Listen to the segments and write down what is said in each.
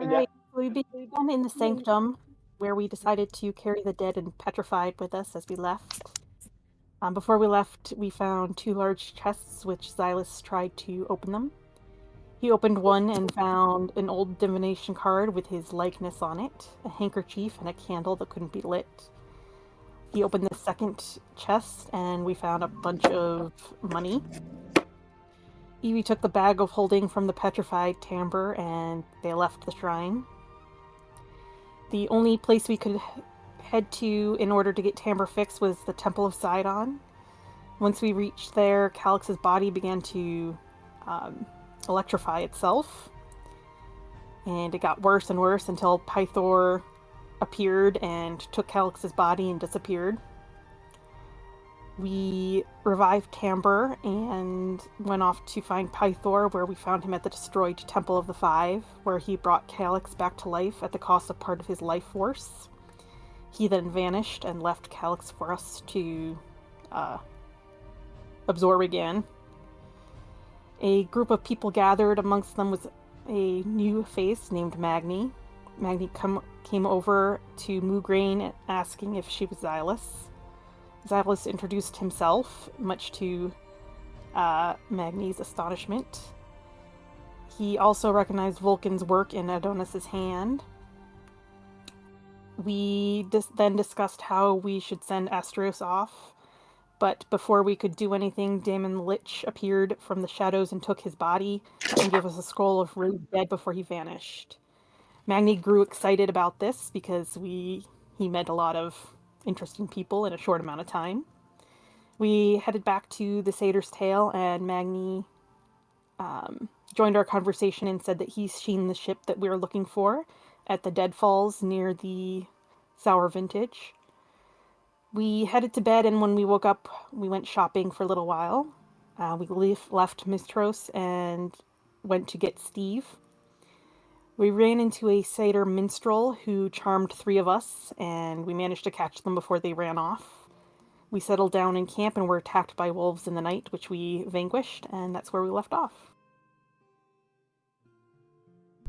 Yeah. Alright, so we began in the sanctum, where we decided to carry the dead and petrified with us as we left. Before we left, we found two large chests, which Xylus tried to open them. He opened one and found an old divination card with his likeness on it, a handkerchief, and a candle that couldn't be lit. He opened the second chest, and we found a bunch of money. Evie took the bag of holding from the petrified timbre, and they left the shrine. The only place we could head to in order to get Tamber fixed was the Temple of Sidon. Once we reached there, Calix's body began to electrify itself, and it got worse and worse until Pythor appeared and took Calix's body and disappeared. We revived Tamber and went off to find Pythor, where we found him at the destroyed Temple of the Five, where he brought Calix back to life at the cost of part of his life force. He then vanished and left Calix for us to absorb again. A group of people gathered. Amongst them was a new face named Magni. Magni came over to Moograine asking if she was Xylus. Xylus introduced himself, much to Magni's astonishment. He also recognized Vulcan's work in Adonis's hand. We then discussed how we should send Astros off, but before we could do anything, Damon Lich appeared from the shadows and took his body and gave us a scroll of Raid Dead before he vanished. Magni grew excited about this because he met a lot of interesting people in a short amount of time. We headed back to the Satyr's Tail, and Magni joined our conversation and said that he's seen the ship that we were looking for at the Deadfalls near the Sour Vintage. We headed to bed, and when we woke up, we went shopping for a little while. We left Mistros and went to get Steve. We ran into a satyr minstrel who charmed three of us, and we managed to catch them before they ran off. We settled down in camp and were attacked by wolves in the night, which we vanquished, and that's where we left off.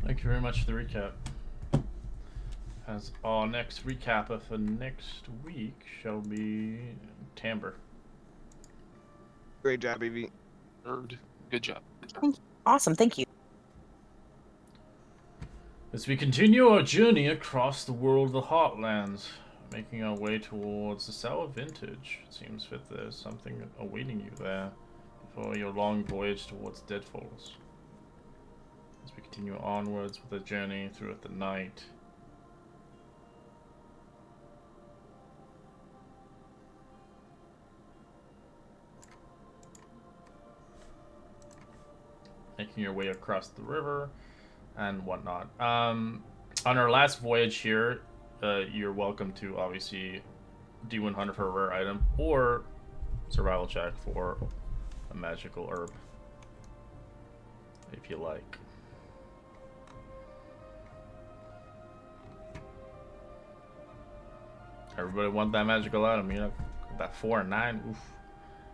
Thank you very much for the recap. As our next recap for next week shall be Tamber. Great job, Evie. Good job. Awesome, thank you. As we continue our journey across the world of the Heartlands, making our way towards the Sour Vintage, it seems that there's something awaiting you there before your long voyage towards Deadfalls. As we continue onwards with the journey throughout the night, making your way across the river and whatnot. On our last voyage here, you're welcome to obviously do 100 for a rare item or survival check for a magical herb, if you like. Everybody want that magical item, you know, that 4 and 9. Oof.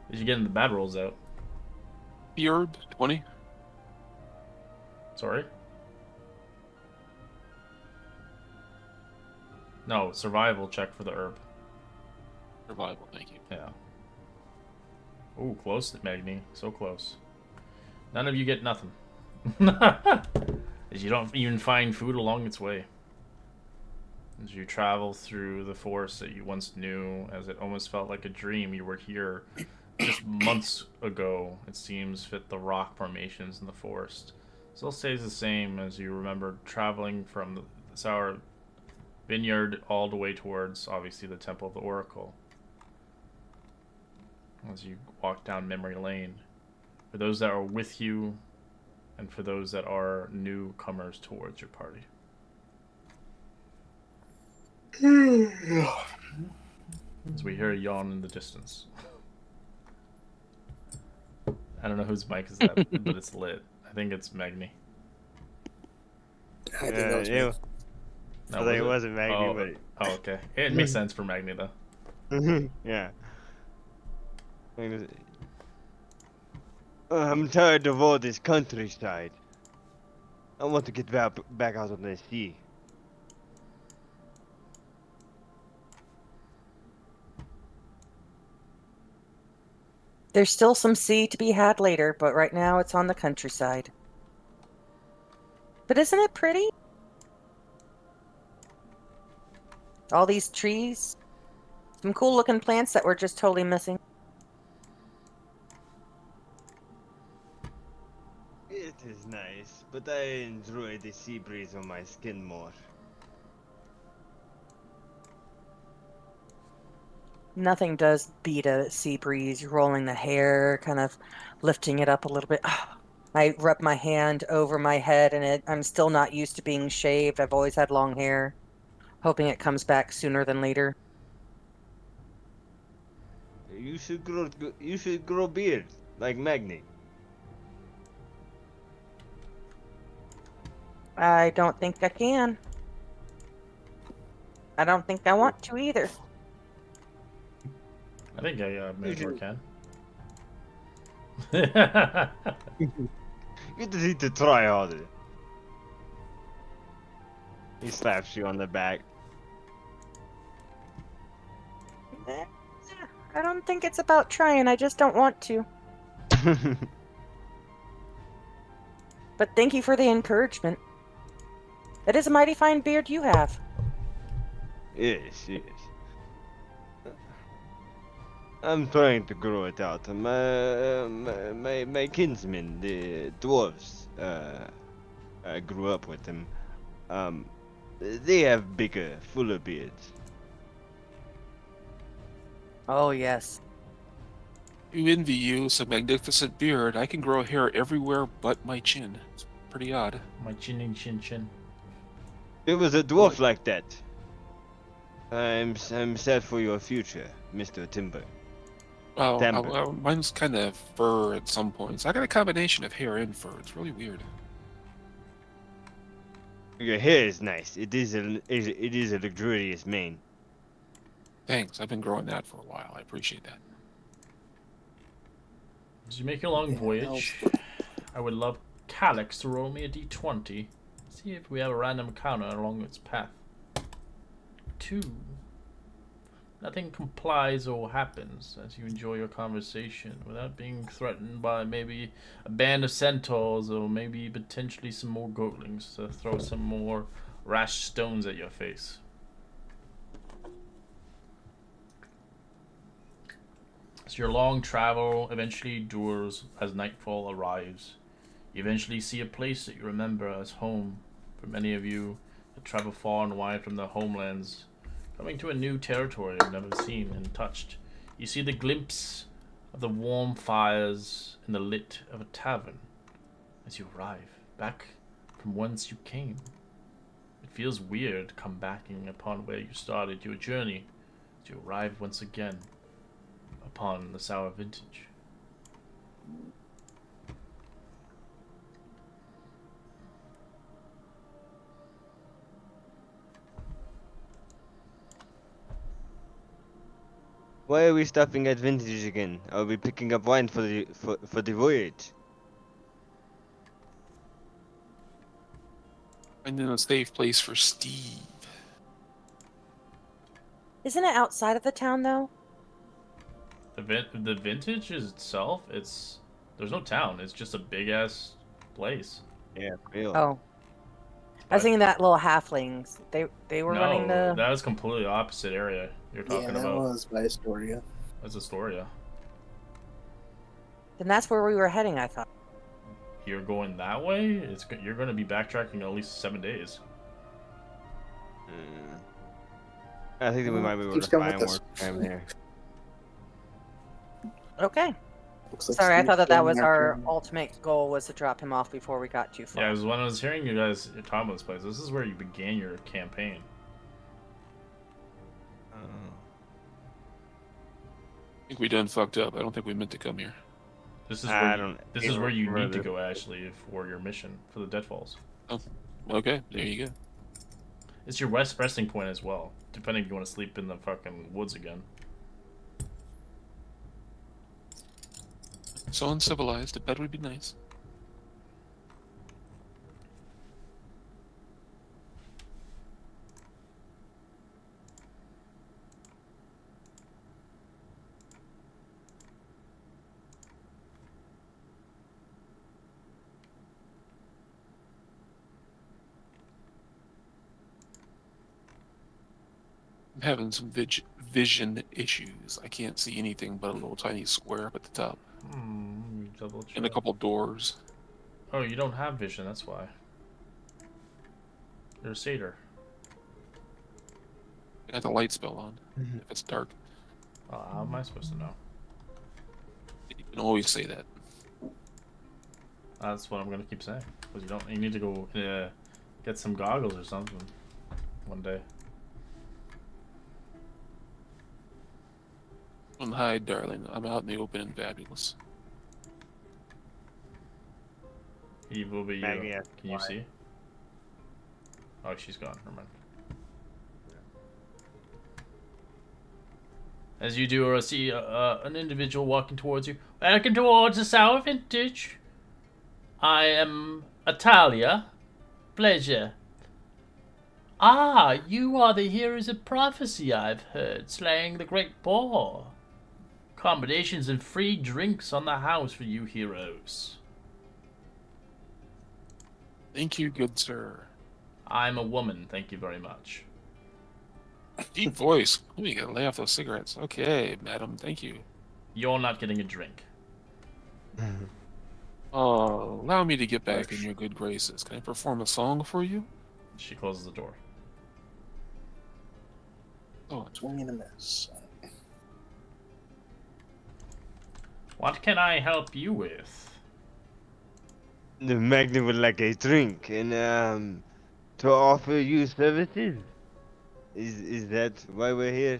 Did you get the bad rolls out? The herb, 20. Sorry? No, survival check for the herb. Survival, thank you. Yeah. Ooh, close to Magni. So close. None of you get nothing. As you don't even find food along its way. As you travel through the forest that you once knew, as it almost felt like a dream, you were here just months ago. It seems that the rock formations in the forest still stays the same as you remember traveling from the Sour Vineyard all the way towards, obviously, the Temple of the Oracle. As you walk down memory lane. For those that are with you, and for those that are newcomers towards your party. As we hear a yawn in the distance. I don't know whose mic is that, but it's lit. I think it's Magni. I think that was me. No, I think it wasn't Magni, but oh, okay. It makes sense for Magni though. yeah. I'm tired of all this countryside. I want to get back out on the sea. There's still some sea to be had later, but right now it's on the countryside. But isn't it pretty? All these trees, some cool looking plants that we're just totally missing. It is nice, but I enjoy the sea breeze on my skin more. Nothing does beat a sea breeze, rolling the hair, kind of lifting it up a little bit. I rub my hand over my head and I'm still not used to being shaved. I've always had long hair, hoping it comes back sooner than later. You should grow beard like Magni. I don't think I can. I don't think I want to either. I think I You Manador should. can. You just need to try harder. He slaps you on the back. Eh, I don't think it's about trying. I just don't want to. But thank you for the encouragement. It is a mighty fine beard you have. Yes, yes. I'm trying to grow it out. My kinsmen, the dwarves, I grew up with them. Um, they have bigger, fuller beards. Oh, yes. You envy you, some magnificent beard. I can grow hair everywhere but my chin. It's pretty odd. My chin and chin chin. There was a dwarf like that. I'm sad for your future, Mr. Timber. Oh, Timber. mine's kind of fur at some points. I got a combination of hair and fur. It's really weird. Your hair is nice. It is a luxurious mane. Thanks. I've been growing that for a while. I appreciate that. As you make your long voyage, I would love Calyx to roll me a d20. See if we have a random encounter along its path. 2. Nothing complies or happens as you enjoy your conversation without being threatened by maybe a band of centaurs or maybe potentially some more goatlings to throw some more rash stones at your face. So your long travel eventually endures as nightfall arrives. You eventually see a place that you remember as home. For many of you that travel far and wide from their homelands, coming to a new territory you've never seen and touched, you see the glimpse of the warm fires in the lit of a tavern as you arrive back from whence you came. It feels weird to come backing upon where you started your journey as you arrive once again upon the sour vintage. Why are we stopping at vintage again? Are we picking up wine for the voyage? Finding a safe place for Steve. Isn't it outside of the town, though? The vintage is itself, there's no town. It's just a big ass place. Yeah, real. Oh. I was thinking that little halflings. They were running No, the... that is completely opposite area you're talking that about. was by Astoria. That's Astoria. Then that's where we were heading, I thought. You're going that way. You're going to be backtracking at least 7 days. I think that we might be able to Steve's coming find with more us. time here. Okay. Looks like Sorry, I Steve's thought that going was after our him. ultimate goal was to drop him off before we got too far. Yeah, it was when I was hearing you guys talking about this place. This is where you began your campaign. I think we done fucked up. I don't think we meant to come here. This is I where don't. this is where you need to further. go, Ashley, for your mission for the Deadfalls. Okay, there you go. It's your west resting point as well, depending if you want to sleep in the fucking woods again. So uncivilized. A bed would be nice. having some vision issues. I can't see anything but a little tiny square up at the top. Let me double check. And a couple doors. Oh, you don't have vision, that's why. You're a satyr. I got the light spell on. If it's dark. How am I supposed to know? You can always say that. That's what I'm gonna keep saying. Because you need to go get some goggles or something one day. Don't hide, darling. I'm out in the open and fabulous. Eve will be Maggie you. asked Can you why. see? Oh, she's gone. Never mind. As you do, see an individual walking towards you. Welcome towards the Sour Vintage. I am Atalia. Pleasure. Ah, you are the heroes of prophecy I've heard, slaying the great boar. Accommodations and free drinks on the house for you heroes. Thank you, good sir. I'm a woman, thank you very much. Deep voice. Ooh, you gotta lay off those cigarettes. Okay, madam, thank you. You're not getting a drink. Allow me to get back in your good graces. Can I perform a song for you? She closes the door. Oh, Swing and a miss. What can I help you with? The Magna would like a drink and to offer you services. Is that why we're here?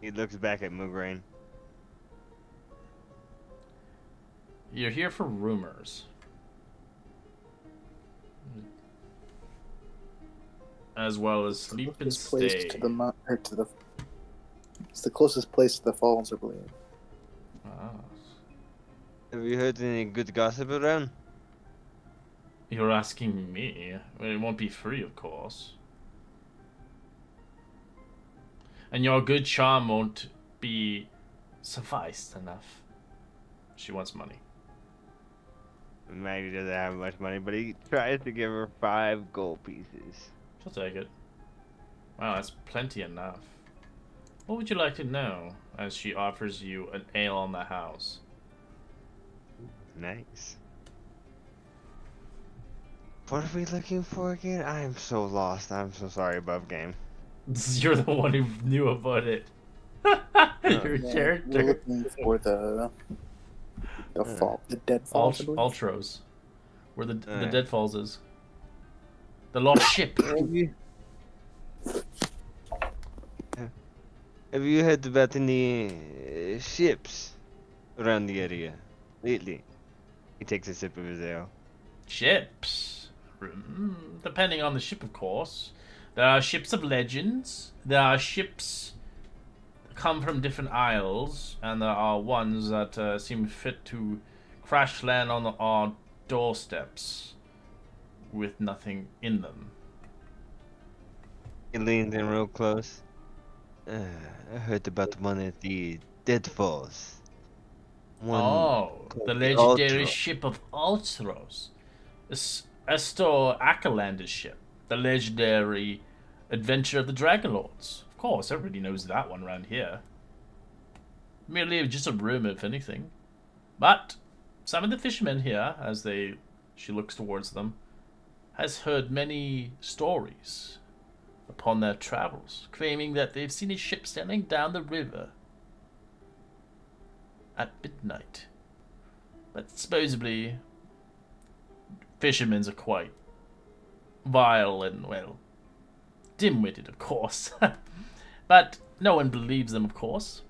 He looks back at Mugrain. You're here for rumors. As well as sleep and Closest place stay. to the it's the closest place to the falls, I believe. Ah. Have you heard any good gossip around? You're asking me? Well, it won't be free, of course. And your good charm won't be sufficed enough. She wants money. Maggie doesn't have much money, but he tries to give her 5 gold pieces. She'll take it. Wow, that's plenty enough. What would you like to know? As she offers you an ale on the house. Nice. What are we looking for again? I am so lost. I'm so sorry, above game. You're the one who knew about it. Your Yeah, character. we're looking for the dead falls. I believe. Ultros. Where the Alright. Deadfalls is. The lost ship. Have you heard about any ships around the area lately? He takes a sip of his ale. Ships. Depending on the ship, of course. There are ships of legends. There are ships that come from different isles. And there are ones that seem fit to crash land on our doorsteps with nothing in them. He leans in real close. I heard about one at the Deadfalls. One Oh, called the the legendary Ultra. ship of Ultros. Estor Akalander's ship. The legendary adventure of the Dragonlords. Of course, everybody knows that one around here. Merely just a rumor, if anything. But some of the fishermen here, she looks towards them, has heard many stories upon their travels, claiming that they've seen a ship sailing down the river at midnight. But supposedly, fishermen are quite vile and, well, dim-witted, of course. But no one believes them, of course.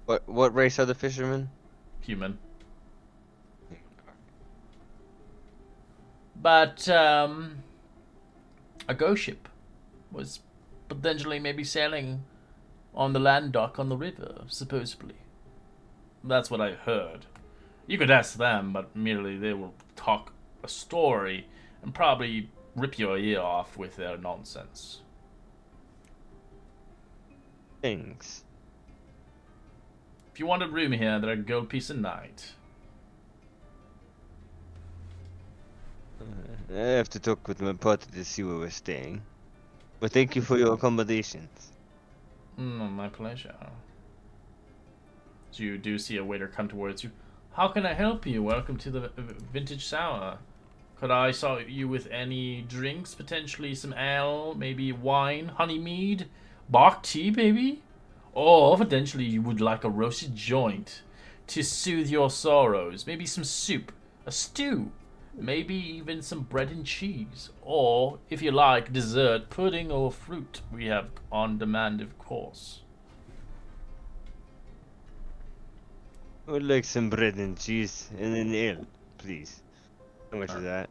What race are the fishermen? Human. But, a ghost ship was potentially maybe sailing on the land dock on the river, supposedly. That's what I heard. You could ask them, but merely they will talk a story and probably rip your ear off with their nonsense. Things. If you want a room here, they're a gold piece a night. I have to talk with my partner to see where we're staying. But thank you for your accommodations. My pleasure. So you do see a waiter come towards you. How can I help you? Welcome to the Vintage Sour. Could I serve you with any drinks? Potentially some ale, maybe wine, honey mead, bark tea, maybe? Or potentially you would like a roasted joint to soothe your sorrows. Maybe some soup, a stew, maybe even some bread and cheese. Or, if you like, dessert, pudding, or fruit. We have on demand, of course. I would like some bread and cheese and an ale, please. How much is that?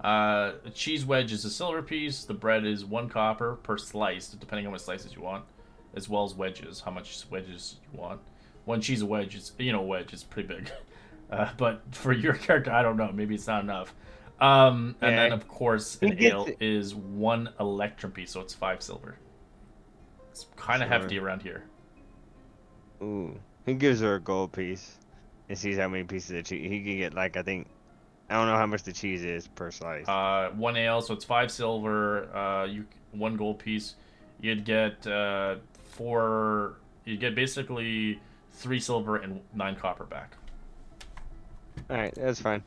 The cheese wedge is a silver piece. The bread is 1 copper per slice, depending on what slices you want, as well as wedges. How much wedges you want? 1 cheese wedge is, wedge is pretty big. But for your character, I don't know. Maybe it's not enough. And then, of course, an ale is 1 electrum piece, so it's 5 silver. It's kind of hefty around here. Ooh. He gives her a gold piece and sees how many pieces of cheese. He can get, like, I don't know how much the cheese is per slice. 1 ale, so it's 5 silver. 1 gold piece. You'd get 4. You'd get basically 3 silver and 9 copper back. All right, that's fine.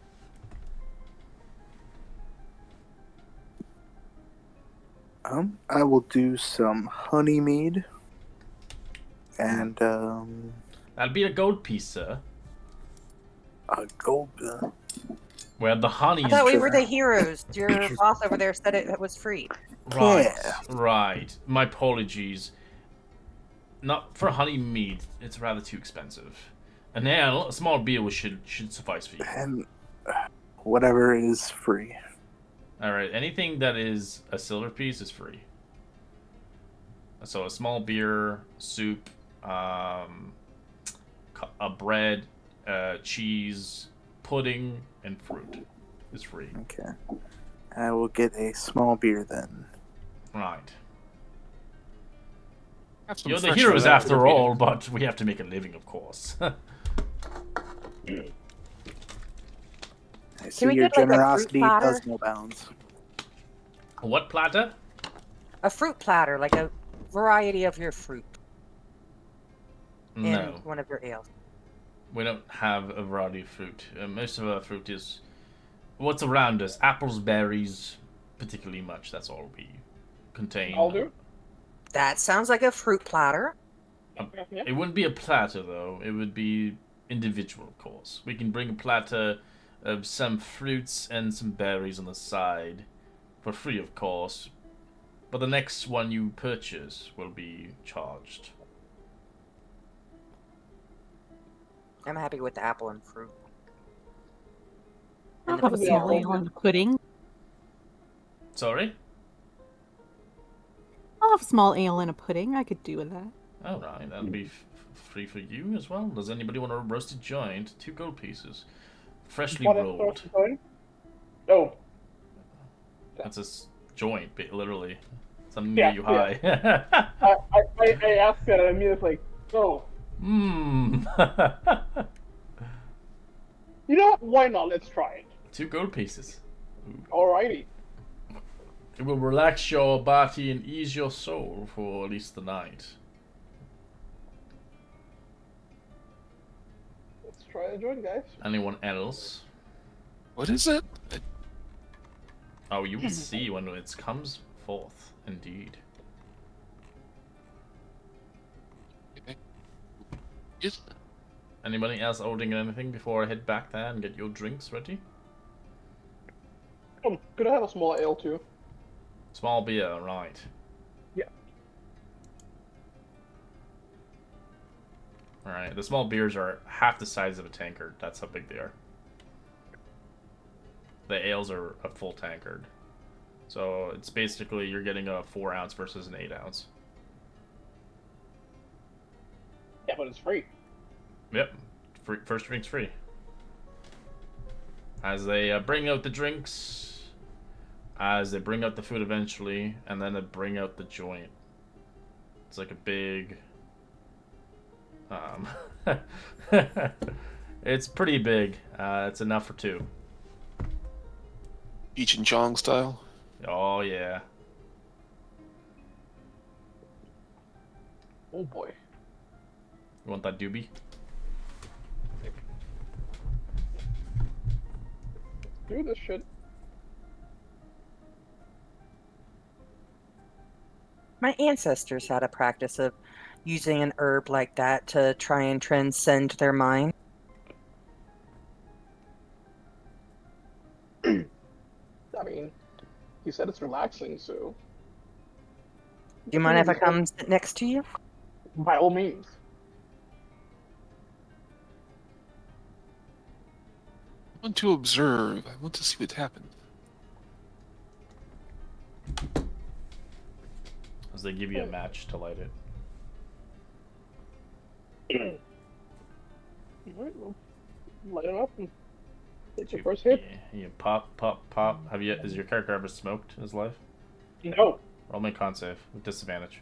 I will do some honey mead. And, That'll be a gold piece, sir. a gold, Where the honey I is thought we just- were the heroes. Your boss over there said it was free. Right, Yeah. right. My apologies. Not for honey mead. It's rather too expensive. An ale, a small beer should suffice for you. and whatever is free. All right. Anything that is a silver piece is free. So a small beer, soup, a bread, cheese, pudding, and fruit is free. Okay. I will get a small beer then. Right. Have some You're the fresh heroes fruit. after all, but we have to make a living, of course. I see we your get, like, a fruit generosity platter? does no bounds. What platter? A fruit platter, like a variety of your fruit in No, one of your ales. we don't have a variety of fruit. Most of our fruit is what's around us. Apples, berries, particularly much. That's all we contain. I'll do. That sounds like a fruit platter. Yeah. It wouldn't be a platter, though. It would be individual, of course. We can bring a platter of some fruits and some berries on the side for free, of course. But the next one you purchase will be charged. I'm happy with the apple and fruit. I'll And have a the small Yeah. ale and a pudding. Sorry? I'll have a small ale and a pudding. I could do with that. All right, that'll be free for you as well. Does anybody want a roasted joint? 2 gold pieces. Freshly What is rolled. roasted going? Oh, That's a joint, literally. Something Yeah, that you high. I asked that and I mean it's like, oh, Mmm. you know what? Why not? Let's try it. 2 gold pieces. Alrighty. It will relax your body and ease your soul for at least the night. Let's try the joint, guys. Anyone else? What is it? Oh, you will see when it comes forth, indeed. Is Anybody else ordering anything before I head back there and get your drinks ready? Could I have a small ale too? Small beer, right. Yeah. Alright, the small beers are half the size of a tankard. That's how big they are. The ales are a full tankard. So it's basically you're getting a 4 ounce versus an 8 ounce. Yeah, but it's free. Yep. First drink's free. As they bring out the drinks, as they bring out the food eventually, and then they bring out the joint. It's like a big... it's pretty big. It's enough for 2. Cheech and Chong style? Oh, yeah. Oh boy. You want that doobie? Do this shit. My ancestors had a practice of using an herb like that to try and transcend their mind. I mean, he said it's relaxing, so Do you mind if I come sit next to you? by all means. I want to observe. I want to see what happens. As they give you a match to light it. Alright, well, light it up and take your first hit. You pop, pop, pop. Has your character ever smoked in his life? No. Roll me a con save with disadvantage.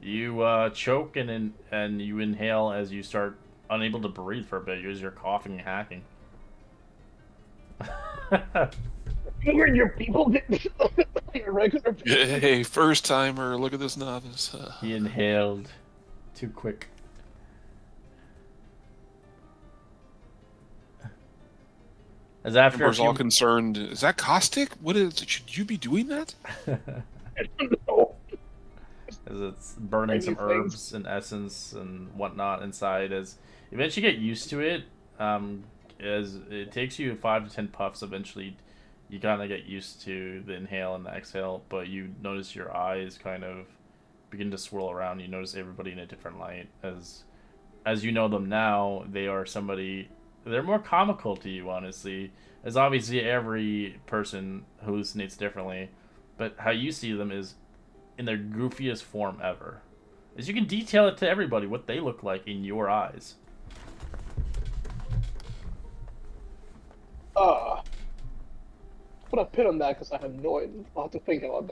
You choke and you inhale as you start unable to breathe for a bit as you're coughing and hacking. You and your people get your regular people. Hey, first timer, look at this novice. He inhaled too quick. As after Amber's all concerned. Is that caustic? What is? Should you be doing that? I don't know. As it's burning some herbs and essence and whatnot inside. As you eventually get used to it, as it takes you 5 to 10 puffs. Eventually, you kind of get used to the inhale and the exhale. But you notice your eyes kind of begin to swirl around. You notice everybody in a different light. As you know them now, they are somebody. They're more comical to you, honestly. As obviously every person hallucinates differently, but how you see them is in their goofiest form ever. As you can detail it to everybody what they look like in your eyes. Put a pin on that because I have no idea. I'll have to think about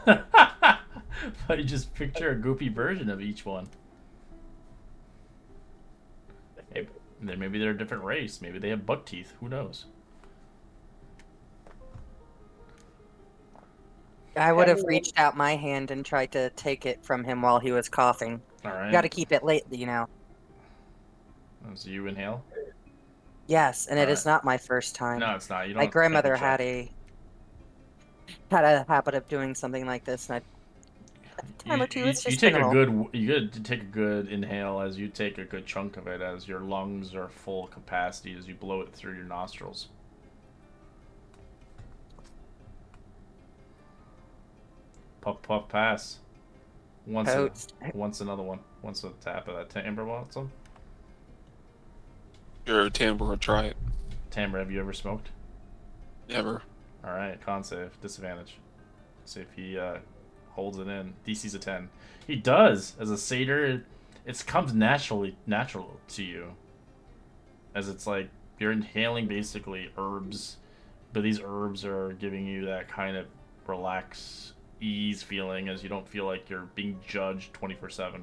that. But you just picture a goofy version of each one. Maybe they're a different race. Maybe they have buck teeth. Who knows? I would have reached out my hand and tried to take it from him while he was coughing. All right. Got to keep it late, you know. So you inhale? Yes, and it is not my first time. No, it's not. You don't. My grandmother check. had a habit of doing something like this, and a time or two, it's just take minimal. you take a good inhale as you take a good chunk of it as your lungs are full capacity as you blow it through your nostrils. Puff, puff, pass. Once another one. Once a tap of that timbre Watson. Sure, Timber will try it. Timbre, have you ever smoked? Never. Alright, con save. Disadvantage. See if he holds it in. DC's a 10. He does! As a satyr, it comes natural to you. As it's like, you're inhaling basically herbs, but these herbs are giving you that kind of relaxed ease feeling as you don't feel like you're being judged 24/7.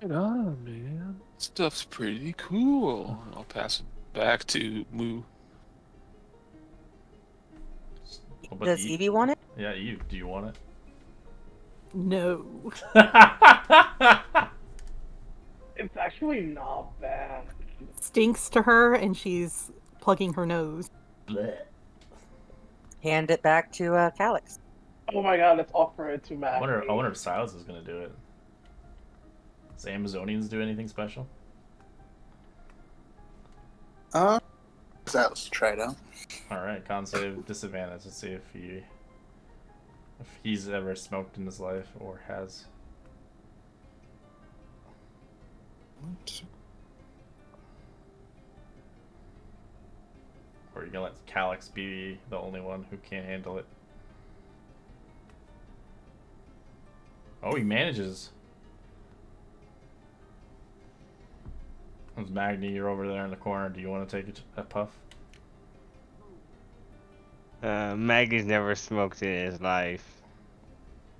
Right on, man. Stuff's pretty cool. I'll pass it back to Moo. Does Evie want it? Yeah, Eve, do you want it? No. It's actually not bad. Stinks to her, and she's plugging her nose. Blech. Hand it back to Calix. Oh my god, let's offer it to Matt. I wonder if Silas is gonna do it. Does Amazonians do anything special? Let's try it out. Alright, con save disadvantage. Let's see if he's ever smoked in his life or has. What? Or are you gonna let Calix be the only one who can't handle it? Oh, he manages. Magni, you're over there in the corner. Do you want to take a puff? Maggie's never smoked in his life.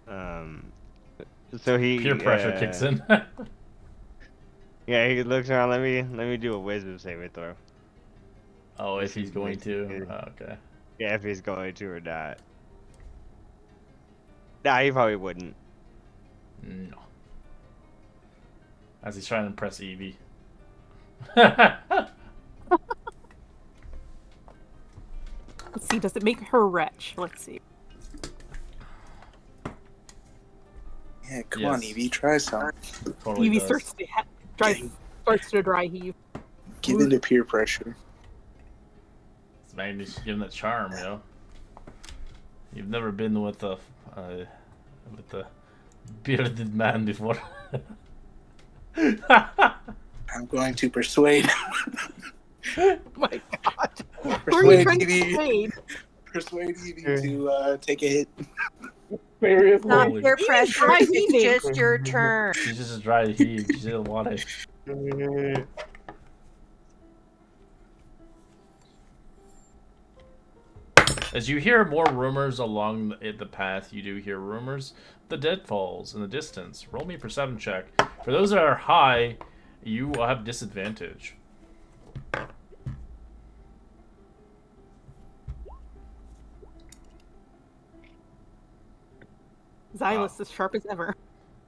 So he Peer pressure kicks in. Yeah, he looks around. Let me do a wisdom saving throw. Oh, if he's going to. Oh, okay. Yeah, if he's going to or not. Nah, he probably wouldn't. No. As he's trying to impress Evie. Let's see, does it make her wretch? Let's see. Yeah, come on, Yes. Evie, try some. Totally Evie does. starts to dry heave. Give in to peer pressure. It's Magnus giving that charm, you know. You've never been with the bearded man before. I'm going to persuade. Oh my god. Who are you persuade trying to Evie. persuade? Persuade Evie to take a hit. Seriously. Not Holy- peer Evie's pressure. dry It's heaving. just your turn. She's just a dry heave. She didn't want it. As you hear more rumors along the path, you do hear rumors. The deadfalls in the distance. Roll me a perception check. For those that are high, you will have disadvantage. Xylus is sharp as ever.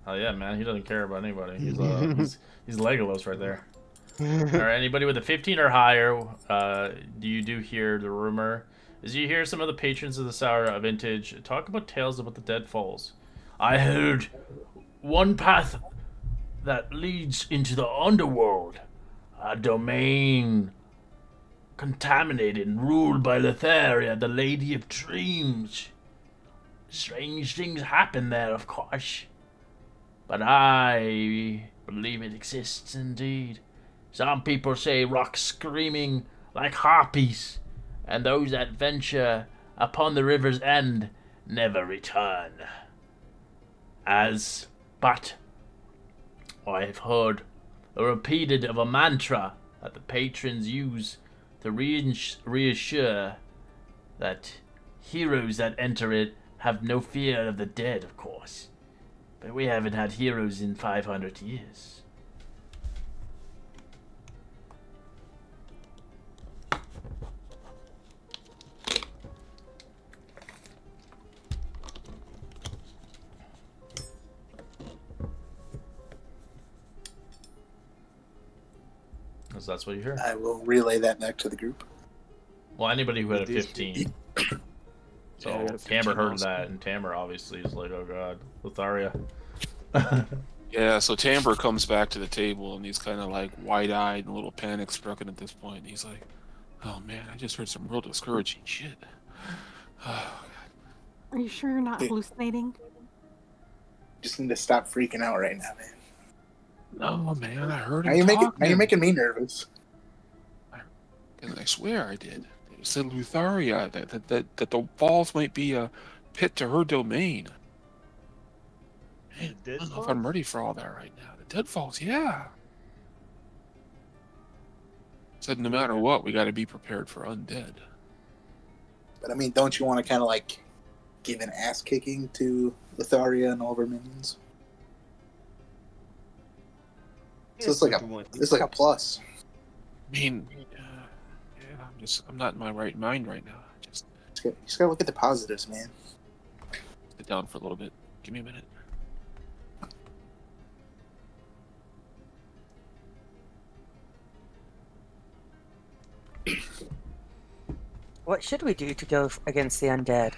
Oh yeah, man, he doesn't care about anybody. He's Legolas right there. All right, anybody with a 15 or higher, you do hear the rumor. As you hear some of the patrons of the Sour Vintage talk about tales about the Deadfalls. I heard one path that leads into the underworld, a domain contaminated and ruled by Lotharia, the Lady of Dreams. Strange things happen there, of course, but I believe it exists indeed. Some people say rocks screaming like harpies, and those that venture upon the river's end never return. But I have heard repeated of a mantra that the patrons use to reassure that heroes that enter it have no fear of the dead, of course. But we haven't had heroes in 500 years. So that's what you hear. I will relay that back to the group. Well, anybody who had a 15. So Yeah, I got a Tamber 15 heard also. that, and Tamber obviously is like, oh god, Lotharia. Yeah, so Tamber comes back to the table and he's kind of like wide-eyed and a little panic-stricken at this point. And he's like, "Oh man, I just heard some real discouraging shit." Are you sure you're not Yeah. hallucinating? Just need to stop freaking out right now, man. No, man, I heard Now him you're making me nervous. And I swear I did. It said Lotharia, that the falls might be a pit to her domain. Man, I don't know if I'm ready for all that right now. The Deadfalls, yeah. Said no matter what, we got to be prepared for undead. But I mean, don't you want to kind of like give an ass kicking to Lotharia and all of her minions? So it's like a plus. I mean, I'm not in my right mind right now. Just You just gotta look at the positives, man. sit down for a little bit. Give me a minute. What should we do to go against the undead?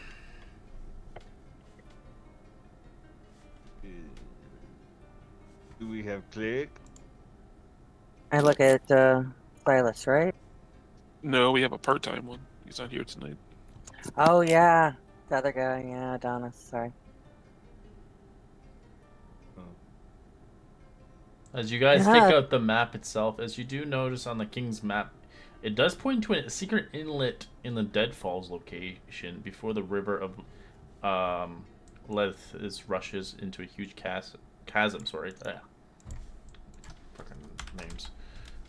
Do we have cleric? I look at Silas, right? No, we have a part-time one. He's not here tonight. Oh yeah, the other guy. Yeah, Adonis. Sorry. As you guys Yeah. take out the map itself, as you do notice on the King's map, it does point to a secret inlet in the Deadfalls location before the river of Leth rushes into a huge chasm. Sorry. Fucking names.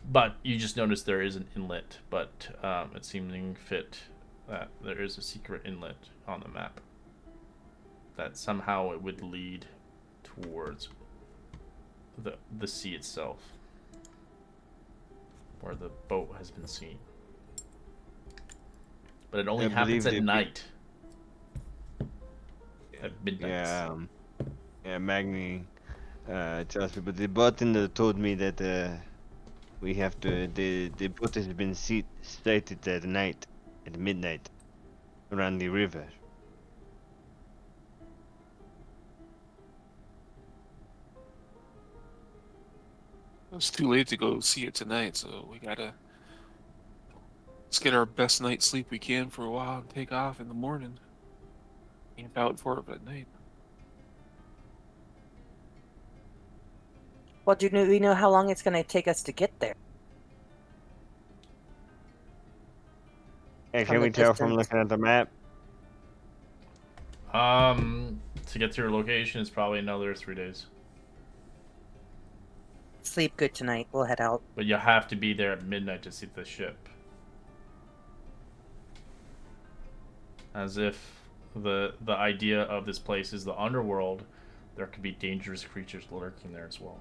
But you just notice there is an inlet, but it seeming fit that there is a secret inlet on the map that somehow it would lead towards the sea itself, where the boat has been seen. But but it only I happens believe at they- night. At midnight. Yeah, Magni tells me, but the bartender told me that we have to. The boat has been sighted at night, at midnight, around the river. It's too late to go see it tonight, so we gotta let's get our best night's sleep we can for a while and take off in the morning. Camp out for it at night. Well, we know how long it's going to take us to get there? And From can the we tell from distance. looking at the map? To get to your location is probably another 3 days. Sleep good tonight. We'll head out. But you have to be there at midnight to see the ship. As if the idea of this place is the underworld, there could be dangerous creatures lurking there as well.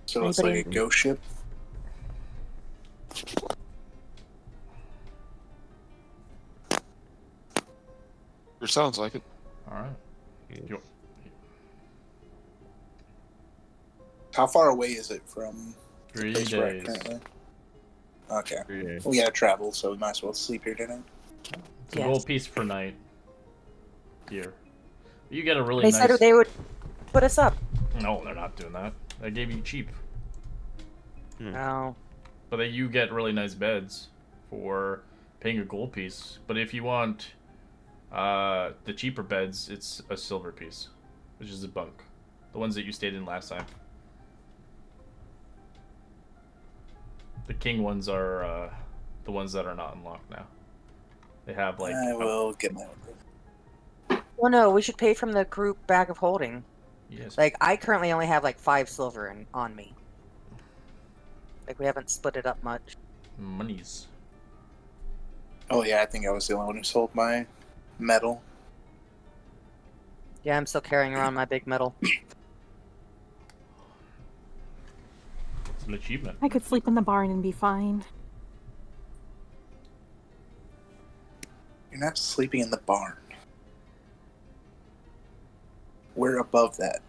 So it's like a Anybody- ghost ship. It sounds like it. Alright. You- How far away is it from the 3 place we're at days. currently? Okay. 3 days. We gotta travel, so we might as well sleep here tonight. It's a Yes. gold piece per night. Here. You get a really They nice... said they would put us up. No, they're not doing that. They gave you cheap. No. But you get really nice beds for paying a gold piece. But if you want the cheaper beds, it's a silver piece, which is a bunk. The ones that you stayed in last time. The king ones are the ones that are not unlocked now. They have like... I will get my own room. Well, no, we should pay from the group bag of holding. Yes. Like, I currently only have like 5 silver on me. Like, we haven't split it up much. Monies. Oh yeah, I think I was the only one who sold my metal. Yeah, I'm still carrying around my big metal. It's an achievement. I could sleep in the barn and be fine. You're not sleeping in the barn. We're above that.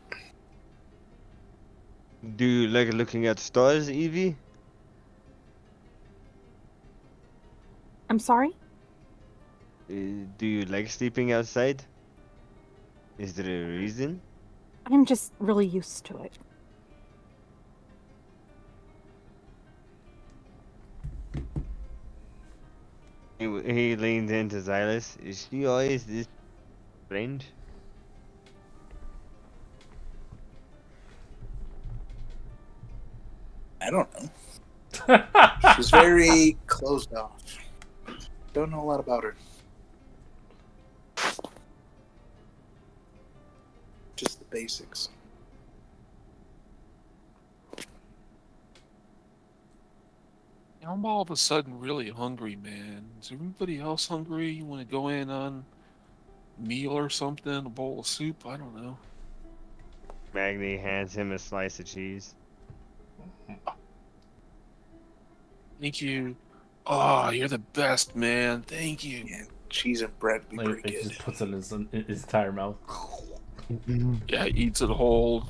Do you like looking at stars, Evie? I'm sorry? Do you like sleeping outside? Is there a reason? I'm just really used to it. He leaned into Xylus. Is she always this strange? I don't know. She's very closed off. Don't know a lot about her. Just the basics. I'm all of a sudden really hungry, man. Is everybody else hungry? You want to go in on a meal or something? A bowl of soup? I don't know. Magni hands him a slice of cheese. Thank you. Oh, you're the best, man. Thank you. Yeah, cheese and bread would be Like, pretty he good. just puts it in his entire mouth. Yeah, eats it whole.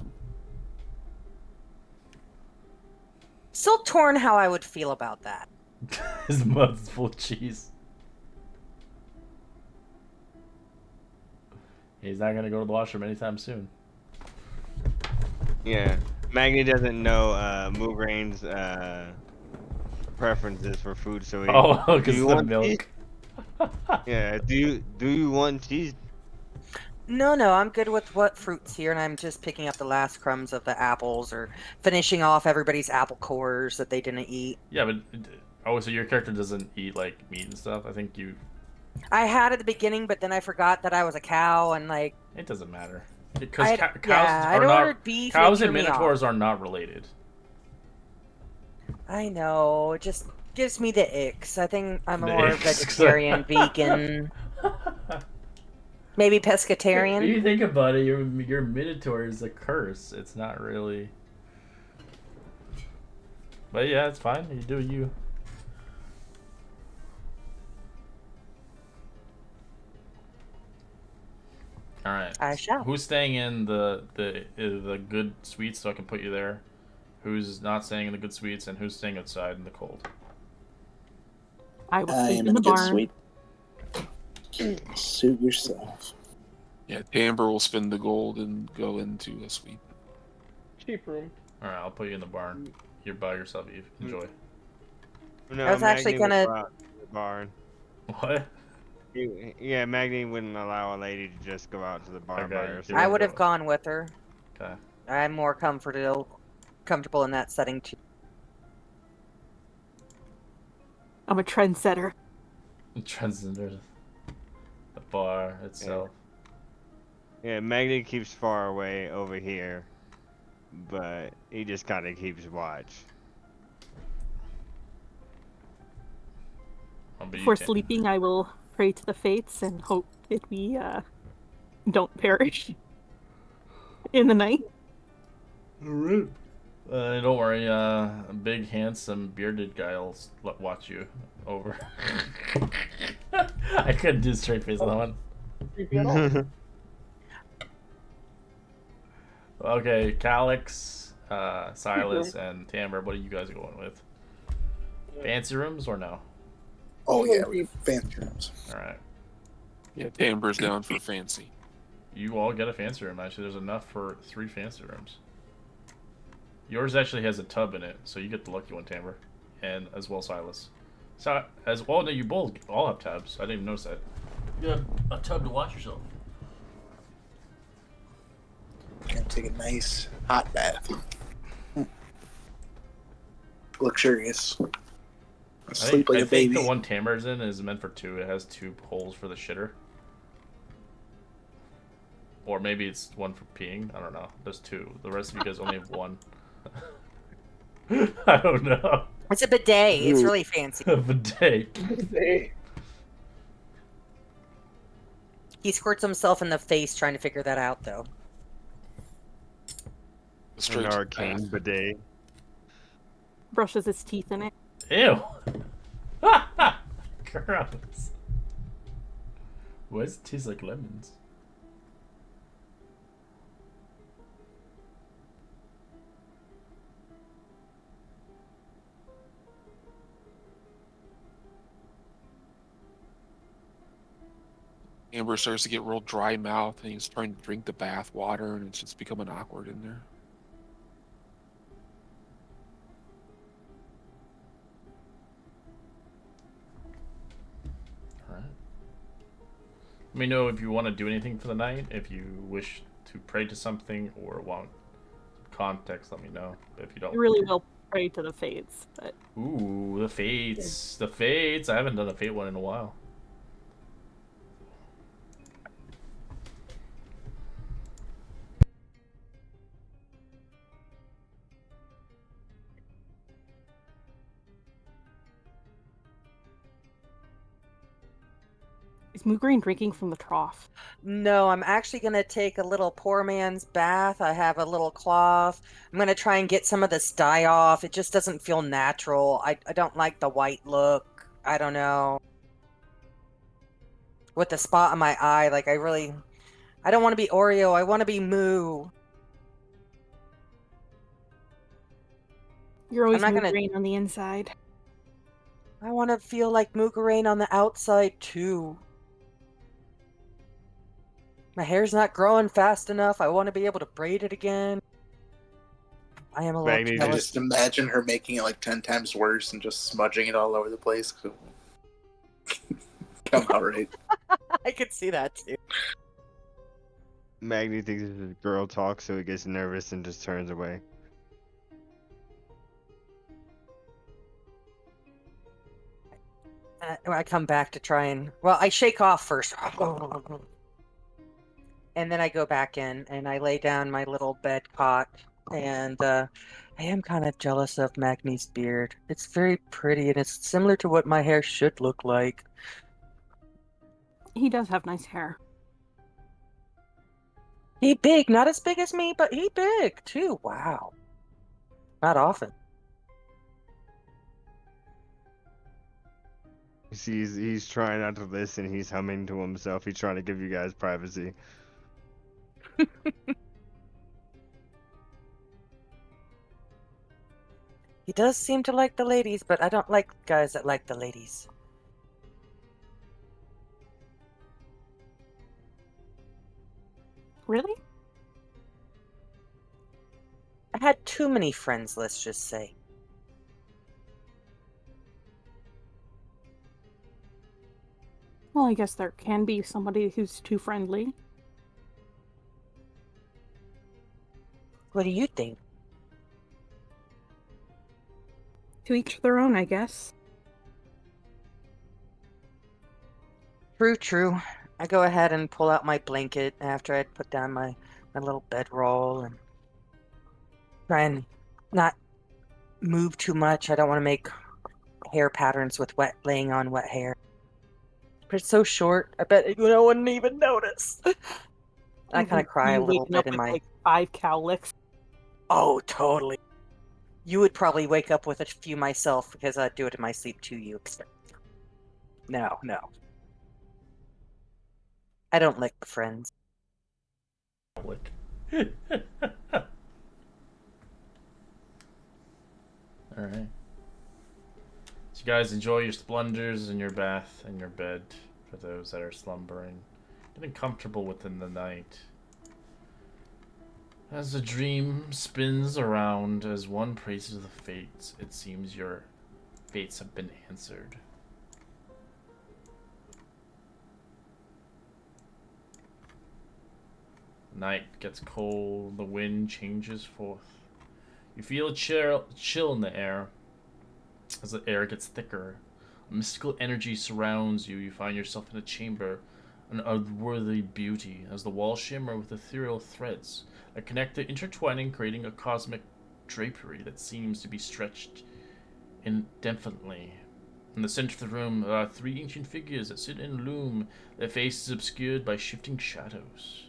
Still torn how I would feel about that. His mouth's full of cheese. He's not gonna go to the washroom anytime soon. Yeah, Magni doesn't know Moograin's preferences for food, so he. Oh, do because you the want milk. cheese? Yeah. Do you want cheese? No, I'm good with what fruit's here, and I'm just picking up the last crumbs of the apples or finishing off everybody's apple cores that they didn't eat. Yeah, but oh, so your character doesn't eat like meat and stuff? I think you. I had at the beginning, but then I forgot that I was a cow, and like It doesn't matter because I'd- cows yeah, are I'd not. ordered beef. Cows it and threw me off. minotaurs are not related. I know, it just gives me the icks. I think I'm The more icks. vegetarian, vegan. Maybe If pescatarian. you think about it, your Minotaur is a curse. It's not really. But yeah, it's fine. You do you. All right. I shall. Who's staying in the good suites so I can put you there? Who's not staying in the good suites and who's staying outside in the cold? I will I sleep am in the a good barn. sweet. Suit yourself. Yeah, Amber will spend the gold and go into a suite. Cheap room. All right, I'll put you in the barn. You're by yourself, Eve. Enjoy. No, I was actually Magni would gonna. go out to the barn. What? Yeah, Magni wouldn't allow a lady to just go out to the barn by Okay, herself. you're I gonna would have go. gone with her. Okay. I'm more comfortable in that setting too. I'm a trendsetter. Transcender. The bar itself. Yeah, Magni keeps far away over here, but he just kind of keeps watch. I'll be Before sleeping, I will pray to the fates and hope that we don't perish in the night. Don't worry, a big, handsome, bearded guy will watch you over. I couldn't do a straight face on that one. Creepy at all. Okay, Calix, Silas, and Tamber, what are you guys going with? Fancy rooms or no? Oh yeah, we have fancy rooms. Alright. Yeah, Amber's down for fancy. You all get a fancy room, actually. There's enough for 3 fancy rooms. Yours actually has a tub in it, so you get the lucky one, Tamber. And as well, Silas. So, as well, no, you both all have tabs. I didn't even notice that. You have a tub to wash yourself. Gonna take a nice hot bath. Luxurious. Sleep like I a think baby. the one Tamber's in is meant for 2. It has 2 holes for the shitter. Or maybe it's 1 for peeing. I don't know. There's 2. The rest of you guys only have 1. I don't know. It's a bidet. It's really fancy. A bidet. Hey, He squirts himself in the face trying to figure that out, though. Straight An to the arcane bath. bidet. Brushes his teeth in it. Ew. Gross. Why does it taste like lemons? Amber starts to get real dry mouth, and he's trying to drink the bath water, and it's just becoming awkward in there. Alright. Let me know if you want to do anything for the night. If you wish to pray to something or want context, let me know. If you I don't. really will pray to the fates, but Ooh, the fates. The fates. I haven't done a fate one in a while. is Moograine drinking from the trough? No, I'm actually going to take a little poor man's bath. I have a little cloth. I'm going to try and get some of this dye off. It just doesn't feel natural. I don't like the white look. I don't know. With the spot on my eye, like I don't want to be Oreo. I want to be Moo. You're always I'm not gonna- Moograine on the inside. I want to feel like Moograine on the outside too. My hair's not growing fast enough. I want to be able to braid it again. I am a little Magni I jealous. just imagine her making it like 10 times worse and just smudging it all over the place. Come out right. I could see that too. Magni thinks this is girl talk, so he gets nervous and just turns away. I come back to try and I shake off first. And then I go back in and I lay down my little bed cot, and I am kind of jealous of Magni's beard. It's very pretty and it's similar to what my hair should look like. He does have nice hair. He big, not as big as me, but he big too. Wow. Not often. He's trying not to listen. He's humming to himself. He's trying to give you guys privacy. He does seem to like the ladies, but I don't like guys that like the ladies. Really? I had too many friends, let's just say. Well, I guess there can be somebody who's too friendly. What do you think? To each their own, I guess. True. I go ahead and pull out my blanket after I'd put down my little bedroll and try and not move too much. I don't want to make hair patterns with laying on wet hair. But it's so short, I bet no one wouldn't even notice. I kind of cry a You little waking bit up in with my... like 5 cowlicks. Oh, totally. You would probably wake up with a few myself because I'd do it in my sleep too, you expect. No. I don't like the friends. Lick. Alright. So you guys enjoy your splendors in your bath and your bed for those that are slumbering. Getting comfortable within the night. As the dream spins around, as one praises the fates, it seems your fates have been answered. Night gets cold, the wind changes forth. You feel a chill in the air. As the air gets thicker, a mystical energy surrounds you. You find yourself in a chamber, an unworldly beauty, as the walls shimmer with ethereal threads that connect to intertwining, creating a cosmic drapery that seems to be stretched indefinitely. In the center of the room, there are 3 ancient figures that sit and loom, their faces obscured by shifting shadows.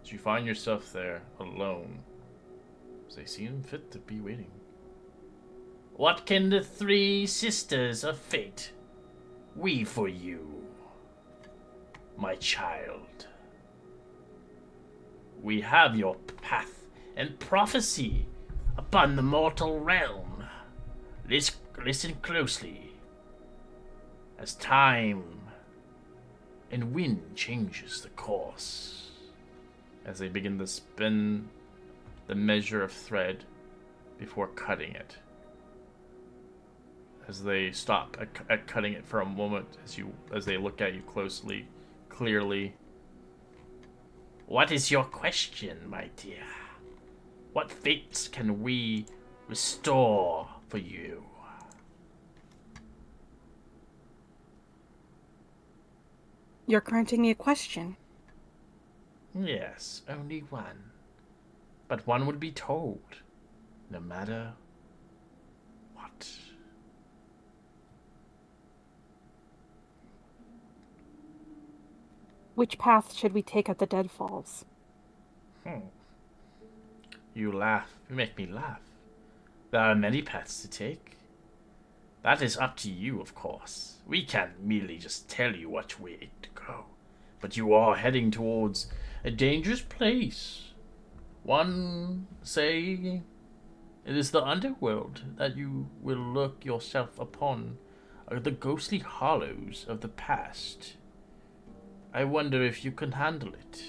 So you find yourself there, alone, as they seem fit to be waiting. What can the 3 sisters of fate weave for you, my child? We have your path and prophecy upon the mortal realm. Listen closely, as time and wind changes the course. As they begin to spin the measure of thread before cutting it. As they stop at cutting it for a moment, as they look at you closely, clearly. What is your question, my dear? What fates can we restore for you? You're granting me a question. Yes, only one. But one would be told, no matter what. Which path should we take at the Deadfalls? You laugh. You make me laugh. There are many paths to take. That is up to you, of course. We can't merely just tell you which way to go. But you are heading towards a dangerous place. One say it is the underworld that you will look yourself upon, or the ghostly hollows of the past. I wonder if you can handle it.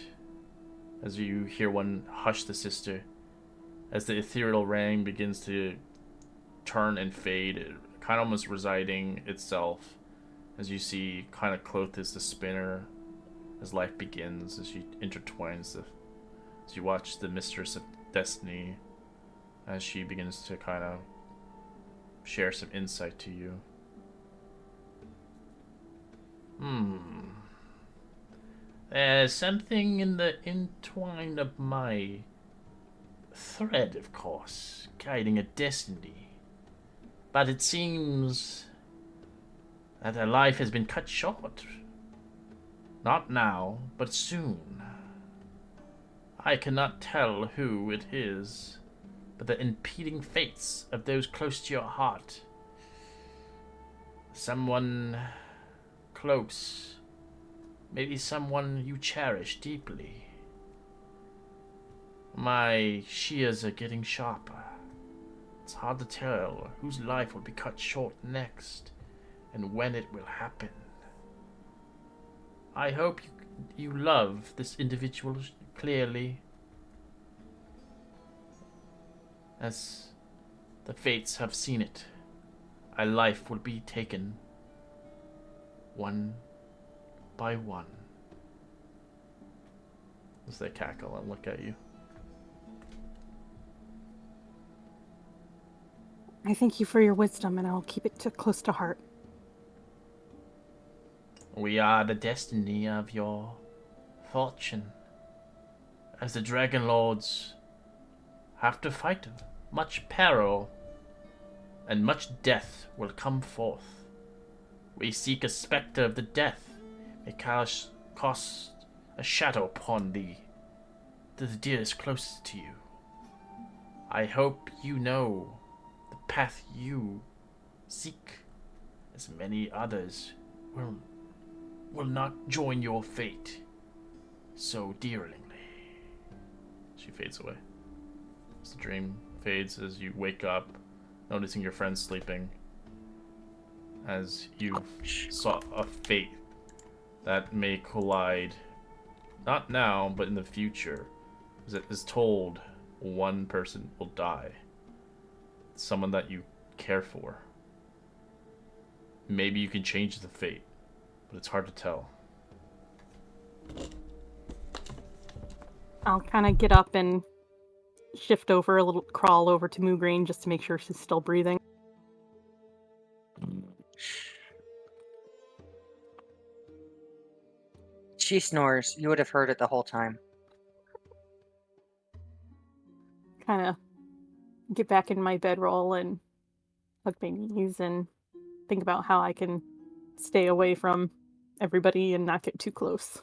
As you hear one hush the sister, as the ethereal ring begins to turn and fade, kind of almost residing itself, as you see kind of Cloth as the spinner, as life begins, as she intertwines as you watch the Mistress of Destiny, as she begins to kind of share some insight to you. There's something in the entwine of my thread, of course, guiding a destiny. But it seems that her life has been cut short. Not now, but soon. I cannot tell who it is, but the impeding fates of those close to your heart. Someone close. Maybe someone you cherish deeply. My shears are getting sharper. It's hard to tell whose life will be cut short next, and when it will happen. I hope you love this individual clearly, as the fates have seen it. A life will be taken, one by one. As they cackle and look at you. I thank you for your wisdom, and I'll keep it close to heart. We are the destiny of your fortune, as the Dragon Lords have to fight much peril, and much death will come forth. We seek a spectre of the death may cast a shadow upon thee, the dearest closest to you. I hope you know the path you seek, as many others will not join your fate so dearly. She fades away. As the dream fades, as you wake up, noticing your friends sleeping, as you saw a fate that may collide, not now, but in the future, as it is told one person will die. Someone that you care for. Maybe you can change the fate, but it's hard to tell. I'll kind of get up and shift over a little, crawl over to Moograine just to make sure she's still breathing. She snores. You would have heard it the whole time. Kind of get back in my bedroll and hug my knees and think about how I can stay away from everybody and not get too close.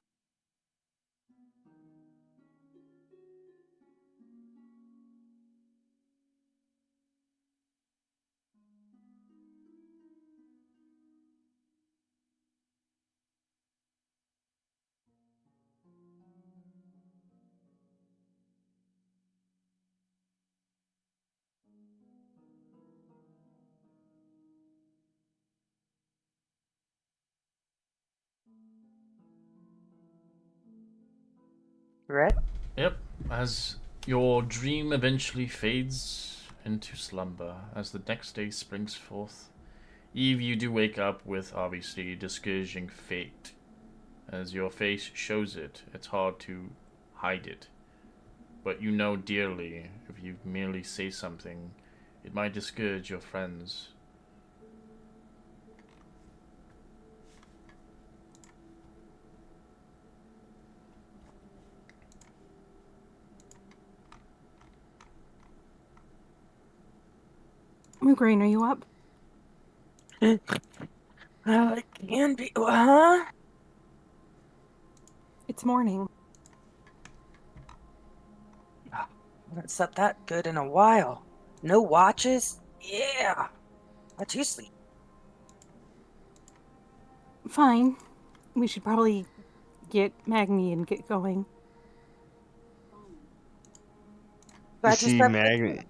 Right? Yep, as your dream eventually fades into slumber, as the next day springs forth, Eve, you do wake up with obviously discouraging fate. As your face shows it, it's hard to hide it. But you know dearly, if you merely say something, it might discourage your friends. Moograine, are you up? It can be. Huh? It's morning. I haven't slept that good in a while. No watches? Yeah. How'd you sleep? Fine. We should probably get Magni and get going. You Glad you see slept good. Magni.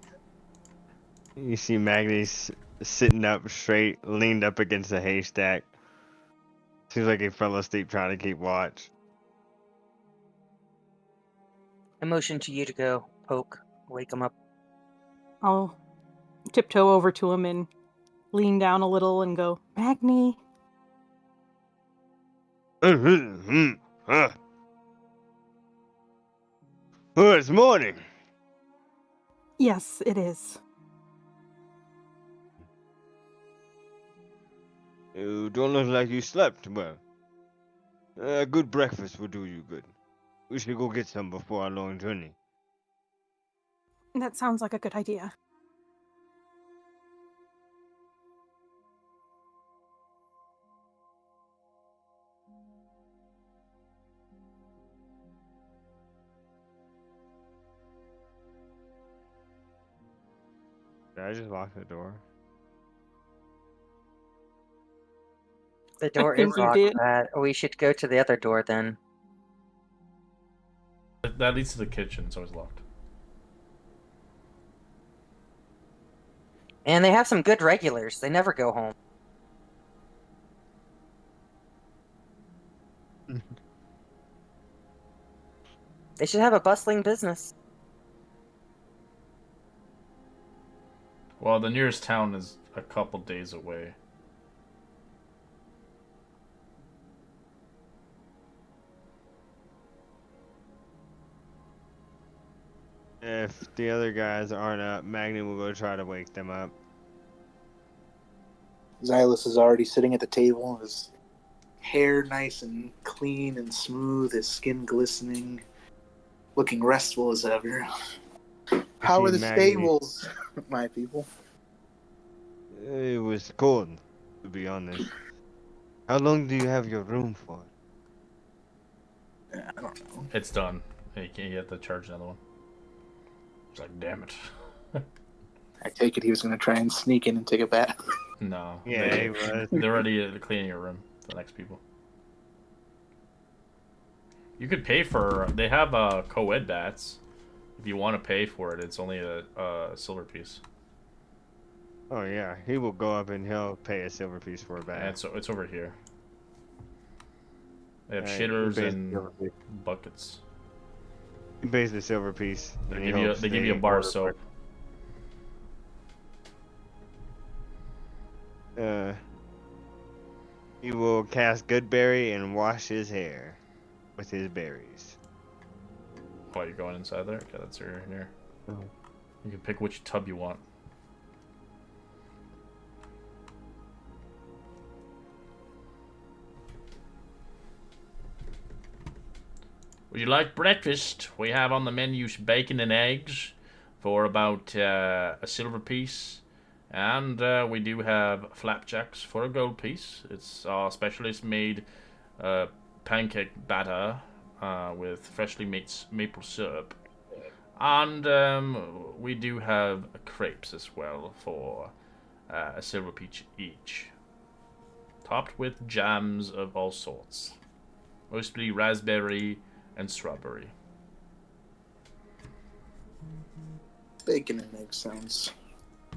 You see Magni's sitting up straight, leaned up against a haystack. Seems like he fell asleep trying to keep watch. I motion to you to go poke, wake him up. I'll tiptoe over to him and lean down a little and go, Magni. Huh. Oh, it's morning. Yes, it is. You don't look like you slept well. A good breakfast will do you good. We should go get some before our long journey. That sounds like a good idea. I just locked the door. The door think is you locked. did. We should go to the other door then. That leads to the kitchen. It's always locked. And they have some good regulars. They never go home. They should have a bustling business. Well, the nearest town is a couple days away. If the other guys aren't up, Magni will go try to wake them up. Xylus is already sitting at the table, his hair nice and clean and smooth, his skin glistening, looking restful as ever. How are the Magni. stables, my people? It was cold, to be honest. How long do you have your room for? I don't know. It's done. You have to charge another one. It's like, damn it. I take it he was going to try and sneak in and take a bath. No. Yeah, he was. They're already cleaning your room for the next people. You could pay for... They have co-ed bats. If you want to pay for it, it's only a silver piece. Oh yeah, he will go up and he'll pay a silver piece for a bath. And it's over here. They have Alright, he shitters pays the and silver piece. buckets. He pays the silver piece. They and give he you hopes they give you a bar of order soap. He will cast Goodberry and wash his hair with his berries. Oh, you're going inside there? Okay, that's your here. Oh. You can pick which tub you want. Would you like breakfast? We have on the menu bacon and eggs for about a silver piece. And we do have flapjacks for a gold piece. It's our specialist made pancake batter with freshly made maple syrup. And we do have crepes as well for a silver piece each. Topped with jams of all sorts. Mostly raspberry and strawberry. Bacon and eggs sounds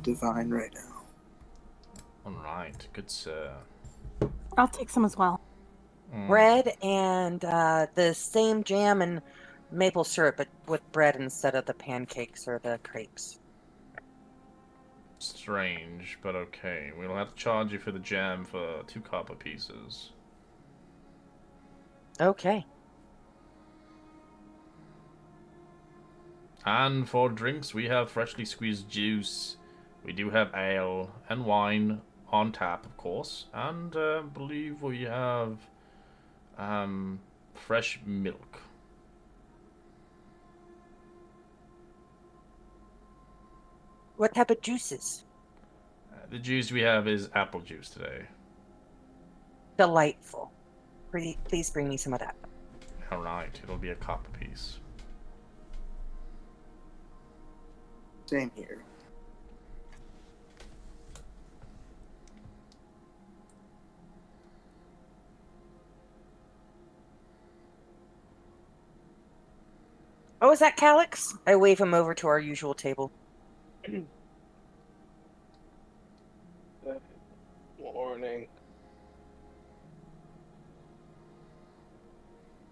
divine right now. Alright, good sir. I'll take some as well. Bread and the same jam and maple syrup, but with bread instead of the pancakes or the crepes. Strange, but okay. We'll have to charge you for the jam for 2 copper pieces. Okay. And for drinks, we have freshly squeezed juice. We do have ale and wine on tap, of course. And I believe we have fresh milk. What type of juices? The juice we have is apple juice today. Delightful. Please bring me some of that. Alright, it'll be a copper piece. Same here. Oh, is that Calix? I wave him over to our usual table. Morning.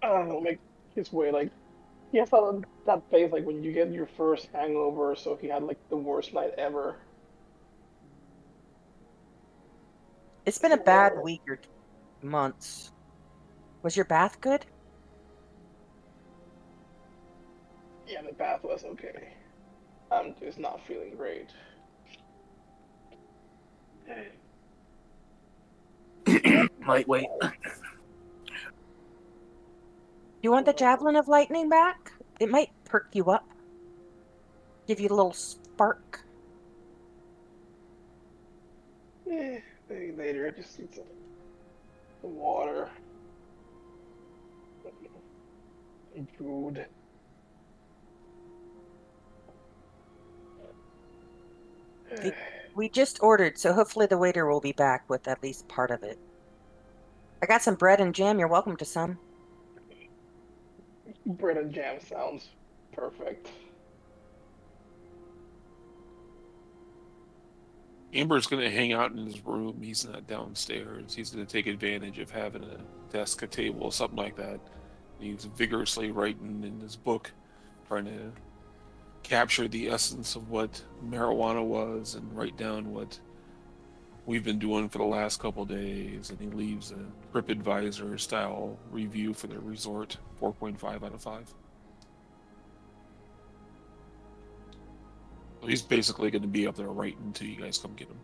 I don't know, make his way like he has that face like when you get your first hangover, so he had like the worst night ever. It's been a bad week or months. Was your bath good? Yeah, the bath was okay. I'm just not feeling great. Lightweight. You want the javelin of lightning back? It might perk you up. Give you a little spark. Maybe later. I just need some water. And food. We just ordered, so hopefully the waiter will be back with at least part of it. I got some bread and jam. You're welcome to some. Bread and jam sounds perfect. Amber's gonna hang out in his room. He's not downstairs. He's gonna take advantage of having a desk, a table, something like that. He's vigorously writing in his book, trying to capture the essence of what marijuana was and write down what we've been doing for the last couple days. And he leaves a TripAdvisor style review for the resort, 4.5 out of 5. So he's basically going to be up there writing until you guys come get him.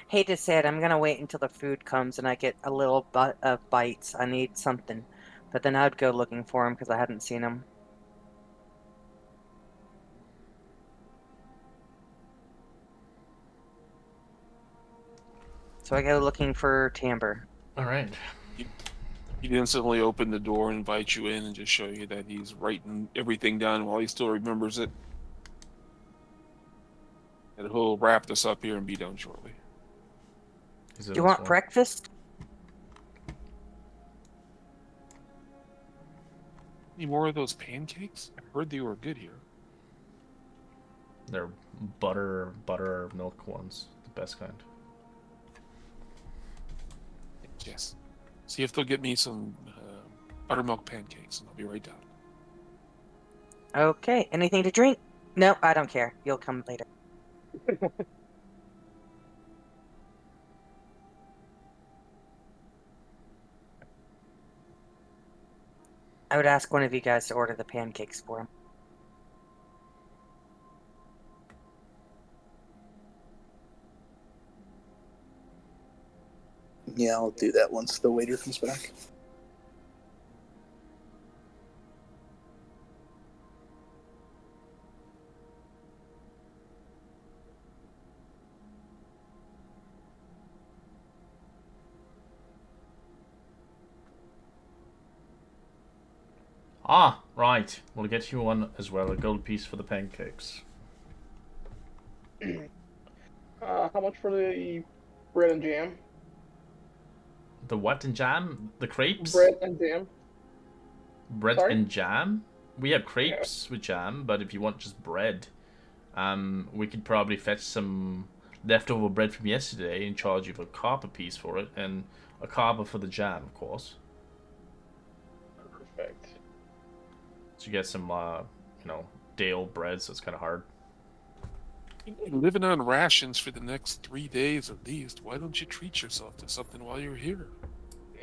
Hate to say it, I'm gonna wait until the food comes and I get a little bit of bites. I need something, but then I'd go looking for him because I hadn't seen him. So I go looking for Timbre. All right. He'd instantly open the door, invite you in, and just show you that he's writing everything down while he still remembers it. And he'll wrap this up here and be done shortly. Do you want breakfast? Any more of those pancakes? I heard they were good here. They're butter milk ones, the best kind. Yes. See if they'll get me some buttermilk pancakes, and I'll be right down. Okay. Anything to drink? No, I don't care. You'll come later. I would ask one of you guys to order the pancakes for him. Yeah, I'll do that once the waiter comes back. Ah, right. We'll get you one as well, a gold piece for the pancakes. How much for the bread and jam? The what and jam? The crepes? Bread and jam. Bread Sorry? and jam? We have Yeah. crepes with jam, but if you want just bread, we could probably fetch some leftover bread from yesterday and charge you for a copper piece for it, and a copper for the jam, of course. Perfect. So you get some, day-old bread, so it's kind of hard. You're living on rations for the next 3 days at least. Why don't you treat yourself to something while you're here?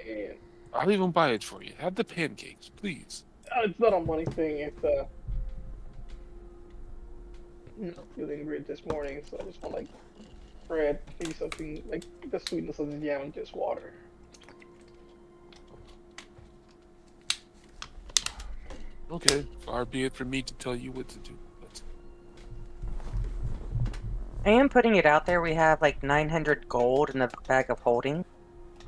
And I'll even buy it for you. Have the pancakes, please. it's not a money thing. It's not feeling great this morning, so I just want like bread, maybe something like the sweetness of the jam and just water. Okay, far be it from me to tell you what to do. But I am putting it out there. We have like 900 gold in the bag of holding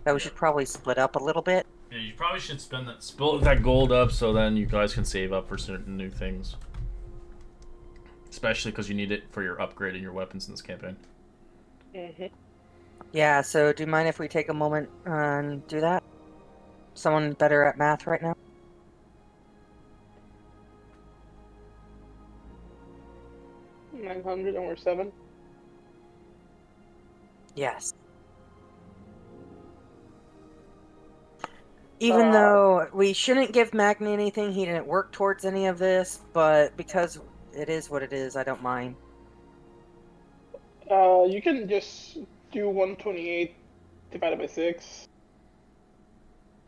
that we should probably split up a little bit. Yeah, you probably should split that gold up so then you guys can save up for certain new things. Especially because you need it for your upgrading your weapons in this campaign. Mm-hmm. Yeah, so do you mind if we take a moment and do that? Someone better at math right now? 900 and we're 7. Yes. Even though we shouldn't give Magni anything, he didn't work towards any of this, but because it is what it is, I don't mind. You can just do 128 divided by 6,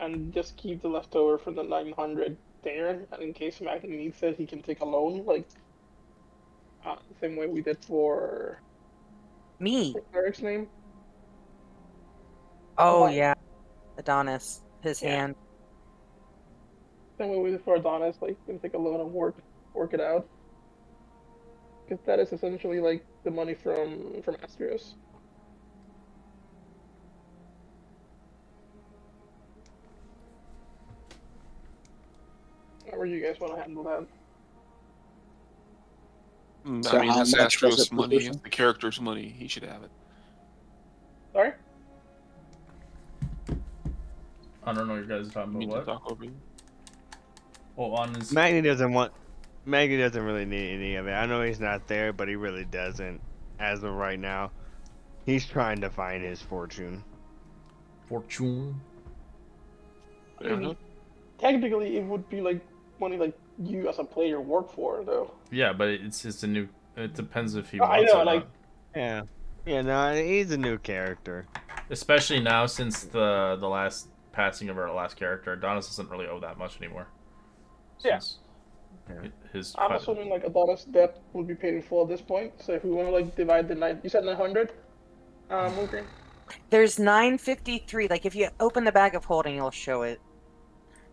and just keep the leftover for the 900 there, and in case Magni needs it, he can take a loan, like the same way we did for Me? Eric's name. Oh, Mine. yeah. Adonis. His Yeah. hand. Same way we did for Adonis, like you can take a loan and work it out. Because that is essentially like the money from Astrios. However you guys want to handle that. So I mean, how that's much was Astro's it per money. person? It's the character's money. He should have it. Sorry? I don't know what you guys are talking You about. mean to What? talk over you? Oh, on his. Maggie doesn't want. Maggie doesn't really need any of it. I know he's not there, but he really doesn't. As of right now, he's trying to find his fortune. Fortune. Fair enough. Technically, it would be like money like you as a player work for, though. Yeah, but it's a new. It depends if he I wants know, it or like, not. Yeah. Yeah, no, he's a new character. Especially now since the last passing of our last character, Adonis doesn't really owe that much anymore. yeah. Since Yeah. his I'm assuming like Adonis' debt would be paid in full at this point. So if we want to like divide the nine, you said 900. Moon There's 953. Like if you open the bag of holding, it'll show it.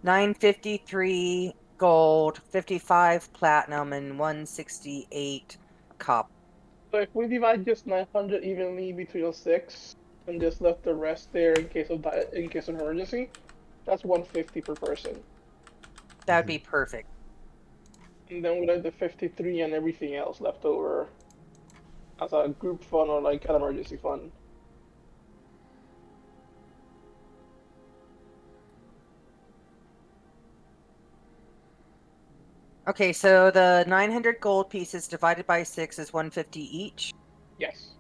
953 gold, 55 platinum, and 168 copper. So if we divide just 900 evenly between us six, and just left the rest there in case of emergency, that's 150 per person. That would be perfect. And then we like the 53 and everything else left over as a group fund or like an emergency fund. Okay, so the 900 gold pieces divided by 6 is 150 each. Yes.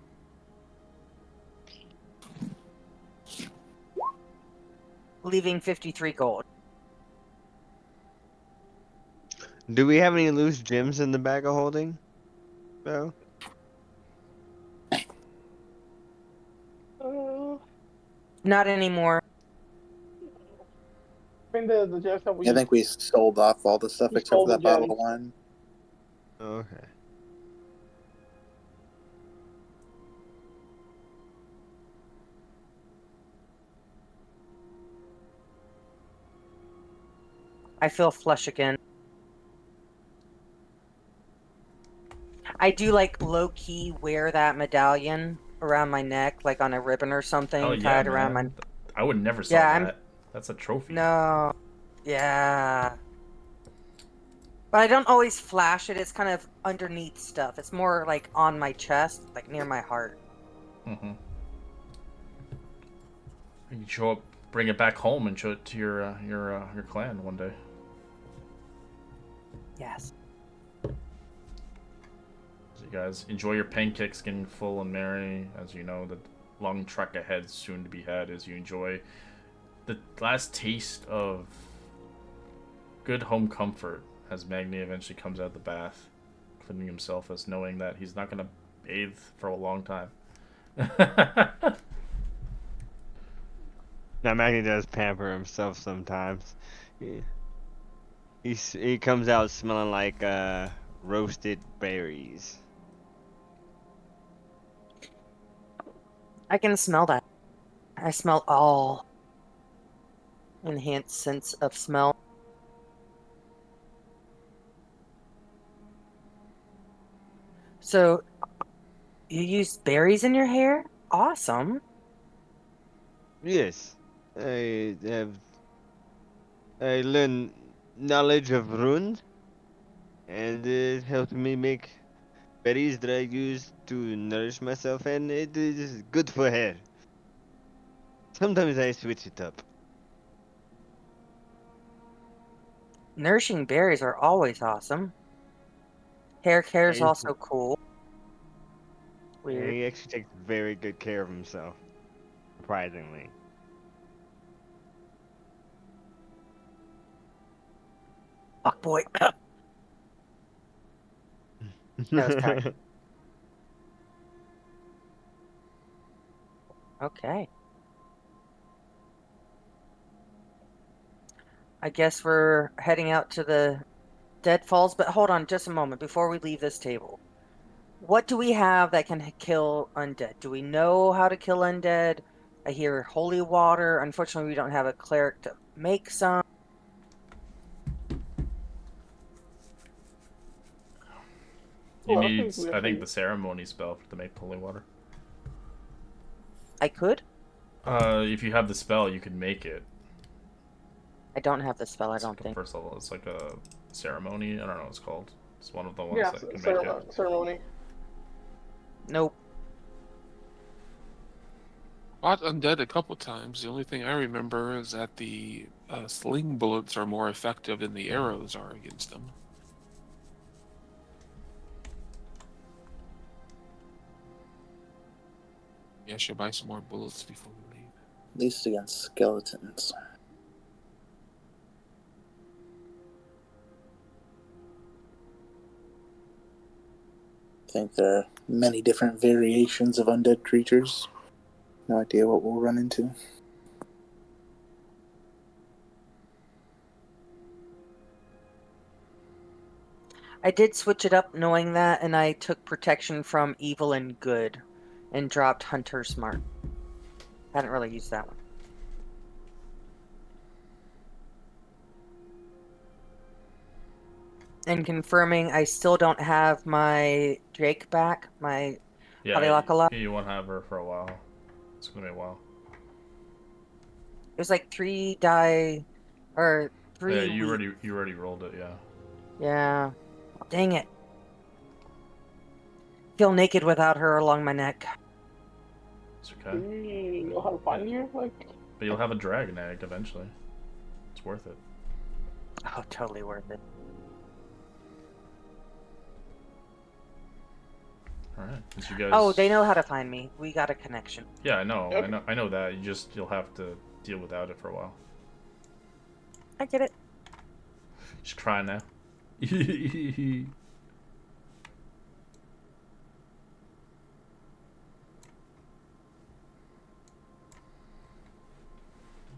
Leaving 53 gold. Do we have any loose gems in the bag of holding? No. Not anymore. I mean the gems that we I think we sold off all the stuff We except for sold the that bottle gems. of wine. Okay. I feel flush again. I do like low key wear that medallion around my neck, like on a ribbon or something, hell yeah, tied around my. man. I would never sell Yeah, that. That's a trophy. No. Yeah. But I don't always flash it. It's kind of underneath stuff. It's more like on my chest, like near my heart. Mm-hmm. You can show up, bring it back home, and show it to your clan one day. Yes. So you guys enjoy your pancakes, getting full and merry. As you know, the long trek ahead soon to be had as you enjoy the last taste of good home comfort as Magni eventually comes out of the bath, cleaning himself as knowing that he's not going to bathe for a long time. Now Maggie does pamper himself sometimes. He comes out smelling like roasted berries. I can smell that. I smell all enhanced sense of smell. So, you use berries in your hair? Awesome. Yes, I learned knowledge of runes, and it helped me make berries that I use to nourish myself, and it is good for hair. Sometimes I switch it up. Nourishing berries are always awesome. Hair care is And also cool. Weird. he actually takes very good care of himself, surprisingly. Fuck boy. No, sorry. Okay. I guess we're heading out to the Deadfalls, but hold on just a moment before we leave this table. What do we have that can kill undead? Do we know how to kill undead? I hear holy water. Unfortunately, we don't have a cleric to make some. You Well, I need, think we I think, actually- the ceremony spell to make holy water. I could. If you have the spell, you could make it. I don't have the spell, I It's don't like a think. first level. It's like a ceremony. I don't know what it's called. It's one of the ones Yeah, that can make it. ceremony. Nope. Fought undead a couple times. The only thing I remember is that the sling bullets are more effective than the arrows are against them. Yeah, I should buy some more bullets before we leave. At least against skeletons. I think there are many different variations of undead creatures. No idea what we'll run into. I did switch it up knowing that, and I took protection from evil and good and dropped Hunter Smart. Hadn't really used that one. And confirming I still don't have my Drake back, my Yeah, Halilakala. you won't have her for a while. It's gonna be a while. It was like 3 die, or Yeah, 3 you weeks. already rolled it. Yeah. Yeah. Dang it. Feel naked without her along my neck. It's Do okay. you know how to find you? Like, But you'll have a dragon egg eventually. It's worth it. Oh, totally worth it. All right. Since you guys. Oh, they know how to find me. We got a connection. Yeah, I know. Okay. I know that. You'll have to deal without it for a while. I get it. Just cry now.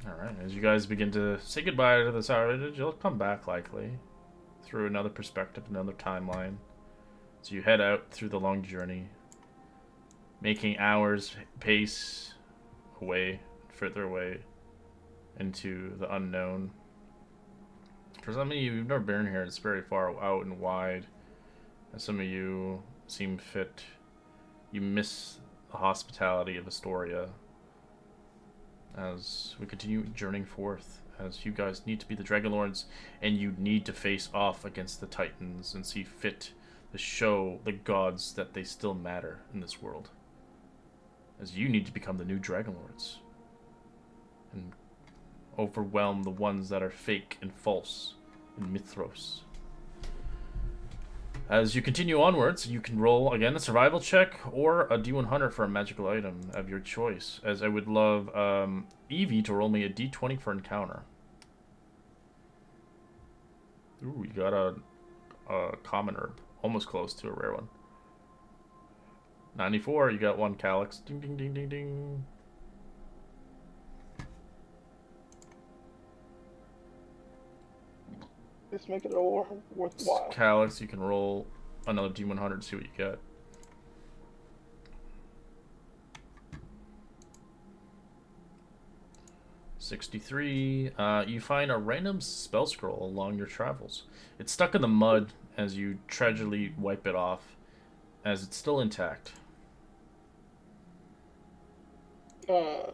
Alright, as you guys begin to say goodbye to this outage, you'll come back likely through another perspective, another timeline. So you head out through the long journey, making hours pace away, further away into the unknown. For some of you, you've never been here, it's very far out and wide. And some of you seem fit. You miss the hospitality of Astoria as we continue journeying forth, as you guys need to be the Dragonlords, and you need to face off against the Titans and see fit to show the gods that they still matter in this world. As you need to become the new Dragonlords and overwhelm the ones that are fake and false in Mythros. As you continue onwards, you can roll, again, a survival check or a D100 for a magical item of your choice. As I would love Evie to roll me a D20 for encounter. Ooh, you got a common herb. Almost close to a rare one. 94, you got one calyx. Ding, ding, ding, ding, ding. just make it all worthwhile. Calyx, you can roll another D100 to see what you get. $63. You find a random spell scroll along your travels. It's stuck in the mud as you tragically wipe it off, as it's still intact. Can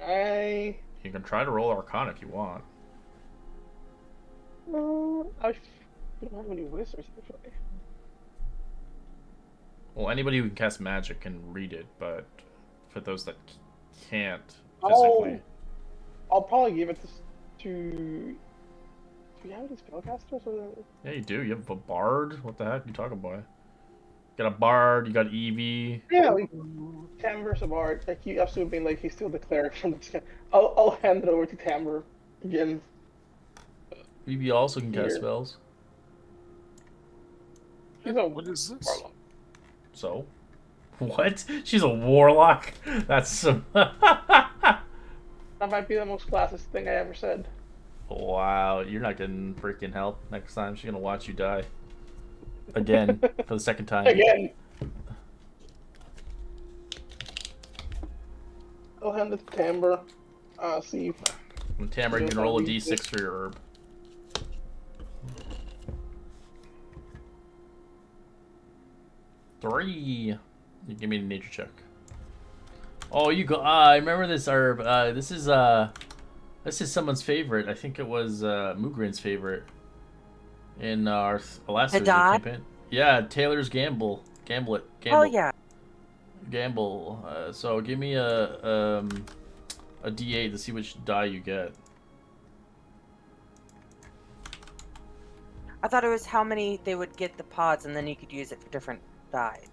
I? You can try to roll Arcana if you want. We don't have any wizards actually. Well, anybody who can cast magic can read it, but for those that can't physically... I'll probably give it to. Do we have any spellcasters? Or... Yeah, you do. You have a bard? What the heck are you talking about? You got a bard, you got Evie. Yeah, Tambur's a bard. Like, you absolutely mean like he's still the cleric from this. I'll hand it over to Tambur again. Evie also can cast Here. spells. She's a What is this? warlock. So? What? She's a warlock? That's some... That might be the most classist thing I ever said. Wow, you're not getting freaking help next time. She's gonna watch you die. Again, for the second time. Again. I'll hand it to Tambur. See if... And Tamara, you can roll a d6 for your herb. Three. You give me a nature check. Oh, you go. I remember this herb. This is someone's favorite. I think it was Moogrin's favorite in our last Wizard Hadad? campaign. Yeah, Taylor's Gamble. Hell yeah. Gamble. So give me a D8 to see which die you get. I thought it was how many they would get the pods, and then you could use it for different dyes.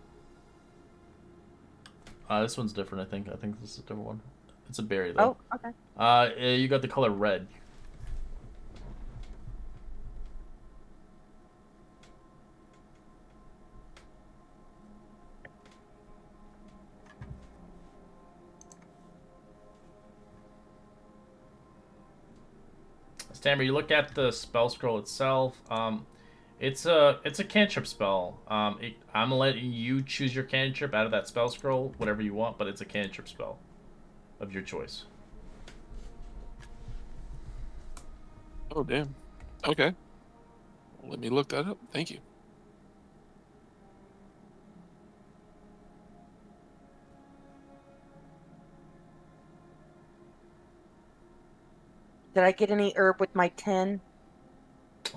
This one's different. I think this is a different one. It's a berry though. Oh, okay. You got the color red. Stammer, you look at the spell scroll itself. It's a cantrip spell. I'm gonna let you choose your cantrip out of that spell scroll, whatever you want, but it's a cantrip spell of your choice. Oh, damn. Okay. Let me look that up. Thank you. Did I get any herb with my 10?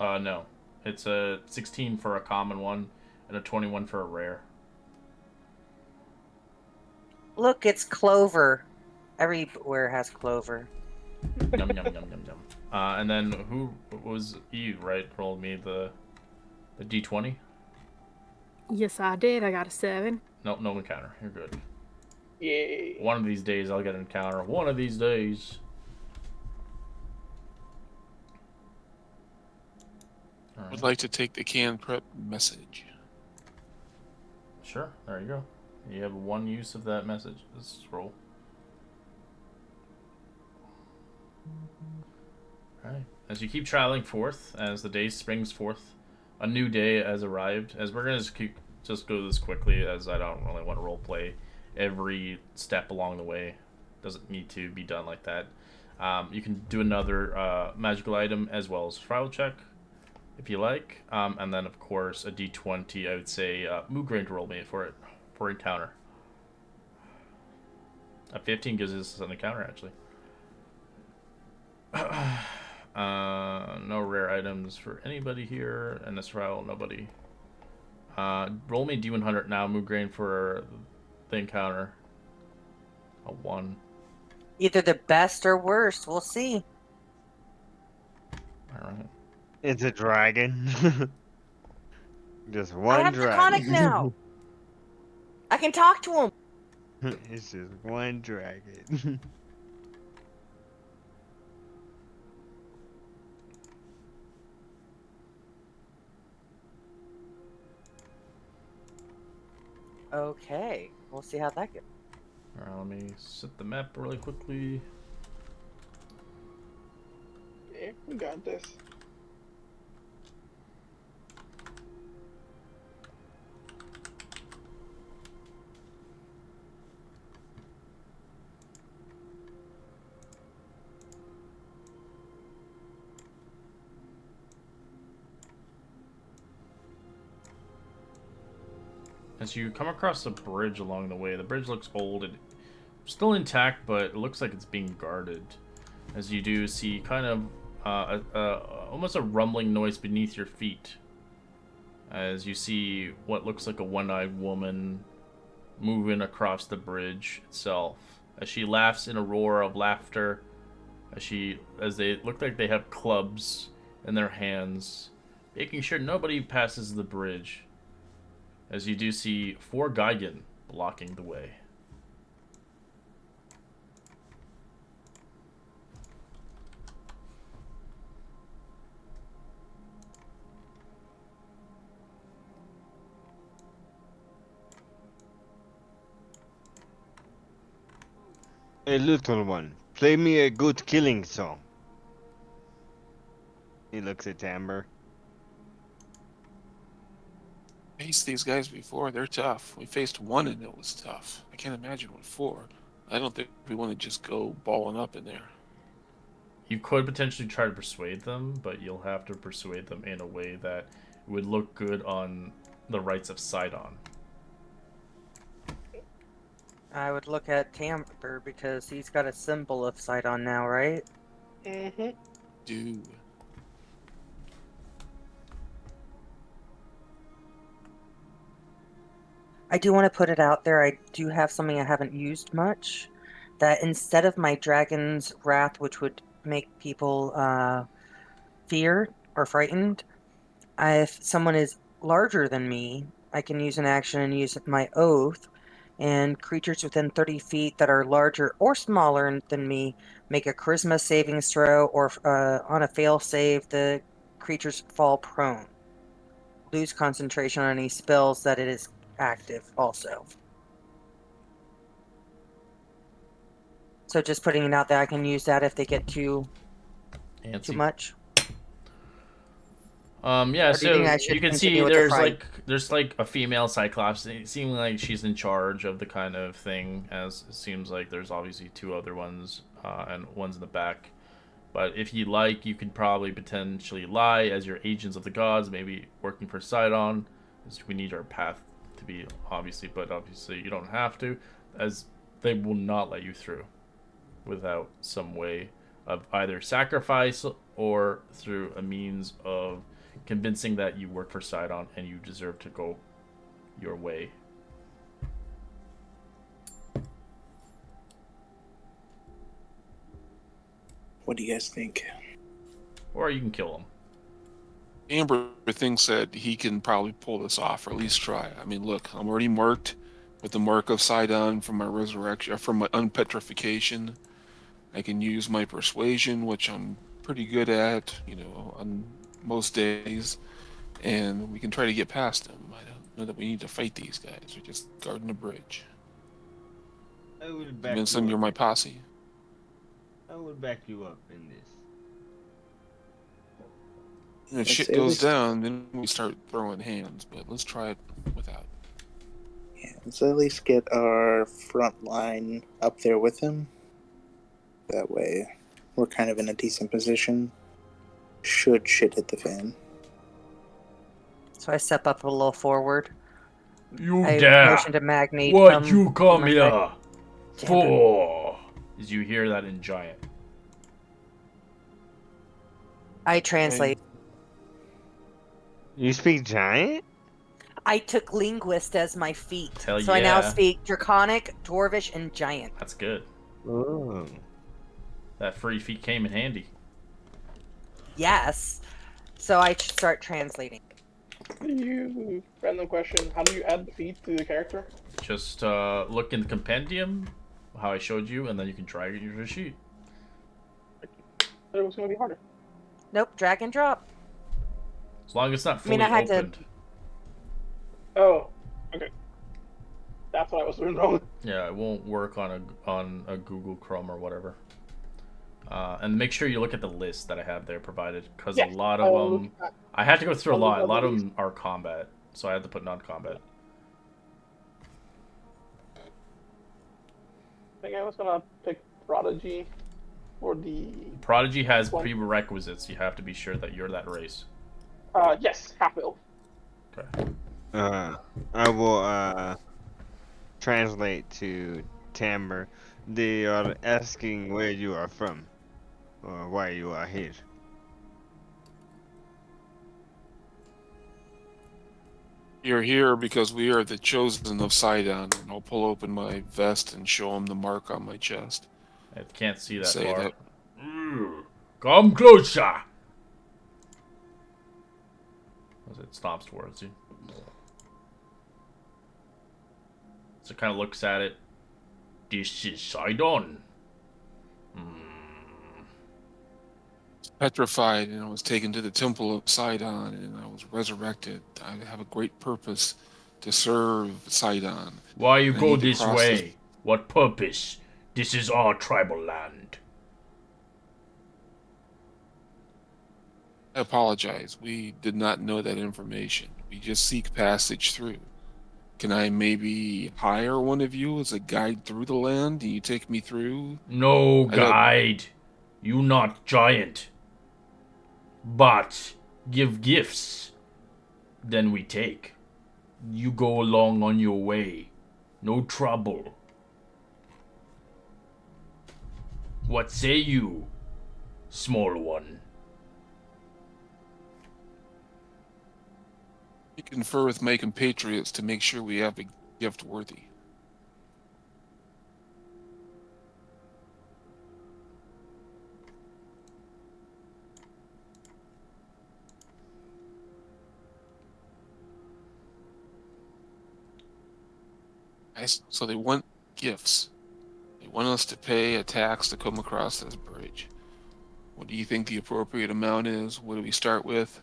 No. It's a 16 for a common one and a 21 for a rare. Look, it's clover. Everywhere has clover. Yum yum yum yum yum. And then who was you? Right, rolled me the D20. Yes, I did. I got a 7. Nope, no encounter. You're good. Yay. One of these days I'll get an encounter. One of these days. All Would right. like to take the can prep message. Sure, there you go. You have one use of that message. This scroll. Alright. As you keep traveling forth, as the day springs forth, a new day has arrived. As we're gonna just go this quickly, as I don't really want to roleplay every step along the way. Doesn't need to be done like that. You can do another magical item as well as survival check, if you like. And then, of course, a d20, I would say, Moogrin to roll me for it, for encounter. A 15 gives us an encounter, actually. No rare items for anybody here, and a survival, nobody. Roll me D100 now, Moogrin, for the encounter. A 1. Either the best or worst. We'll see. Alright. It's a dragon. Just I one have Draconic dragon. now. I can talk to him. It's just one dragon. Okay. We'll see how that goes. Alright, let me set the map really quickly. Yeah, we got this. As you come across a bridge along the way, the bridge looks old and still intact, but it looks like it's being guarded. As you do see kind of almost a rumbling noise beneath your feet. As you see what looks like a one-eyed woman moving across the bridge itself. As she laughs in a roar of laughter, as they look like they have clubs in their hands, making sure nobody passes the bridge. As you do see 4 Geigen blocking the way. A little one, play me a good killing song. He looks at Amber. Faced these guys before, they're tough. We faced one and it was tough. I can't imagine what 4. I don't think we want to just go balling up in there. You could potentially try to persuade them, but you'll have to persuade them in a way that would look good on the rights of Sidon. I would look at Tamper because he's got a symbol of Sidon now, right? Mm-hmm. Do. I do want to put it out there. I do have something I haven't used much. That instead of my Dragon's Wrath, which would make people fear or frightened, if someone is larger than me, I can use an action and use my Oath, and creatures within 30 feet that are larger or smaller than me make a charisma saving throw, or on a fail save, the creatures fall prone. Lose concentration on any spells that it is active also. So just putting it out there, I can use that if they get too Antsy. much. Yeah, Or do you think so I should you can continue see with the fight? there's like a female Cyclops, seeming like she's in charge of the kind of thing, as it seems like there's obviously two other ones, and one's in the back. But if you like, you could probably potentially lie as your agents of the gods, maybe working for Sidon, as we need our path to be, obviously, but obviously you don't have to, as they will not let you through without some way of either sacrifice or through a means of convincing that you work for Sidon and you deserve to go your way. What do you guys think? Or you can kill them. Amber thinks that he can probably pull this off, or at least try. I mean, look, I'm already marked with the mark of Sidon from my resurrection, from my unpetrification. I can use my persuasion, which I'm pretty good at, on most days, and we can try to get past them. I don't know that we need to fight these guys. We're just guarding the bridge. I will back Convince you them up. you're my posse. I will back you up in this. And if Let's shit say goes least- down, then we start throwing hands. But let's try it without. Yeah, let's at least get our front line up there with him. That way, we're kind of in a decent position. Should shit hit the fan. So I step up a little forward. You I dare! motion to Magni. What you come my here side. for? As you hear that in Giant. I translate. You speak giant? I took linguist as my feat. Hell so I now yeah. speak Draconic, Dwarvish, and Giant. That's good. Oh. That free feat came in handy. Yes. So I start translating. Random question. How do you add the feat to the character? Just look in the compendium, how I showed you, and then you can drag it into the sheet. I thought it was going to be harder. Nope, drag and drop. As long as it's not I mean, fully I had to- opened. Oh, okay. That's what I was doing wrong. Yeah, it won't work on a Google Chrome or whatever. And make sure you look at the list that I have there provided, because Yes, a lot of I'll them, look at- I had to go through a I'll look lot. A at lot the of them are combat, so I had to put non-combat. I think I was going to pick Prodigy for the... Prodigy has One. prerequisites. You have to be sure that you're that race. Yes, half-elf. Okay. I will translate to Tamber. They are asking where you are from, or why you are here. You're here because we are the chosen of Sidon. And I'll pull open my vest and show him the mark on my chest. I can't see that Say far. that. Come closer! As it stops towards you. So it kind of looks at it. This is Sidon. Petrified, and I was taken to the temple of Sidon, and I was resurrected. I have a great purpose to serve Sidon. Why you I go need to this cross way? this- What purpose? This is our tribal land. I apologize. We did not know that information. We just seek passage through. Can I maybe hire one of you as a guide through the land? Do you take me through? No I don't- guide. You not giant. But give gifts. Then we take. You go along on your way. No trouble. What say you, small one? You confer with my compatriots to make sure we have a gift worthy. So they want gifts. They want us to pay a tax to come across this bridge. What do you think the appropriate amount is? What do we start with?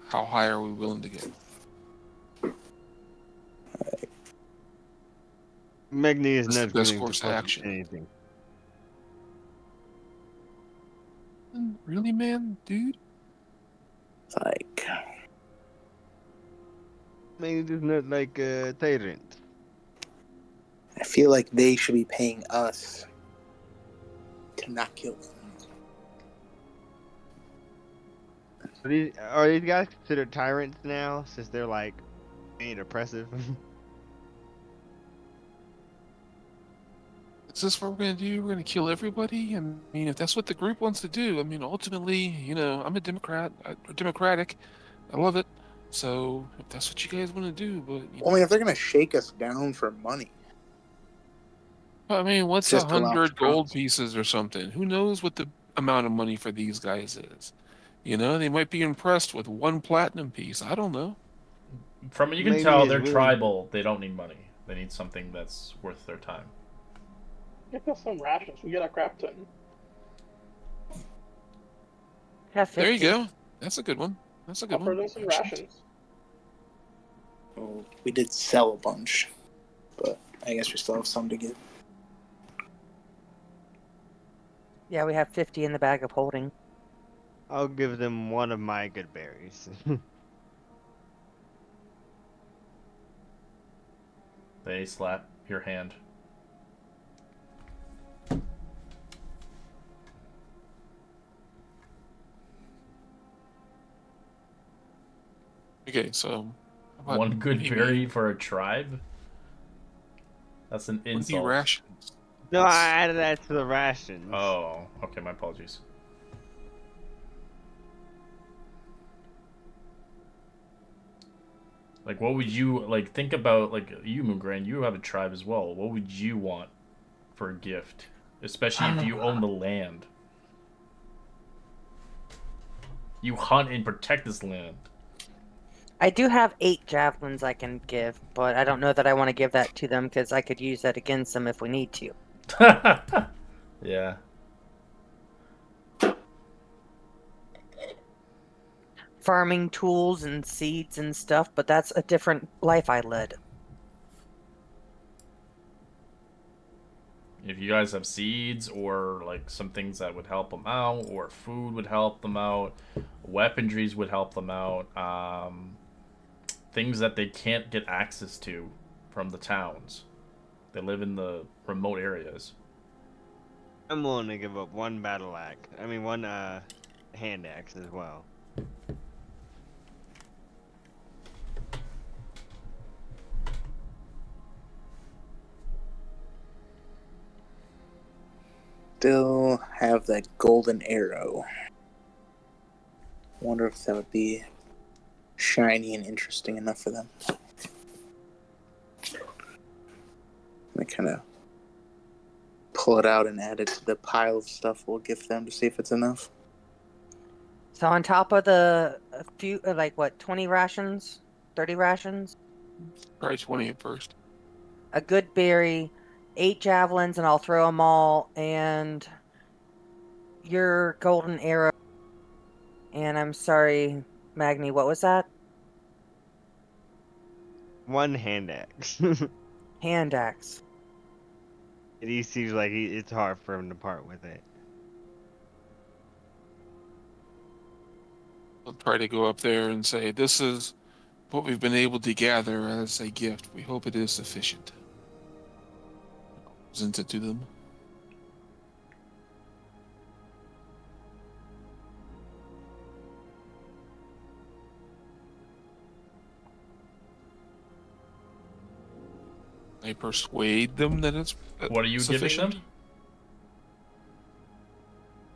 How high are we willing to get? Magni is What's the not best willing to course of part with action? anything. Really, man, dude? Like, Magni does not like tyrant. I feel like they should be paying us to not kill them. Are these guys considered tyrants now, since they're like being oppressive? Is this what we're gonna do? We're gonna kill everybody? I mean, if that's what the group wants to do, I mean, ultimately, I'm a Democrat. Democratic. I love it. So if that's what you guys want to do, but Only if they're gonna shake us down for money. I mean, what's Just to allow 100 gold Trump. pieces or something? Who knows what the amount of money for these guys is? They might be impressed with one platinum piece. I don't know. From you can Magni tell is they're willing. tribal. They don't need money. They need something that's worth their time. Get us some rations. We get a crap ton. Have There you 50. go. That's a good one. That's a good Offer one. them some Rations. rations. Well, we did sell a bunch, but I guess we still have some to give. Yeah, we have 50 in the bag of holding. I'll give them one of my good berries. They slap your hand. Okay, so how about One good maybe berry for a tribe? That's an 20 insult. rations? No, That's- I added that to the rations. Oh, okay, my apologies. Like, what would you, like, think about, like, you, Mugran, you have a tribe as well. What would you want for a gift? Especially if you own the land. You hunt and protect this land. I do have 8 javelins I can give, but I don't know that I want to give that to them because I could use that against them if we need to. Yeah. Farming tools and seeds and stuff, but that's a different life I led. If you guys have seeds or like some things that would help them out, or food would help them out, weaponries would help them out, things that they can't get access to from the towns. They live in the remote areas. I'm willing to give up one battle axe. I mean, one hand axe as well. Still have that golden arrow. Wonder if that would be shiny and interesting enough for them. I kind of pull it out and add it to the pile of stuff we'll give them to see if it's enough. So on top of the few, like what, 20 rations, 30 rations, Try 20 at first. a good berry, 8 javelins, and I'll throw them all, and your golden arrow. And I'm sorry, Magni, what was that? One hand axe. Hand axe. He seems like it's hard for him to part with it. I'll try to go up there and say, this is what we've been able to gather as a gift. We hope it is sufficient. Present it to them. I persuade them that it's What are you sufficient. giving them?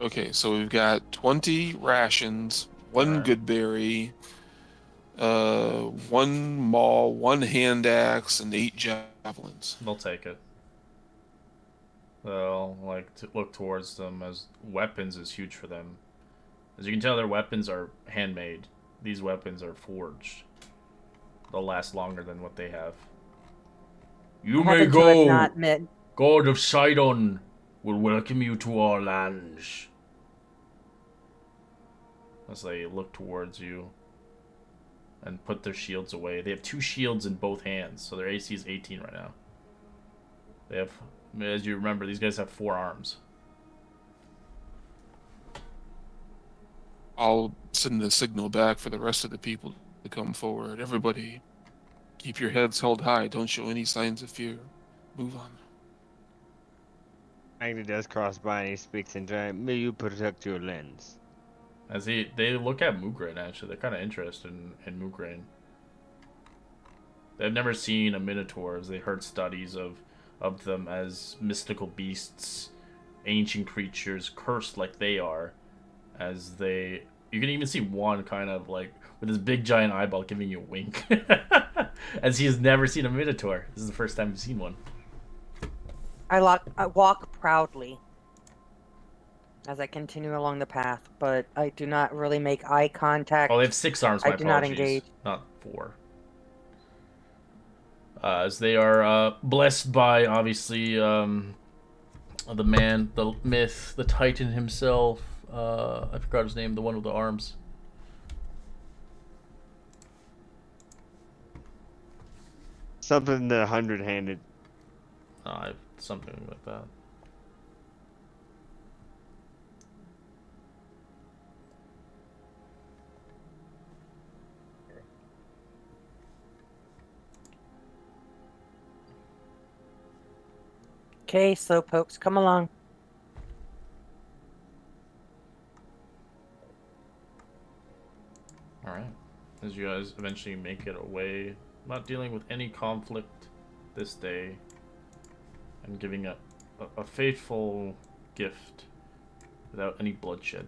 Okay, so we've got 20 rations, one Alright. good berry, one maul, one hand axe, and 8 javelins. They'll take it. They'll like to look towards them as weapons is huge for them. As you can tell, their weapons are handmade. These weapons are forged. They'll last longer than what they have. You I may happen to have go. not met. God of Sidon will welcome you to our lands. As they look towards you and put their shields away. They have 2 shields in both hands, so their AC is 18 right now. They have, as you remember, these guys have 4 arms. I'll send the signal back for the rest of the people to come forward. Everybody, keep your heads held high. Don't show any signs of fear. Move on. Agni does cross by and he speaks in giant. May you protect your lens. As they look at Mugrain, actually. They're kind of interested in Mugrain. They've never seen a Minotaur, as they heard studies of them as mystical beasts, ancient creatures, cursed like they are. As they... You can even see one kind of like, with his big giant eyeball giving you a wink. As he has never seen a Minotaur. This is the first time he's seen one. I walk proudly as I continue along the path, but I do not really make eye contact. Oh, they have 6 arms, my I do not apologies. engage. Not 4. As they are blessed by, obviously, the man, the myth, the titan himself. I forgot his name, the one with the arms. Something the 100-handed. Something like that. Okay, slowpokes, come along. Alright. As you guys eventually make it away, not dealing with any conflict this day, and giving a faithful gift without any bloodshed.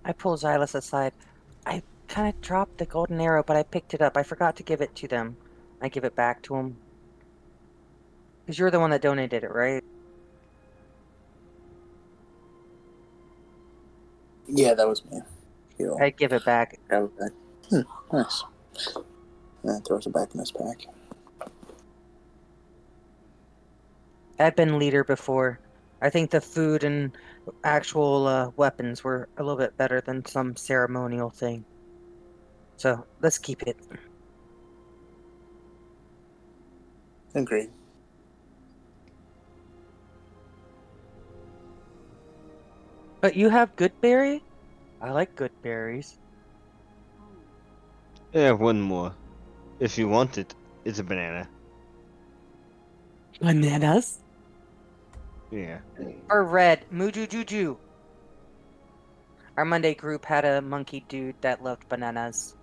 I pull Xylus aside. I kind of dropped the golden arrow, but I picked it up. I forgot to give it to them. I give it back to him. Because you're the one that donated it, right? Yeah, that was me. He'll I give it back. grab it back. Nice. And then throws it back in his pack. I've been leader before. I think the food and actual weapons were a little bit better than some ceremonial thing. So let's keep it. Agreed. But you have good berry? I like good berries. I have one more. If you want it, it's a banana. Bananas? Yeah. Or red. Muju Juju. Our Monday group had a monkey dude that loved bananas.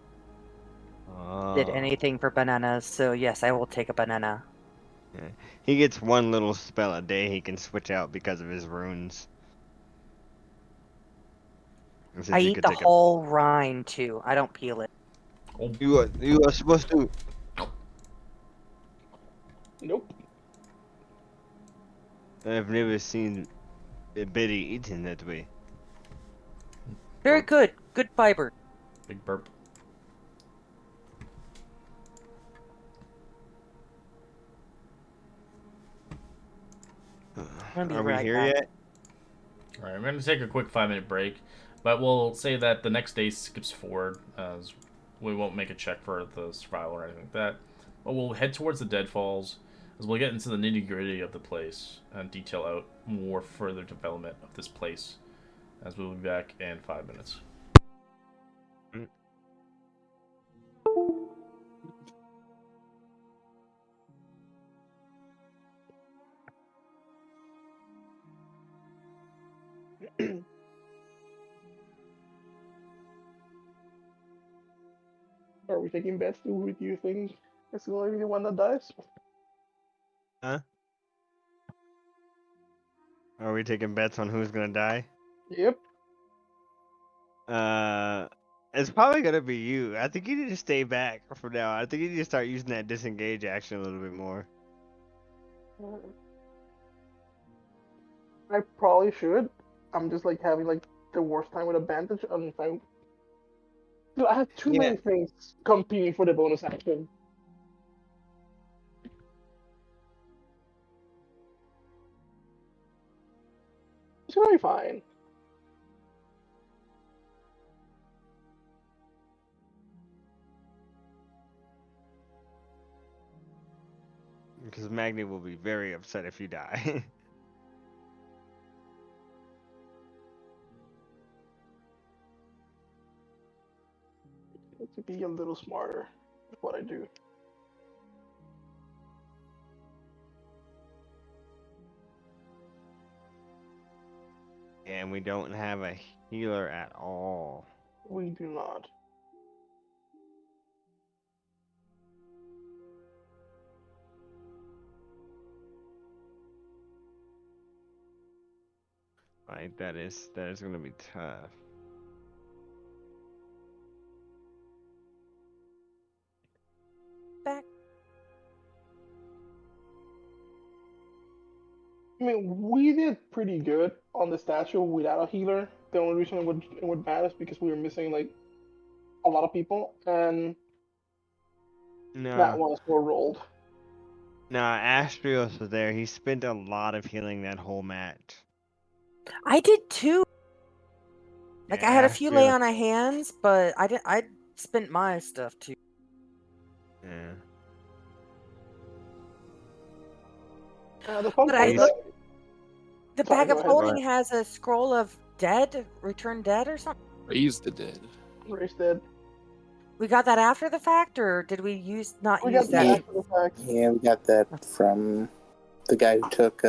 Did anything for bananas, so yes, I will take a banana. Yeah. He gets one little spell a day he can switch out because of his runes. And I since he eat could the take whole rind too. I don't peel it. Oh, you are supposed to. Nope. I've never seen a berry eaten that way. Very good. Good fiber. big burp. I'm gonna be Are we right here back. yet? Alright, I'm going to take a quick 5-minute break, but we'll say that the next day skips forward, as we won't make a check for the survival or anything like that. But we'll head towards the Deadfalls, as we'll get into the nitty-gritty of the place, and detail out more further development of this place, as we'll be back in 5 minutes. Are we taking bets? Who do you think is going to be the one that dies? Are we taking bets on who's gonna die? Yep. It's probably gonna be you. I think you need to stay back for now. I think you need to start using that disengage action a little bit more. I probably should. I'm just like having like the worst time with advantage. And if I, dude, I have too Yeah. many things competing for the bonus action. It's gonna be fine. Because Magni will be very upset if you die. To be a little smarter with what I do. And we don't have a healer at all. We do not. Like that is gonna be tough. Back. I mean, we did pretty good on the statue without a healer. The only reason it would matter is because we were missing like a lot of people, and that No. one was rolled. No, Astrios was there. He spent a lot of healing that whole match. I did too. Like I had a few lay Astrios- on of hands, but I spent my stuff too. Yeah. The fun But part I is look, that the sorry, bag go of ahead. holding has a scroll of dead, return dead or something. Raise the dead. Race dead. We got that after the fact, or did we not We use got that? that after the fact. Yeah, we got that from the guy who took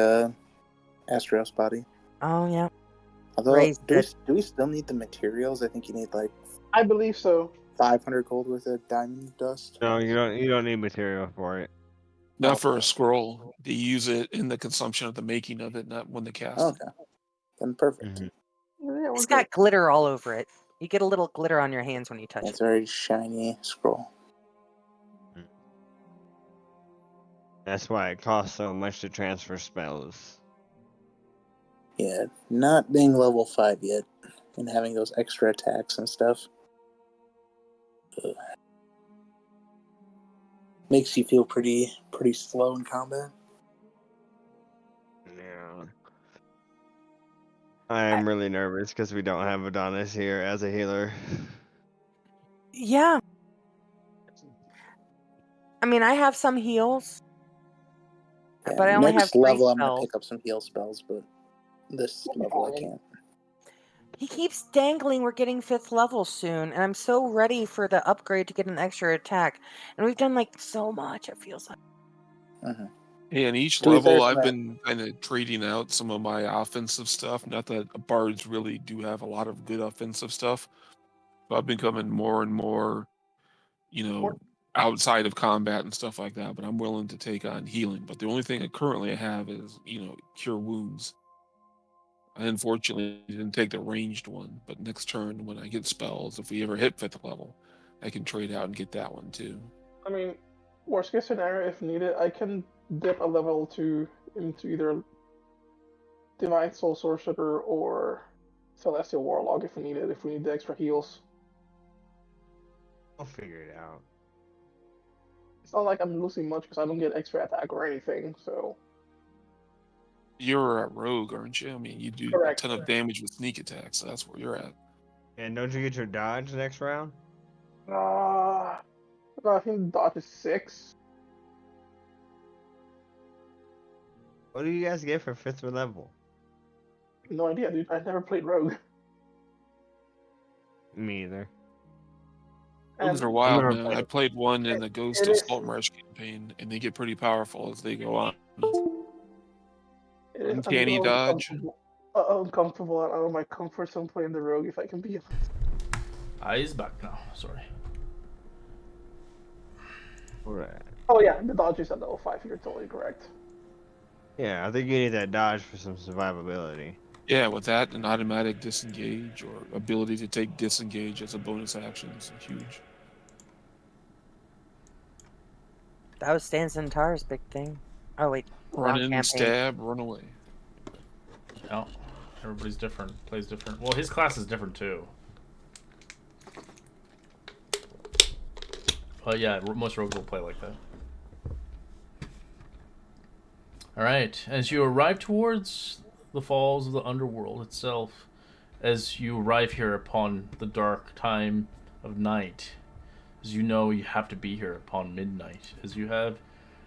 Astro's body. Oh yeah. Although, Raised do it. we still need the materials? I think you need like I believe so. 500 gold worth of diamond dust. No, you don't need material for it. Not for a scroll. They use it in the consumption of the making of it, not when they cast it. Okay, then perfect. Mhm. Yeah, we're It's good. got glitter all over it. You get a little glitter on your hands when you touch It's it. a very shiny scroll. That's why it costs so much to transfer spells. Yeah, not being level 5 yet and having those extra attacks and stuff. Makes you feel pretty slow in combat. Yeah. I am really nervous because we don't have Adonis here as a healer. Yeah. I mean, I have some heals, Yeah, but I only have next 3 level I'm gonna spells. pick up some heal spells, but this We'll be level I fine. can't. He keeps dangling we're getting 5th level soon, and I'm so ready for the upgrade to get an extra attack. And we've done like so much, it feels like. Mm-hmm. Hey, on each To be fair, level, I've Matt- been kind of trading out some of my offensive stuff. Not that bards really do have a lot of good offensive stuff, but I've been becoming more and more, outside of combat and stuff like that. But I'm willing to take on healing. But the only thing I currently have is, cure wounds. I unfortunately didn't take the ranged one, but next turn when I get spells, if we ever hit 5th level, I can trade out and get that one too. I mean, worst case scenario, if needed, I can dip a level 2 into either Divine Soul Sorcerer or Celestial Warlock if we need it, if we need the extra heals. I'll figure it out. It's not like I'm losing much because I don't get extra attack or anything, so. You're a rogue, aren't you? I mean, you do Correct. a ton of damage with sneak attacks, so that's where you're at. And don't you get your dodge next round? No, I think dodge is 6. What do you guys get for 5th level? No idea, dude. I never played Rogue. Me either. Rogues And are wild, never man. played I it. played one in the Ghost it of is- Saltmarsh campaign, and they get pretty powerful as they go on. it is a Uncanny little dodge. uncomfortable and out of my comfort zone playing the Rogue, if I can be honest. He's back now. Sorry. Alright. Oh yeah, the dodge is at level 5. You're totally correct. Yeah, I think you need that dodge for some survivability. Yeah, with that, an automatic disengage or ability to take disengage as a bonus action is huge. That was Stan Centaur's big thing. Oh wait, Run wrong in, campaign. stab, run away. No, everybody's different. Plays different. Well, his class is different too. But yeah, most rogues will play like that. Alright, as you arrive towards the falls of the underworld itself, as you arrive here upon the dark time of night, as you know you have to be here upon midnight, as you have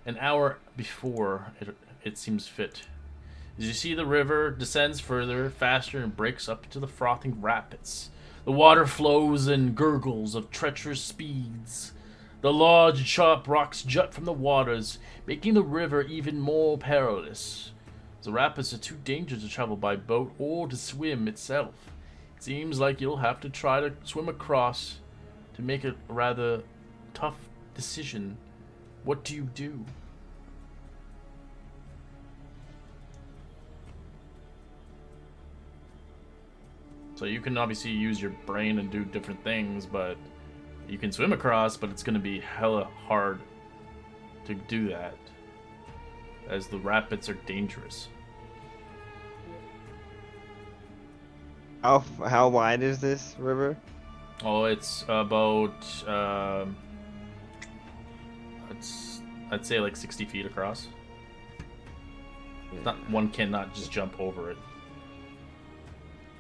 an hour before it seems fit. As you see the river descends further, faster, and breaks up into the frothing rapids. The water flows in gurgles of treacherous speeds. The large, sharp rocks jut from the waters, making the river even more perilous. The rapids are too dangerous to travel by boat or to swim itself. It seems like you'll have to try to swim across to make a rather tough decision. What do you do? So you can obviously use your brain and do different things, but you can swim across, but it's going to be hella hard to do that, as the rapids are dangerous. How wide is this river? Oh, it's about, I'd say like 60 feet across. It's not, one cannot just jump over it.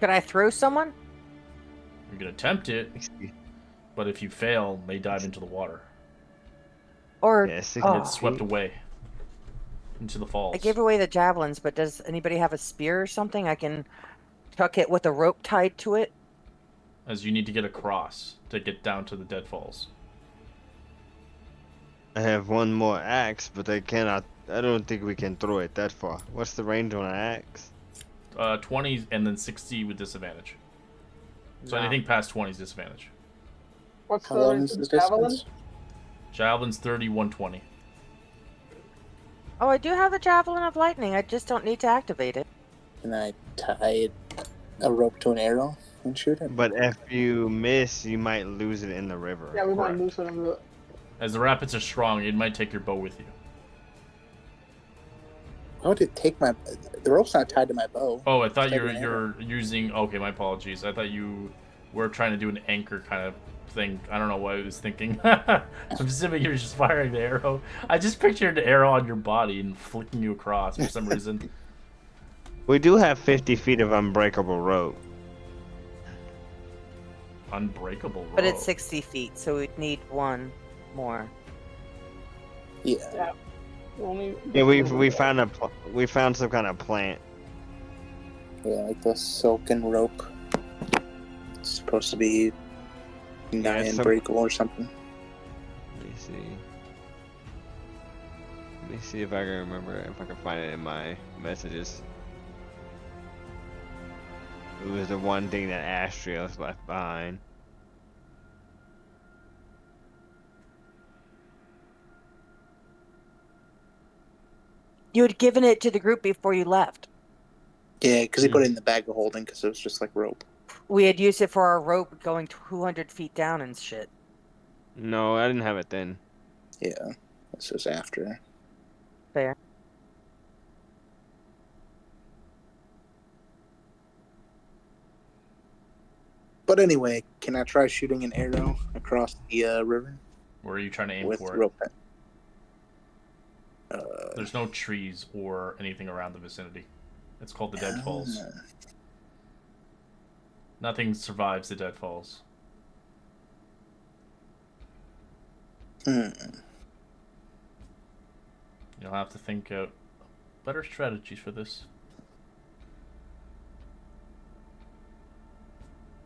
Could I throw someone? You can attempt it, but if you fail, they dive into the water. Or Yeah, 60 And get swept away into the falls. I gave away the javelins, but does anybody have a spear or something? I can chuck it with a rope tied to it. As you need to get across to get down to the deadfalls. I have one more axe, but I don't think we can throw it that far. What's the range on an axe? 20 and then 60 with disadvantage. So No. anything past 20 is disadvantage. What's How long is the the javelin? distance? Javelin's 30, 120. Oh, I do have a javelin of lightning. I just don't need to activate it. Can I tie a rope to an arrow and shoot it? But if you miss, you might lose it in the river. Yeah, we might Correct. lose one of the. As the rapids are strong, it might take your bow with you. How would it take my... The rope's not tied to my bow. Oh, I thought It's tied to an arrow. you're using... Okay, my apologies. I thought you were trying to do an anchor kind of thing. I don't know what I was thinking. I'm assuming you're just firing the arrow. I just pictured the arrow on your body and flicking you across for some reason. We do have 50 feet of unbreakable rope. Unbreakable rope. But it's 60 feet, so we'd need one more. Yeah. Yeah. Only. Yeah, we found some kind of plant. Yeah, like the silken rope. It's supposed to be nigh it's some- unbreakable or something. Let me see. Let me see if I can remember, if I can find it in my messages. It was the one thing that Astrios left behind. You had given it to the group before you left. Yeah, because he put it in the bag of holding because it was just like rope. We had used it for our rope going 200 feet down and shit. No, I didn't have it then. Yeah, this was after. Fair. But anyway, can I try shooting an arrow across the river Where are you trying to aim with for it? rope? There's no trees or anything around the vicinity. It's called the Deadfalls. Nothing survives the Deadfalls. You'll have to think out better strategies for this.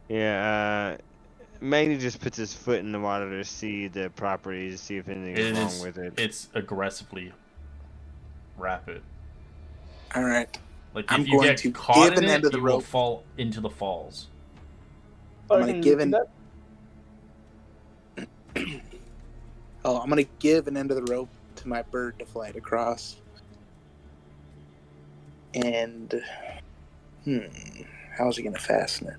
Yeah, Magny just puts his foot in the water to see the properties, see if anything's wrong with it. It's aggressively rapid. All right. Like I'm if you going get to caught give in an it, end of the you will rope. fall into the falls. I'm Sorry, gonna can you give repeat an. that? Oh, I'm gonna give an end of the rope to my bird to fly it across. And how is he going to fasten it?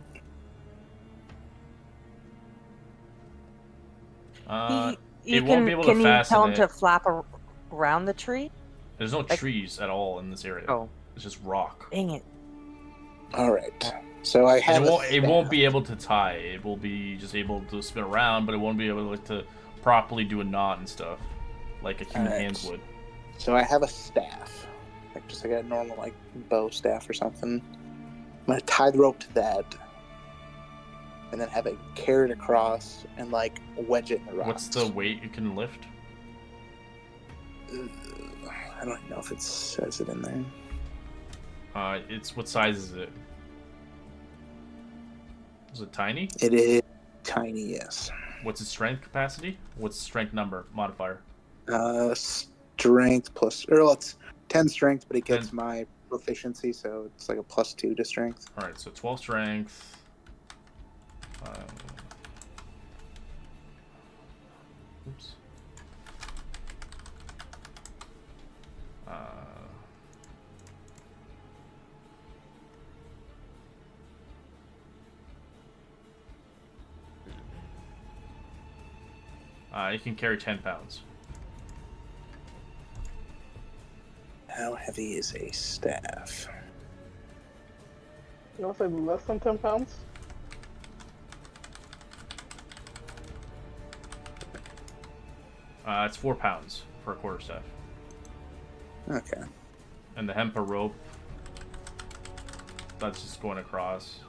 You it won't be able to can you fasten tell him it. to flap around the tree? There's no trees at all in this area. Oh, It's just rock. dang it! All right. So I And have it won't be able to tie. It will be just able to spin around, but it won't be able to properly do a knot and stuff like a human hands would. So I have a staff, like just like a normal like bow staff or something. I'm gonna tie the rope to that, and then have it carried across and like wedge it in the rocks. What's the weight you can lift? I don't even know if it says it in there. It's what size is it? Is it tiny? It is tiny, yes. What's its strength capacity? What's the strength number modifier? Strength plus, or well, it's 10 strength, but it gets 10. my proficiency, so it's like a +2 to strength. All right, so 12 strength. Oops. It can carry 10 pounds. How heavy is a staff? You want to say less than 10 pounds? It's 4 pounds for a quarterstaff. Okay. And the hemper rope, that's just going across.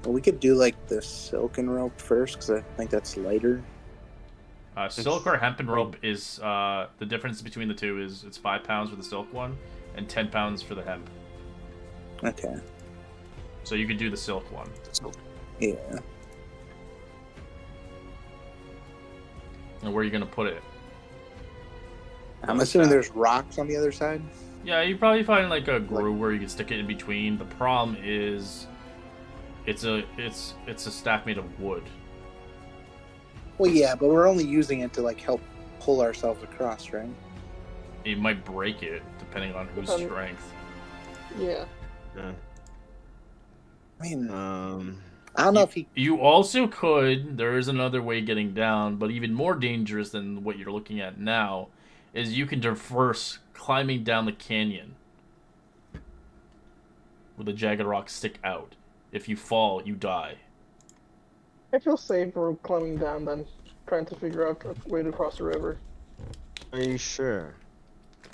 Well, we could do like the silken rope first, because I think that's lighter. Silk or hempen rope is the difference between the two is it's 5 pounds for the silk one and 10 pounds for the hemp. Okay. So you could do the silk one. Yeah. And where are you gonna put it? I'm assuming there's rocks on the other side. Yeah, you probably find like a groove where you can stick it in between. The problem is, it's a staff made of wood. Well, yeah, but we're only using it to like help pull ourselves across, right? You might break it depending on whose strength. Yeah. I mean, I don't know if he. You also could. There is another way getting down, but even more dangerous than what you're looking at now, is you can reverse climbing down the canyon, where the jagged rocks stick out. If you fall, you die. I feel safer climbing down than trying to figure out a way to cross the river. Are you sure?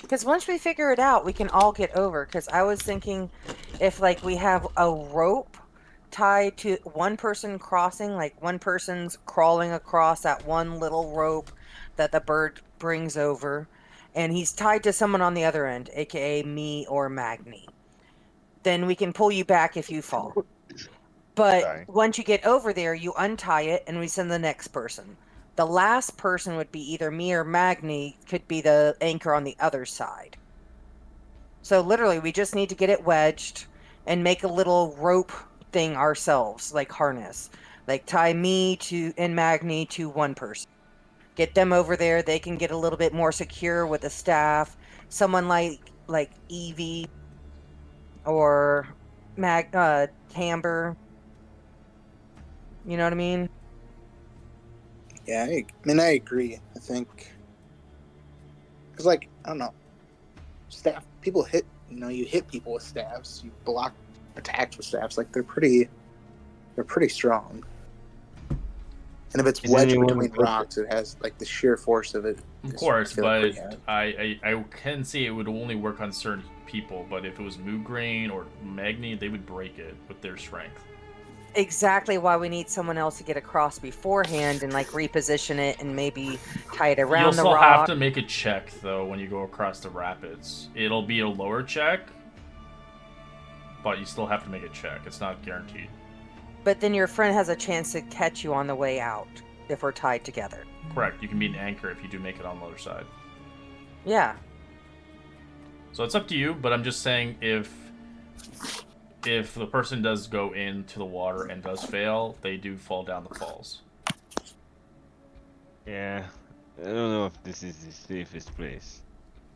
Because once we figure it out, we can all get over. Because I was thinking, if like we have a rope tied to one person crossing, like one person's crawling across that one little rope that the bird brings over, and he's tied to someone on the other end, aka me or Magni, then we can pull you back if you fall. But Sorry. once you get over there, you untie it and we send the next person. The last person would be either me or Magni, could be the anchor on the other side. So literally, we just need to get it wedged and make a little rope thing ourselves, like harness. Like tie me to and Magni to one person. Get them over there. They can get a little bit more secure with the staff. Someone like Evie or Camber. You know what I mean? Yeah, I mean, I agree. I think because, like, I don't know, staff. People hit. You hit people with staffs. You block attacks with staffs. Like they're pretty strong. And if it's wedged between rocks, it has like the sheer force of it. Of course, but I can see it would only work on certain people. But if it was Moograin or Magni, they would break it with their strength. Exactly why we need someone else to get across beforehand and like reposition it and maybe tie it around You'll the still rock. have to make a check though when you go across the rapids. It'll be a lower check, but you still have to make a check. It's not guaranteed. But then your friend has a chance to catch you on the way out if we're tied together. Correct. You can be an anchor if you do make it on the other side. Yeah. So it's up to you, but I'm just saying if the person does go into the water and does fail, they do fall down the falls. Yeah. I don't know if this is the safest place.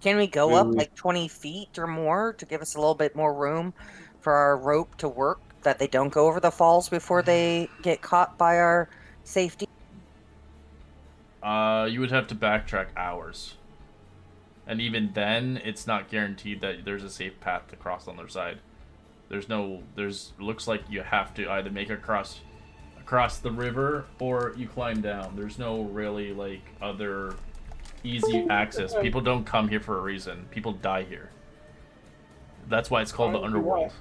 Can we go up We- like 20 feet or more to give us a little bit more room for our rope to work, that they don't go over the falls before they get caught by our safety? You would have to backtrack hours. And even then, it's not guaranteed that there's a safe path to cross on their side. Looks like you have to either make it across the river or you climb down. There's no really like other easy access. People don't come here for a reason. People die here. That's why it's called the underworld.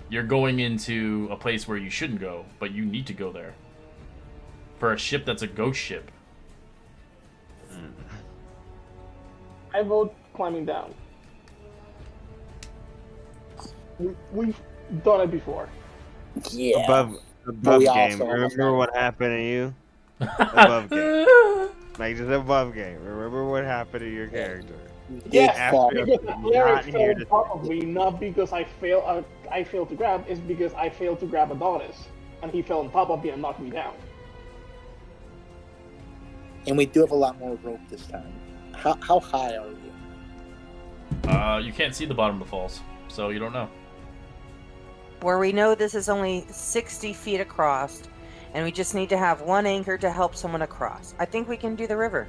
You're going into a place where you shouldn't go, but you need to go there. For a ship that's a ghost ship. I vote climbing down. We've done it before. Yeah. Above we game. also almost Remember got what it. happened to you? Above game. Like just above game. Remember what happened to your character. We did Yes, fall. after- because Larry not fell here on to top of me, not because I failed to grab, it's because I failed to grab Adonis, and he fell on top of me and knocked me down. And we do have a lot more rope this time. How high are we? You can't see the bottom of the falls, so you don't know. Where we know this is only 60 feet across, and we just need to have one anchor to help someone across. I think we can do the river.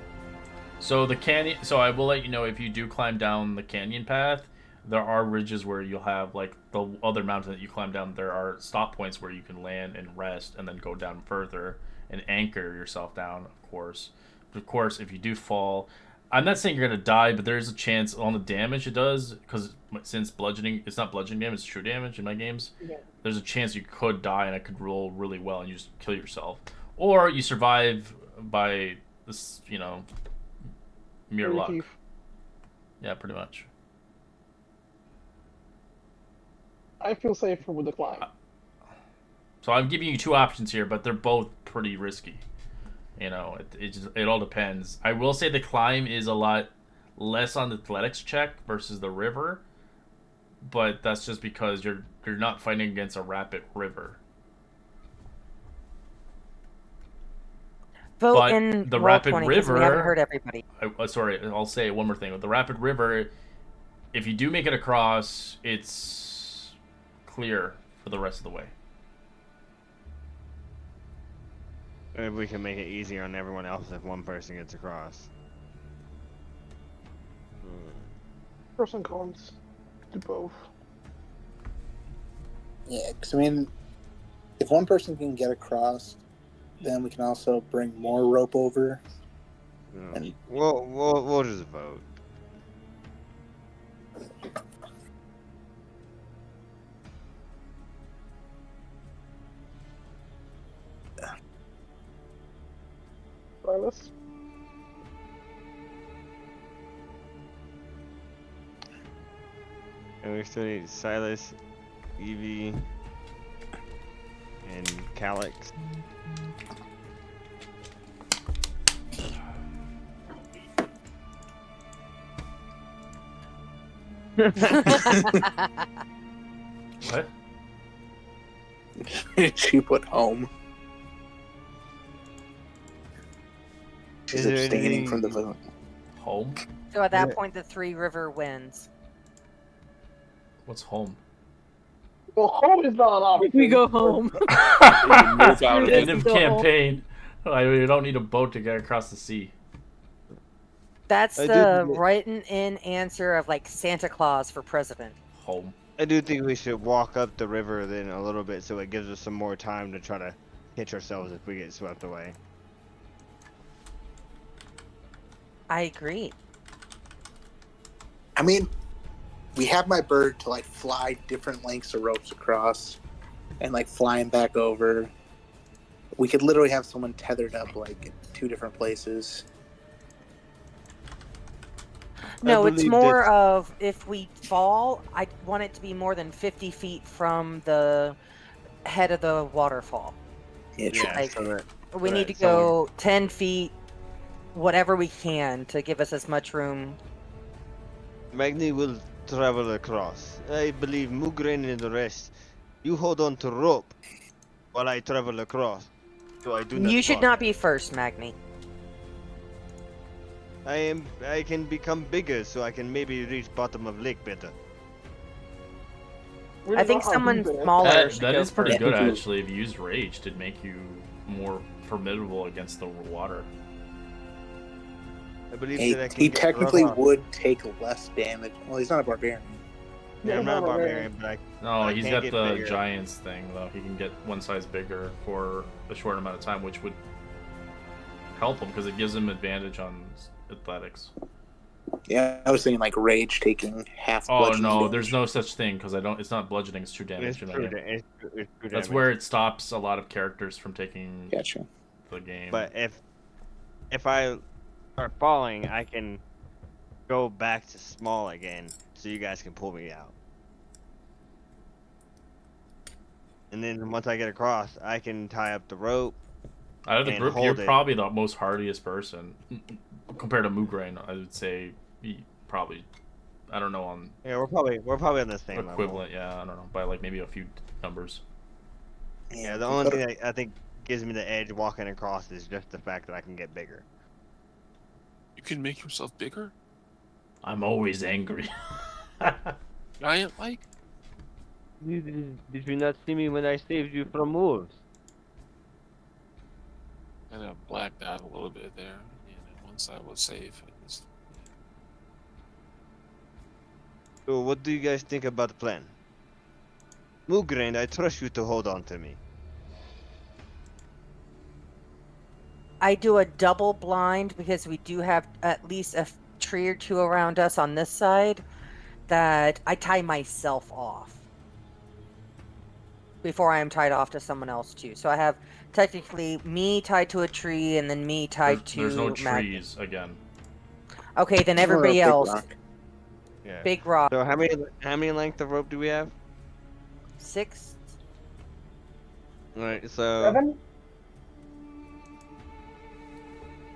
So the canyon. So I will let you know if you do climb down the canyon path, there are ridges where you'll have like the other mountain that you climb down. There are stop points where you can land and rest, and then go down further and anchor yourself down. Of course, if you do fall, I'm not saying you're gonna die, but there is a chance on the damage it does, because since bludgeoning, it's not bludgeoning damage, it's true damage in my games. Yeah. There's a chance you could die, and it could roll really well, and you just kill yourself, or you survive by this, mere luck. Keith. Yeah, pretty much. I feel safer with the climb. So I'm giving you two options here, but they're both pretty risky. It all depends. I will say the climb is a lot less on the athletics check versus the river, but that's just because you're not fighting against a rapid river. Vote But in the roll rapid 20 'cause we haven't river- heard everybody. Sorry, I'll say one more thing. With the rapid river, if you do make it across, it's clear for the rest of the way. If we can make it easier on everyone else if one person gets across. Pros and cons to both. Yeah, because I mean, if one person can get across, then we can also bring more rope over. And We'll just vote. Silas? And we still need Silas, Evie, and Calyx. What? She put home. She's Is there abstaining anything- from the vote. Home? So at that Yeah. point, the Three River wins. What's home? Well, home is not an option. We go home. move out of Yes, End it. of go home. campaign. We don't need a boat to get across the sea. That's I the did- written in answer of like Santa Claus for president. Home. I do think we should walk up the river then a little bit so it gives us some more time to try to catch ourselves if we get swept away. I agree. I mean, we have my bird to like fly different lengths of ropes across and like flying back over. We could literally have someone tethered up like in two different places. No, it's believe more that- of if we fall, I want it to be more than 50 feet from the head of the waterfall. Yeah, true. Like, so that We need to Right, someone- go 10 feet, whatever we can, to give us as much room. Magni will travel across. I believe Mugren and the rest. You hold on to rope while I travel across. So I do not You should fall. not be first, Magni. I can become bigger, so I can maybe reach bottom of lake better. We I don't know think how someone deep it is. smaller should That go is pretty Yeah. good first. actually. If you used rage to make you more formidable against the water. I believe He, that I can he get technically across. would take less damage. Well, he's not a barbarian. Yeah, I'm he's not a barbarian. barbarian, No, I he's can got get the bigger. giants thing though. He can get one size bigger for a short amount of time, which would help him because it gives him advantage on athletics. Yeah, I was thinking like rage taking half Oh bludgeoning no, damage. there's no such thing because I don't. It's not bludgeoning; it's true damage. It's In my true. game. It's true That's damage. where it stops a lot of characters from taking Gotcha. the game. But if I start falling, I can go back to small again, so you guys can pull me out. And then once I get across, I can tie up the rope. Out of the and group, you're hold it. probably the most hardiest person compared to Moograin. I would say probably. I don't know on Yeah, we're probably on the same equivalent. Yeah, I don't know by like maybe a few numbers. level. Yeah, Yeah, the only thing I think gives me the edge walking across is just the fact that I can get bigger. You can make yourself bigger? I'm always angry. Giant like? Did you not see me when I saved you from wolves? Kind of blacked out a little bit there. And then once I was safe, it was... So what do you guys think about the plan? Mugrain, I trust you to hold on to me. I do a double blind because we do have at least a tree or two around us on this side that I tie myself off before I am tied off to someone else too. So I have technically me tied to a tree and then me tied There's no to Maggie. trees again. Okay, then Or a everybody big else. rock. Yeah. Big rock. So how many length of rope do we have? 6. Alright, so 7?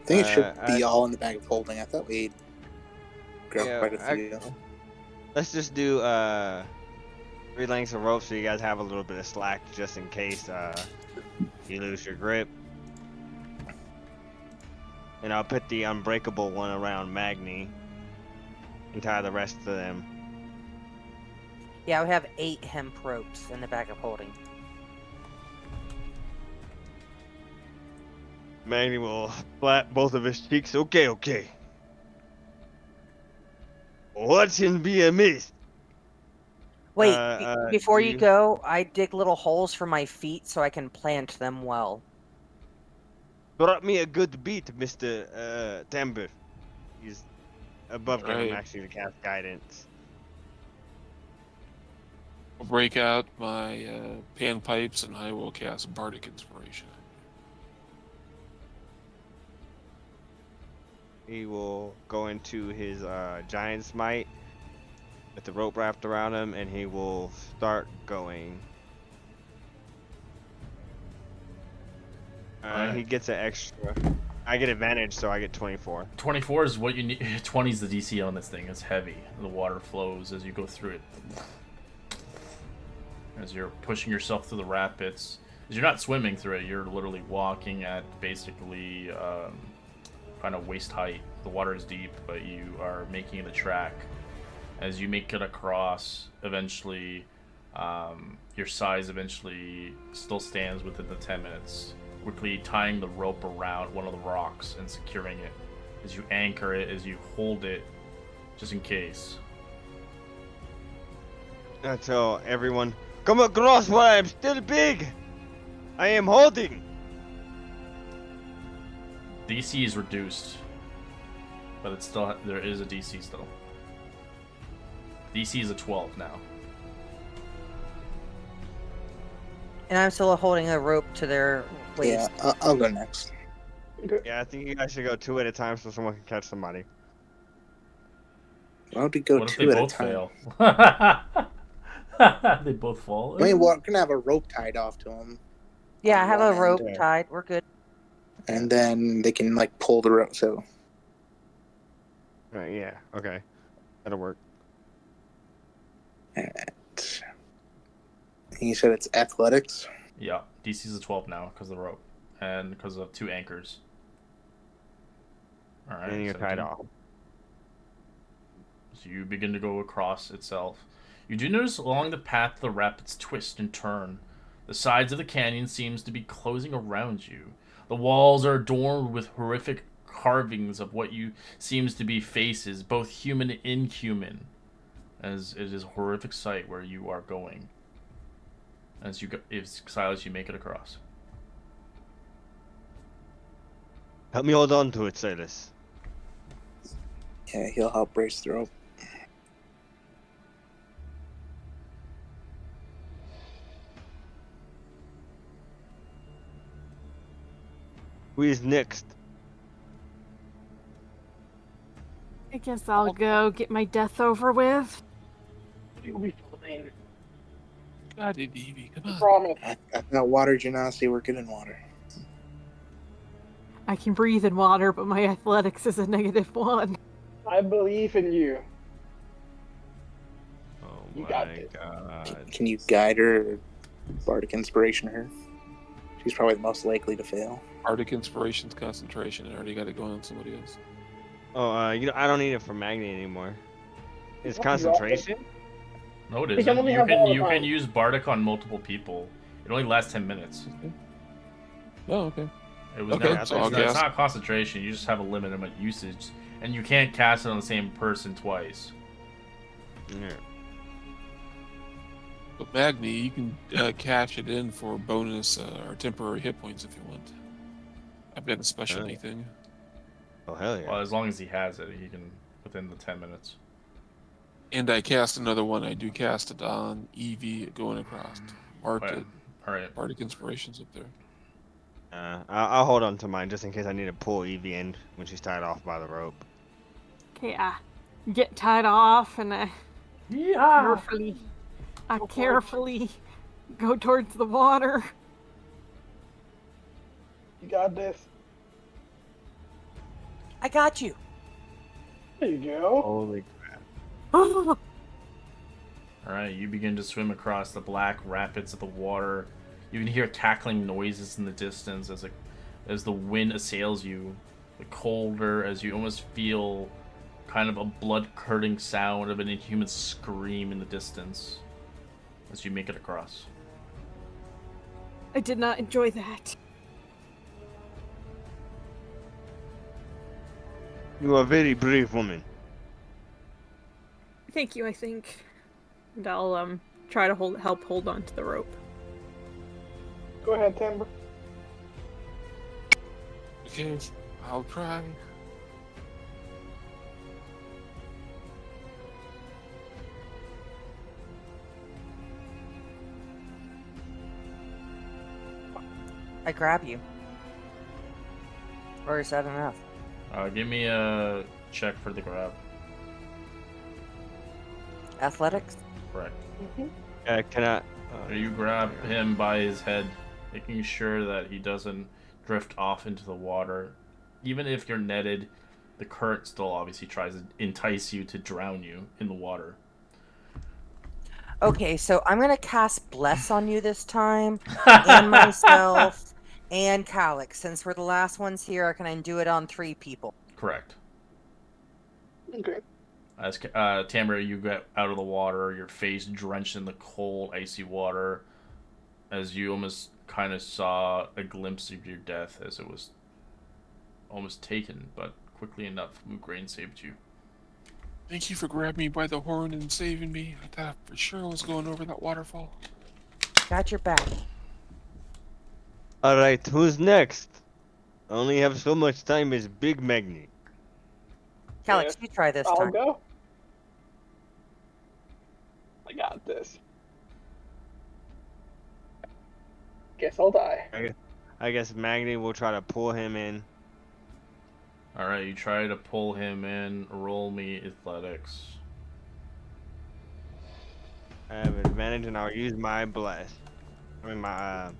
I think it should be I- all in the bag of holding. I thought we'd grab yeah, quite a few. let's just do 3 lengths of rope so you guys have a little bit of slack just in case you lose your grip. And I'll put the unbreakable one around Magni and tie the rest of them. Yeah, we have 8 hemp ropes in the bag of holding. Magni will flat both of his cheeks. Okay. What can be amiss? Wait, before do you go, I dig little holes for my feet so I can plant them well. Brought me a good beat, Mr. Timber. He's above him Right. actually to cast guidance. I'll break out my panpipes and I will cast Bardic Inspiration. He will go into his giant smite with the rope wrapped around him, and he will start going. Alright. He gets an extra. I get advantage, so I get 24. 24 is what you need. 20 is the DC on this thing. It's heavy. The water flows as you go through it. As you're pushing yourself through the rapids. As you're not swimming through it, you're literally walking at basically kind of waist height. The water is deep, but you are making it a track. As you make it across, eventually, your size eventually still stands within the 10 minutes. Quickly tying the rope around one of the rocks and securing it. As you anchor it, as you hold it, just in case. I tell everyone, come across while I'm still big. I am holding. DC is reduced, but it's still there is a DC still. DC is a 12 now. And I'm still holding a rope to their waist. Yeah, I'll go next. Yeah, I think you guys should go 2 at a time so someone can catch somebody. Why would we go What if they 2 at a both time? fail? They both fall. I mean, we're gonna have a rope tied off to them. Yeah, I on have one a end, rope yeah. tied. We're good. and then they can like pull the rope. So Right, yeah, okay. That'll work. alright. You said it's athletics. Yeah, DC's a 12 now because of the rope and because of 2 anchors. All right. and you're tied 17. off. So you begin to go across itself. You do notice along the path the rapids twist and turn. The sides of the canyon seems to be closing around you. The walls are adorned with horrific carvings of what you seems to be faces, both human and inhuman, as it is a horrific sight where you are going. As you go, if Silas, you make it across. Help me hold on to it, Silas. Yeah, he'll help brace the rope. Who is next? I guess I'll go get my death over with. You'll be fine. God, Evie, come I on. promise. I got water, Genasi. We're good in water. I can breathe in water, but my athletics is a -1. I believe in you. Oh You got my this. god. Can you guide her, or bardic inspiration her? She's probably the most likely to fail. Arctic inspirations, concentration. I already got it going on somebody else. Oh, I don't need it for Magni anymore. It's What, you got concentration? No, it He can isn't. only You have can one you at a can time. use Bardic on multiple people. It only lasts 10 minutes. Oh, okay. It was Okay, never. so I'll It's cast. not concentration. You just have a limited amount of usage, and you can't cast it on the same person twice. Yeah. But Magni, you can cash it in for bonus or temporary hit points if you want. I've got a specialty thing. Oh hell yeah. Well, as long as he has it, he can within the 10 minutes. And I cast another one. I do cast it on Evie going across. Marked Right. it. All right. Bardic inspirations up there. I'll hold on to mine just in case I need to pull Evie in when she's tied off by the rope. Okay, I get tied off and I carefully go towards the water. You got this. I got you. There you go. Holy All right. You begin to swim across the black rapids of the water. You can hear cackling noises in the distance as the wind assails you. The colder as you almost feel kind of a blood-curdling sound of an inhuman scream in the distance as you make it across. I did not enjoy that. You are a very brave woman. Thank you, I think. And I'll try to help hold on to the rope. Go ahead, Timber. Okay, I'll try. I grab you. Or is that enough? Give me a check for the grab. Athletics? Correct. Can I? You grab him by his head, making sure that he doesn't drift off into the water. Even if you're netted, the current still obviously tries to entice you to drown you in the water. Okay, so I'm gonna cast Bless on you this time, and myself, and Calyx. Since we're the last ones here, can I do it on 3 people? Correct. Okay. As Tamara, you get out of the water, your face drenched in the cold, icy water, as you almost kind of saw a glimpse of your death as it was almost taken, but quickly enough, Mugrain saved you. Thank you for grabbing me by the horn and saving me. I thought for sure I was going over that waterfall. Got your back. All right, who's next? I only have so much time as Big Magni. Calyx, Yes, you try this I'll time. go. I got this. Guess I'll die. I guess Magni will try to pull him in. Alright, you try to pull him in. Roll me athletics. I have advantage and I'll use my bless. I mean my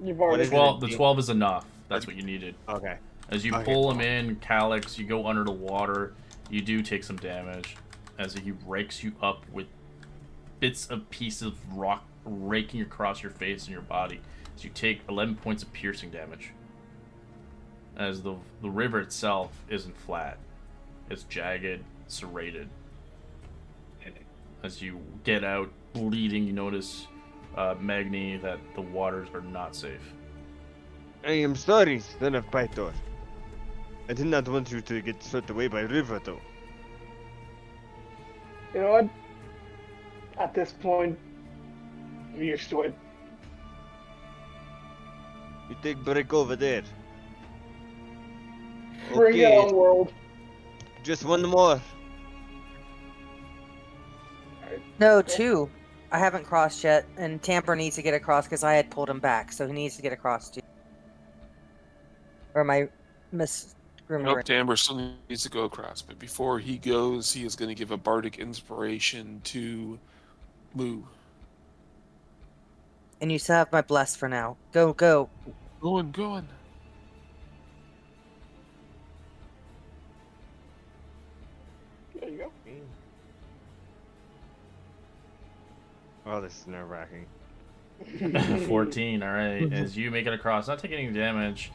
You've What already. is it? 12, the 12 is enough. That's what you needed. okay. As you Okay, pull him cool. in, Calyx, you go under the water. You do take some damage as he rakes you up with bits of pieces of rock raking across your face and your body. So you take 11 points of piercing damage. as the river itself isn't flat. It's jagged, serrated. As you get out bleeding, you notice, Magni, that the waters are not safe. I am sorry, son of Pythor. I did not want you to get swept away by river, though. You know what? At this point, I'm used to it. You take break over there. Bring it Okay, on, world. just one more. No, two. I haven't crossed yet, and Tamper needs to get across because I had pulled him back, so he needs to get across too. Or am I misremembering? Nope, Amber still needs to go across, but before he goes, he is going to give a bardic inspiration to Moo. And you still have my bless for now. Go, go. Going. There you go. Oh, this is nerve-wracking. 14, alright. As you make it across, not taking any damage,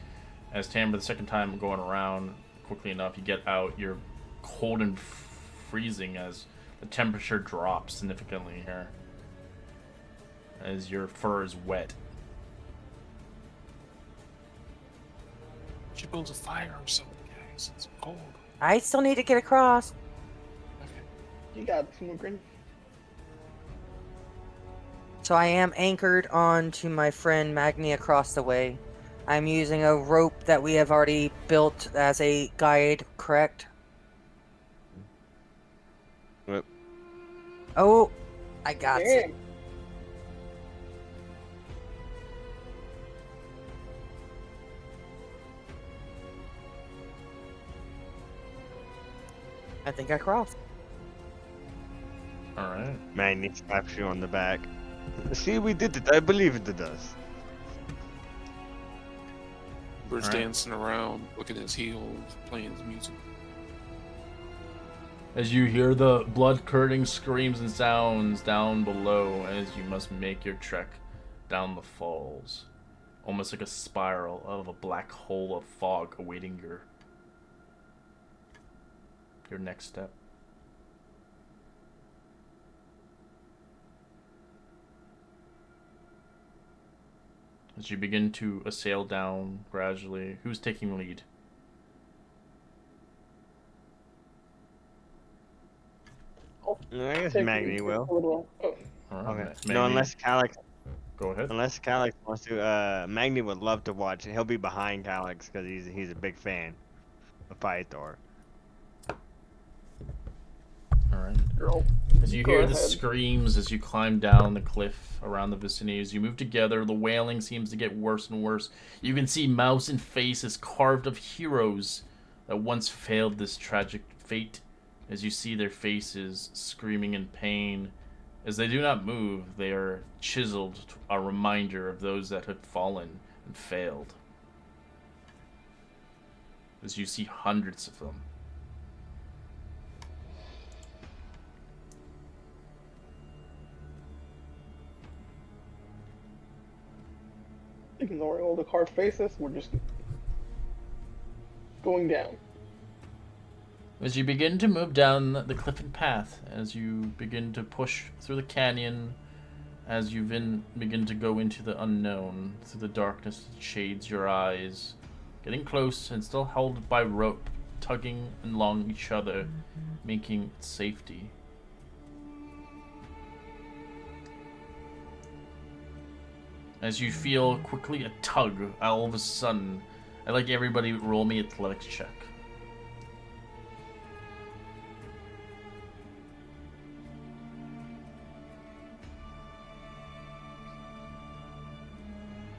as Tamber, the second time going around quickly enough, you get out, you're cold and freezing as the temperature drops significantly here. As your fur is wet. She builds a fire or something, guys. It's cold. I still need to get across. You got this, Mugrin. So I am anchored on to my friend Magni across the way. I'm using a rope that we have already built as a guide, correct? Yep. Oh, I got it. Damn. I think I crossed. Alright. Magni slaps you on the back. See, we did it. I believe it does. Bird's Alright. dancing around, looking at his heels, playing his music. As you hear the blood-curdling screams and sounds down below as you must make your trek down the falls. Almost like a spiral of a black hole of fog awaiting your next step. As you begin to assail down gradually, who's taking lead? I guess Take Magni me will. a little- oh, Alright, Okay. maybe. No, unless Calyx Go ahead. wants to. Magni would love to watch it. He'll be behind Calyx because he's a big fan of Pythor. Alright. girl. As you Go hear the ahead. screams as you climb down the cliff around the vicinity, as you move together, the wailing seems to get worse and worse. You can see mouths and faces carved of heroes that once failed this tragic fate. As you see their faces screaming in pain, as they do not move, they are chiseled, a reminder of those that had fallen and failed. As you see hundreds of them. Ignoring all the carved faces, we're just going down. As you begin to move down the cliffed path, as you begin to push through the canyon, as you begin to go into the unknown, through the darkness that shades your eyes, getting close and still held by rope, tugging along each other, making safety. As you feel quickly a tug, all of a sudden, I'd like everybody roll me athletics check.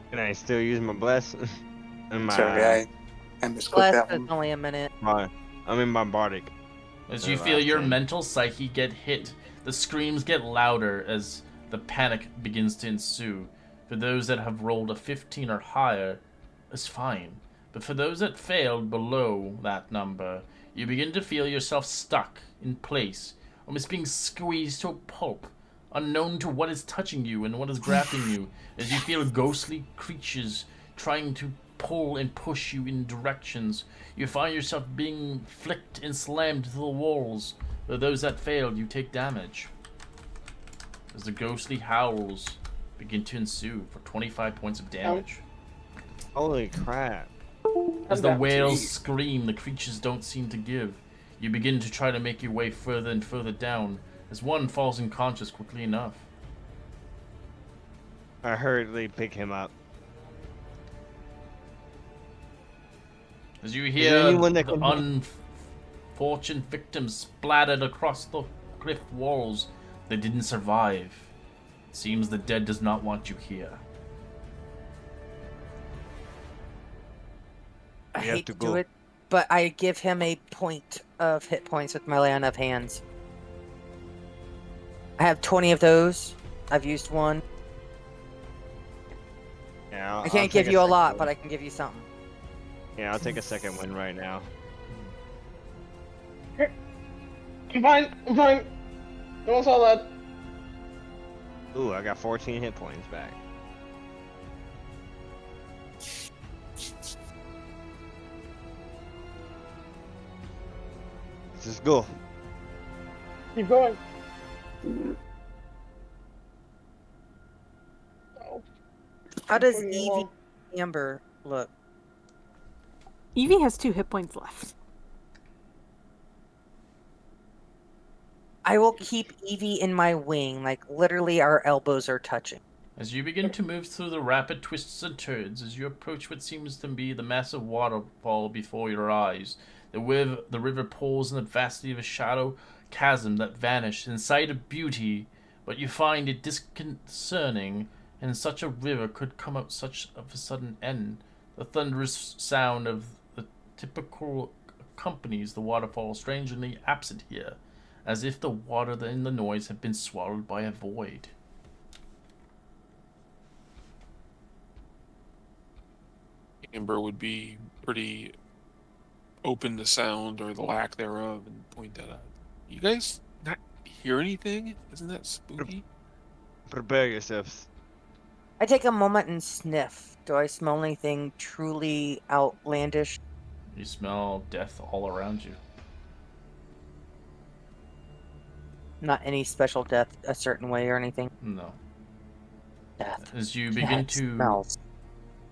Can I still use my bless? and my, Sorry, I misclicked Bless that is one. only a minute. I'm in my bardic. As you Oh, feel your okay. mental psyche get hit, the screams get louder as the panic begins to ensue. For those that have rolled a 15 or higher, it's fine. But for those that failed below that number, you begin to feel yourself stuck in place, almost being squeezed to a pulp, unknown to what is touching you and what is grappling you, as you feel ghostly creatures trying to pull and push you in directions. You find yourself being flicked and slammed to the walls. For those that failed, you take damage. As the ghostly howls begin to ensue for 25 points of damage. Holy crap. As the I'm down. whales scream, the creatures don't seem to give. You begin to try to make your way further and further down, as one falls unconscious quickly enough. I hurriedly pick him up. As you hear anyone that the can- unfortunate victims splattered across the cliff walls, they didn't survive. It seems the dead does not want you here. I We have hate to to do go. it, but I give him a point of hit points with my lay on of hands. I have 20 of those. I've used one. Yeah, I can't give you a lot, but I can give you something. Yeah, I'll take a second win right now. I'm fine. I'm fine. No one saw that. Ooh, I got 14 hit points back. Let's just go. Keep going. Oh, How does Putting it Evie along. Amber look? Evie has 2 hit points left. I will keep Evie in my wing, like literally our elbows are touching. As you begin to move through the rapid twists and turns, as you approach what seems to be the massive waterfall before your eyes, the river pours in the vastity of a shadow chasm that vanished in sight of beauty, but you find it disconcerting, and such a river could come out such of a sudden end. The thunderous sound of the typical accompanies the waterfall, strangely absent here, as if the water in the noise had been swallowed by a void. Amber would be pretty open to sound or the lack thereof and point that out. You guys not hear anything? Isn't that spooky? Prepare yourselves. I take a moment and sniff. Do I smell anything truly outlandish? You smell death all around you. Not any special death a certain way or anything. No. Death. As you Yeah, begin it to smells.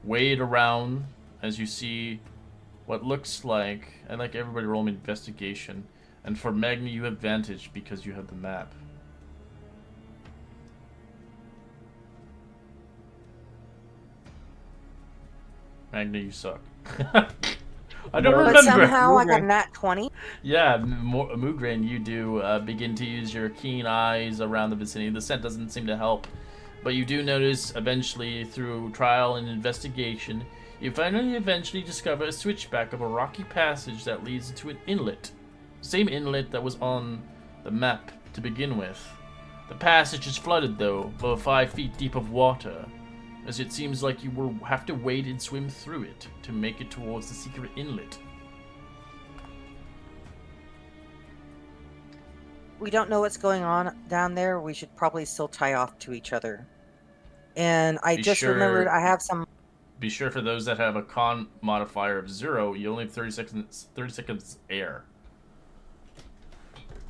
wade around, as you see what looks like, I'd like everybody to roll me investigation. And for Magna, you have advantage because you have the map. Magna, you suck. I don't But remember. somehow I got a nat 20. Yeah, Mugrain, you do begin to use your keen eyes around the vicinity. The scent doesn't seem to help, but you do notice eventually through trial and investigation, you finally eventually discover a switchback of a rocky passage that leads into an inlet. Same inlet that was on the map to begin with. The passage is flooded though, over 5 feet deep of water, as it seems like you will have to wade and swim through it to make it towards the secret inlet. We don't know what's going on down there. We should probably still tie off to each other. And I Be just sure- remembered I have some. Be sure for those that have a con modifier of 0, you only have 30 seconds air.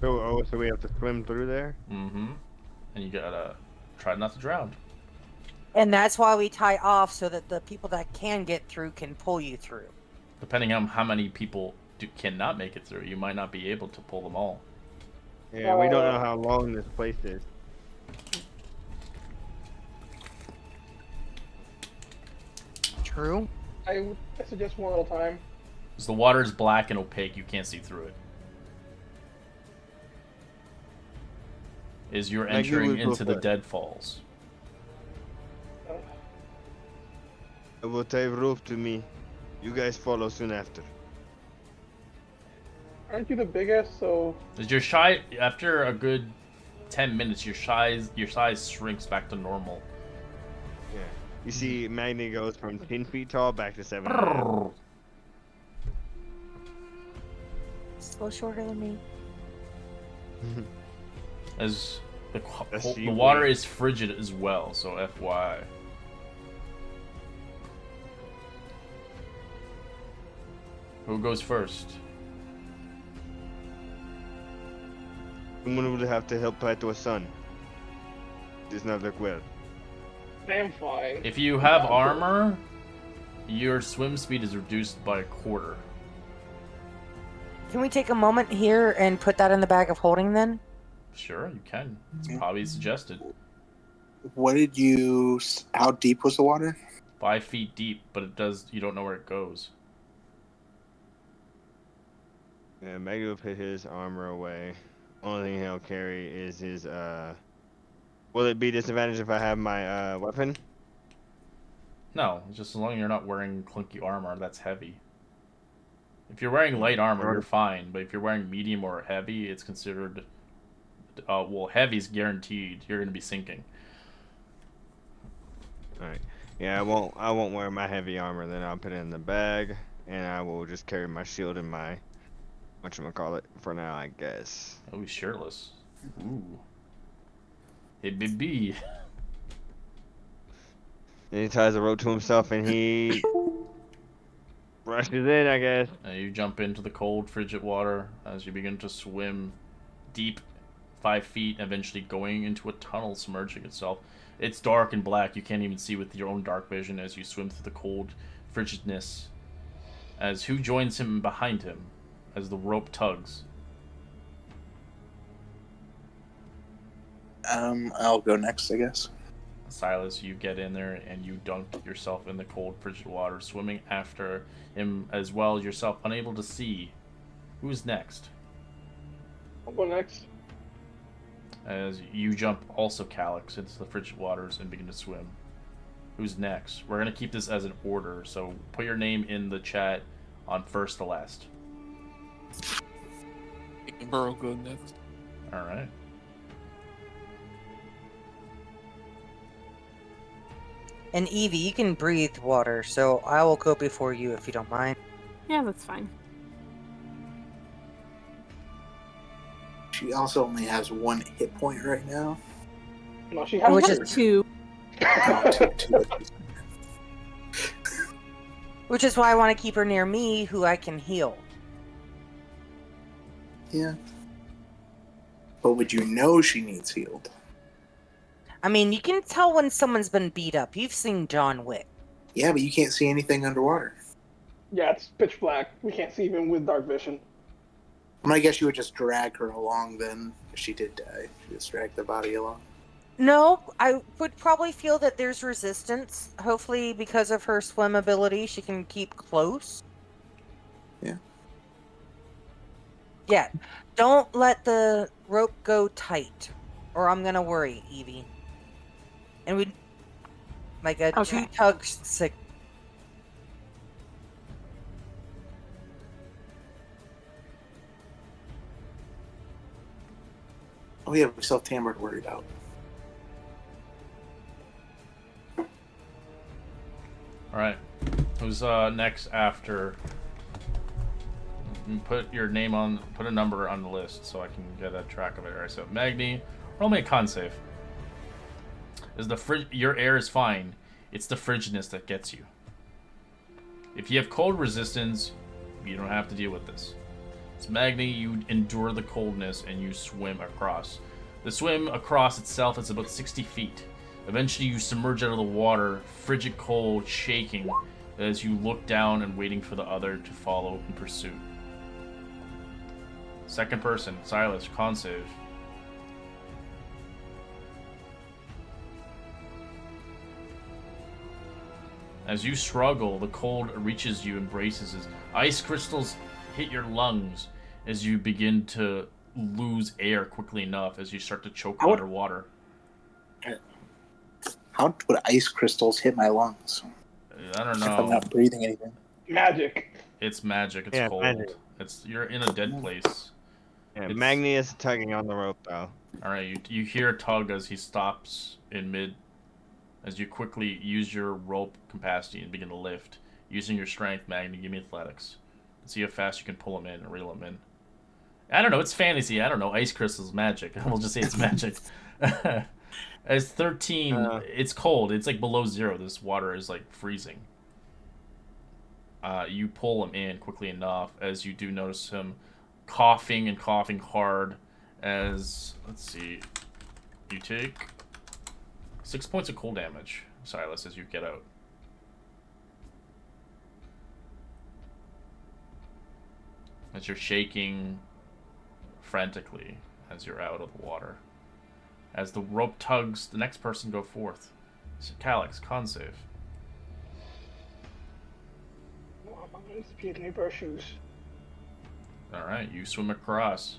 So we have to swim through there? Mm-hmm. And you gotta try not to drown. And that's why we tie off so that the people that can get through can pull you through. Depending on how many people cannot make it through, you might not be able to pull them all. Yeah, we don't know how long this place is. True. I suggest one at a time. Because the water is black and opaque, you can't see through it. As you're Maggie entering will go into the first. Deadfalls. I will tie rope to me. You guys follow soon after. Aren't you the biggest? So As your shy, after a good 10 minutes, your size shrinks back to normal. Yeah. You see, Magni goes from 10 feet tall back to 7. Still shorter than me. As That's the seaweed. water is frigid as well, so FYI. Who goes first? Someone would have to help Paito's son. Does not look well. I'm fine. If you have armor, your swim speed is reduced by a quarter. Can we take a moment here and put that in the bag of holding then? Sure, you can. It's Yeah. probably suggested. What did you? How deep was the water? 5 feet deep, but it does. You don't know where it goes. Yeah, Maggie will put his armor away. Only thing he'll carry is his Will it be disadvantage if I have my weapon? No, just as long as you're not wearing clunky armor that's heavy. If you're wearing light armor, you're fine. But if you're wearing medium or heavy, it's considered. Well, heavy's guaranteed. You're gonna be sinking. All right. Yeah, I won't wear my heavy armor. Then I'll put it in the bag, and I will just carry my shield and my whatchamacallit for now, I guess. Oh, he's shirtless. Ooh. Hey, baby. Then he ties a rope to himself, and he rushes in, I guess. You jump into the cold, frigid water as you begin to swim deep, 5 feet, eventually going into a tunnel, submerging itself. It's dark and black. You can't even see with your own dark vision as you swim through the cold frigidness. As who joins him behind him as the rope tugs? I'll go next, I guess. Silas, you get in there and you dunk yourself in the cold, frigid water, swimming after him as well as yourself, unable to see. Who's next? I'll go next. As you jump also, Calyx, into the frigid waters and begin to swim. Who's next? We're going to keep this as an order, so put your name in the chat on first to last. Burrow go next. Alright. And Evie, you can breathe water, so I will go before you if you don't mind. Yeah, that's fine. She also only has 1 hit point right now. No, she has Which I is have 2. Which is why I want to keep her near me, who I can heal. Yeah. But would you know she needs healed? I mean, you can tell when someone's been beat up. You've seen John Wick. Yeah, but you can't see anything underwater. Yeah, it's pitch black. We can't see even with dark vision. I guess you would just drag her along then. If she did die, you just drag the body along. No, I would probably feel that there's resistance. Hopefully, because of her swim ability, she can keep close. Yeah. Yeah. Don't let the rope go tight, or I'm gonna worry, Evie. And we like a Okay. 2 tugs sick. Oh yeah, we still have Tamara to worry about. Alright. Who's next after? Put your name on, put a number on the list so I can get a track of it. Alright, so Magni, roll me a con save. Is your air is fine. It's the frigidness that gets you. If you have cold resistance, you don't have to deal with this. It's Magni, you endure the coldness and you swim across. The swim across itself is about 60 feet. Eventually you submerge out of the water, frigid cold, shaking, as you look down and waiting for the other to follow in pursuit. Second person, Silas, con save. As you struggle, the cold reaches you, embraces as ice crystals hit your lungs as you begin to lose air quickly enough as you start to choke underwater. How would ice crystals hit my lungs? I don't If I'm know. not breathing anything. Magic. It's magic. It's Yeah, cold. magic. You're in a dead place. Yeah, It's- Magni is tugging on the rope, though. All right, you hear a tug as he stops in mid, as you quickly use your rope capacity and begin to lift. Using your strength, Magni, give me athletics. See how fast you can pull him in and reel him in. I don't know, it's fantasy. I don't know, ice crystals, magic. We'll just say it's magic. As 13, it's cold. It's like below 0. This water is like freezing. You pull him in quickly enough as you do notice him coughing and coughing hard. As let's see, you take 6 points of cold damage, Silas, as you get out. As you're shaking frantically as you're out of the water. As the rope tugs, the next person go forth. So Calyx, con save. Oh, I'm going to be in neighbor shoes. Alright, you swim across.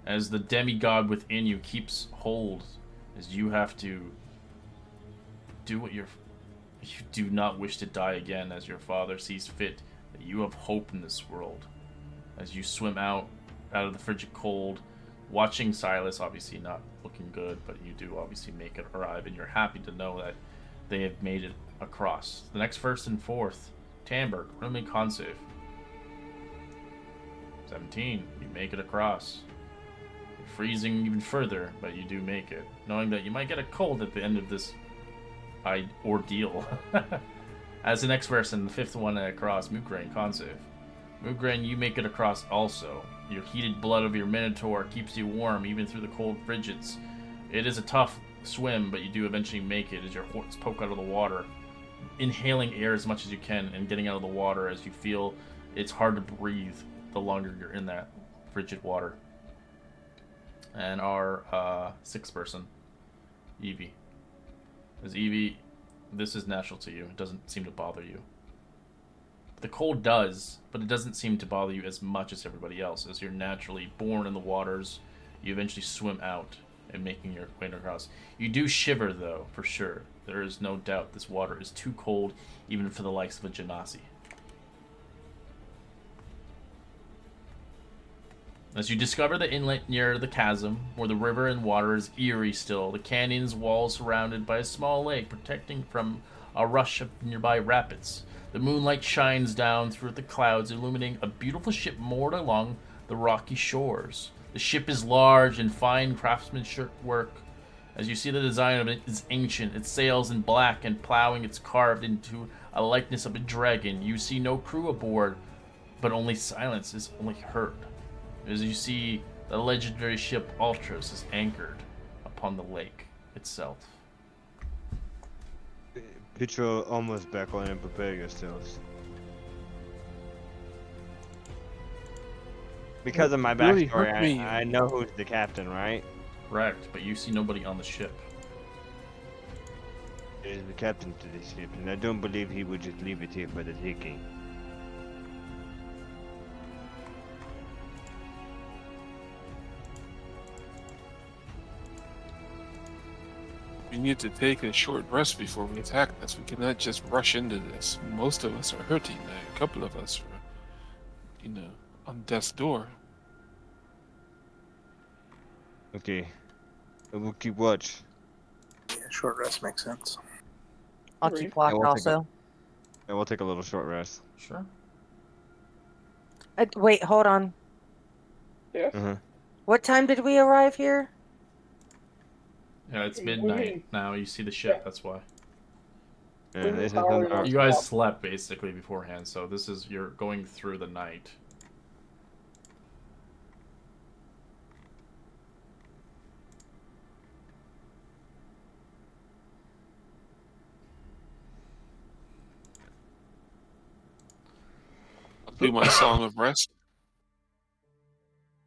As the demigod within you keeps hold, as you have to do what you do not wish to die again, as your father sees fit, that you have hope in this world. As you swim out of the frigid cold, watching Silas obviously not looking good, but you do obviously make it arrive, and you're happy to know that they have made it across. The next first and fourth, Tamberg, run a con save. 17, you make it across. You're freezing even further, but you do make it, knowing that you might get a cold at the end of this ordeal. As the next person, the fifth one across, Mugrain, con save. Mugrain, you make it across also. Your heated blood of your minotaur keeps you warm even through the cold frigids. It is a tough swim, but you do eventually make it as your horns poke out of the water, inhaling air as much as you can and getting out of the water as you feel it's hard to breathe the longer you're in that frigid water. And our sixth person, Evie. As Evie, this is natural to you. It doesn't seem to bother you. The cold does, but it doesn't seem to bother you as much as everybody else. As you're naturally born in the waters, you eventually swim out and making your way across. You do shiver, though, for sure. There is no doubt this water is too cold, even for the likes of a Genasi. As you discover the inlet near the chasm, where the river and water is eerie still, the canyon's walls surrounded by a small lake protecting from a rush of nearby rapids. The moonlight shines down through the clouds, illuminating a beautiful ship moored along the rocky shores. The ship is large and fine craftsmanship work. As you see, the design of it is ancient. Its sails in black and plowing it's carved into a likeness of a dragon. You see no crew aboard, but only silence is only heard. As you see, the legendary ship Ultros is anchored upon the lake itself. Put your almost back on and prepare yourselves. Because of my Really backstory, hurt me. I know who's the captain, right? Correct, but you see nobody on the ship. It is the captain to this ship, and I don't believe he would just leave it here for the taking. We need to take a short rest before we attack this. We cannot just rush into this. Most of us are hurting. A couple of us are, on death's door. Okay. I will keep watch. Yeah, short rest makes sense. I'll Agreed. keep watch I will take also. I will take a little short rest. Sure. Wait, hold on. Yes. What time did we arrive here? Yeah, it's What do you midnight mean? now. You see the ship, Yeah. that's why. Yeah, We're this is powering an up. You guys slept basically beforehand, so this is you're going through the night. I'll do my song of rest.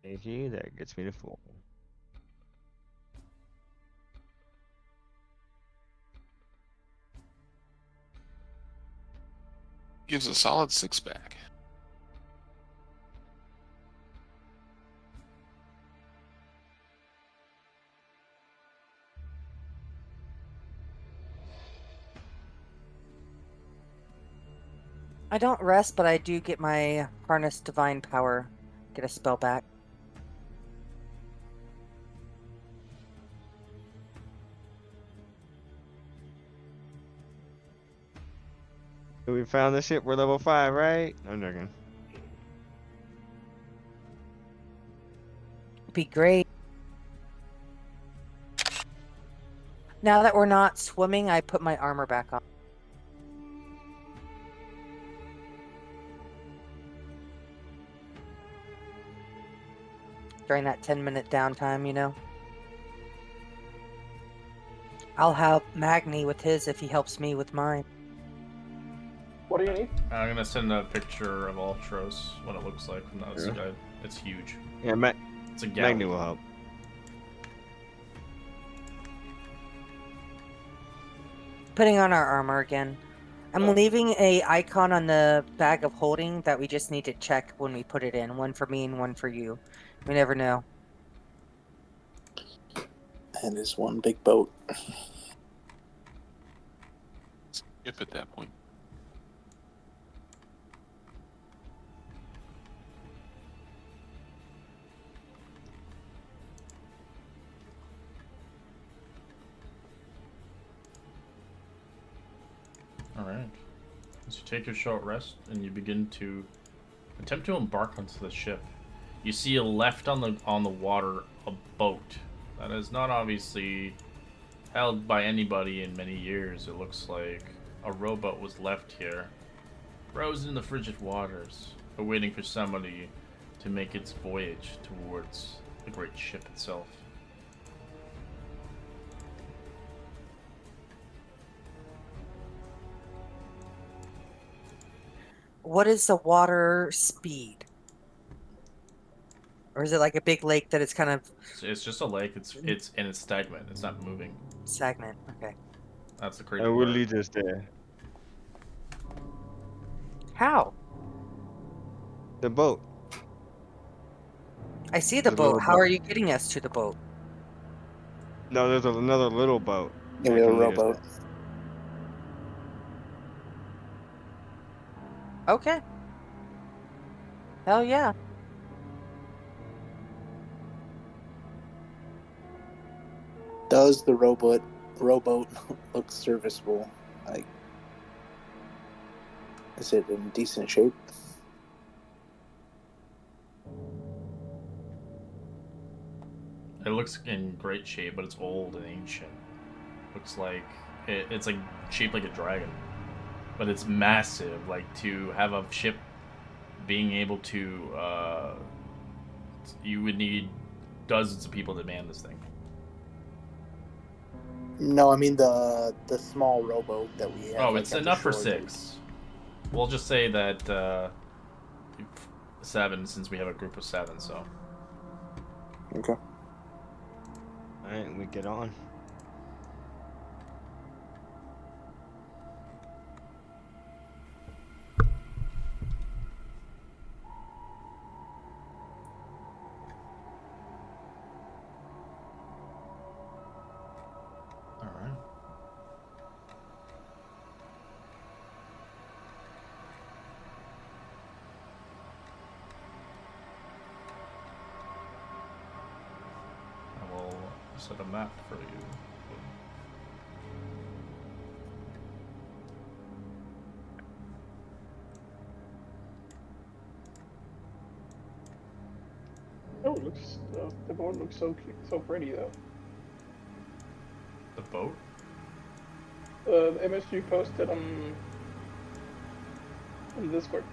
Thank you. That gets me to full. Gives a solid 6-pack. I don't rest, but I do get my harness divine power. Get a spell back. So we found the ship. We're level 5, right? I'm joking. Be great. Now that we're not swimming, I put my armor back on. during that 10-minute downtime, you know. I'll help Magni with his if he helps me with mine. What do you need? I'm gonna send a picture of Ultros, what it looks like from the Sure. outside. It's huge. Yeah, It's a galley. Magni will help. Putting on our armor again. I'm leaving a icon on the bag of holding that we just need to check when we put it in. One for me and one for you. We never know. And is one big boat. Skip at that point. Alright. As you take your short rest and you begin to attempt to embark onto the ship, you see left on the water a boat that is not obviously held by anybody in many years. It looks like a rowboat was left here, frozen in the frigid waters, awaiting for somebody to make its voyage towards the great ship itself. What is the water speed? Or is it like a big lake that it's kind of It's just a lake. It's and it's stagnant. It's not moving. stagnant? Okay. That's the crazy And will part. lead us there. How? The boat. I see the The boat. little How boat. are you getting us to the boat? No, there's another little boat. Yeah, that we have a can lead us rowboat. Okay. Hell yeah. Does the rowboat look serviceable? Like, is it in decent shape? It looks in great shape, but it's old and ancient. Looks like it's like shaped like a dragon, but it's massive. Like to have a ship being able to, you would need dozens of people to man this thing. No, I mean the small rowboat that we have. Oh, like, it's at the enough for shore. 6. We'll just say that 7, since we have a group of 7. So Okay. Alright, we get on. all right. I will set a map for you. Oh, it looks the board looks so pretty though. The boat? The image you posted on Discord.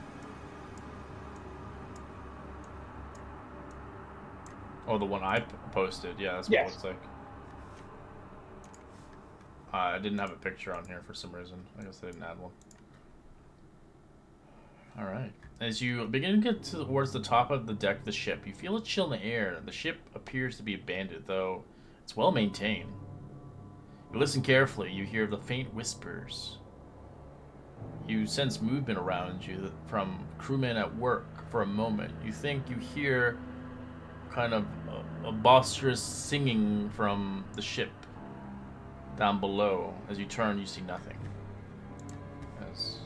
Oh, the one I posted. Yeah, that's what Yes. it looks like. I didn't have a picture on here for some reason. I guess I didn't add one. Alright. As you begin to get towards the top of the deck of the ship, you feel a chill in the air. The ship appears to be abandoned, though it's well maintained. You listen carefully. You hear the faint whispers. You sense movement around you from crewmen at work for a moment. You think you hear kind of a boisterous singing from the ship down below. As you turn, you see nothing. As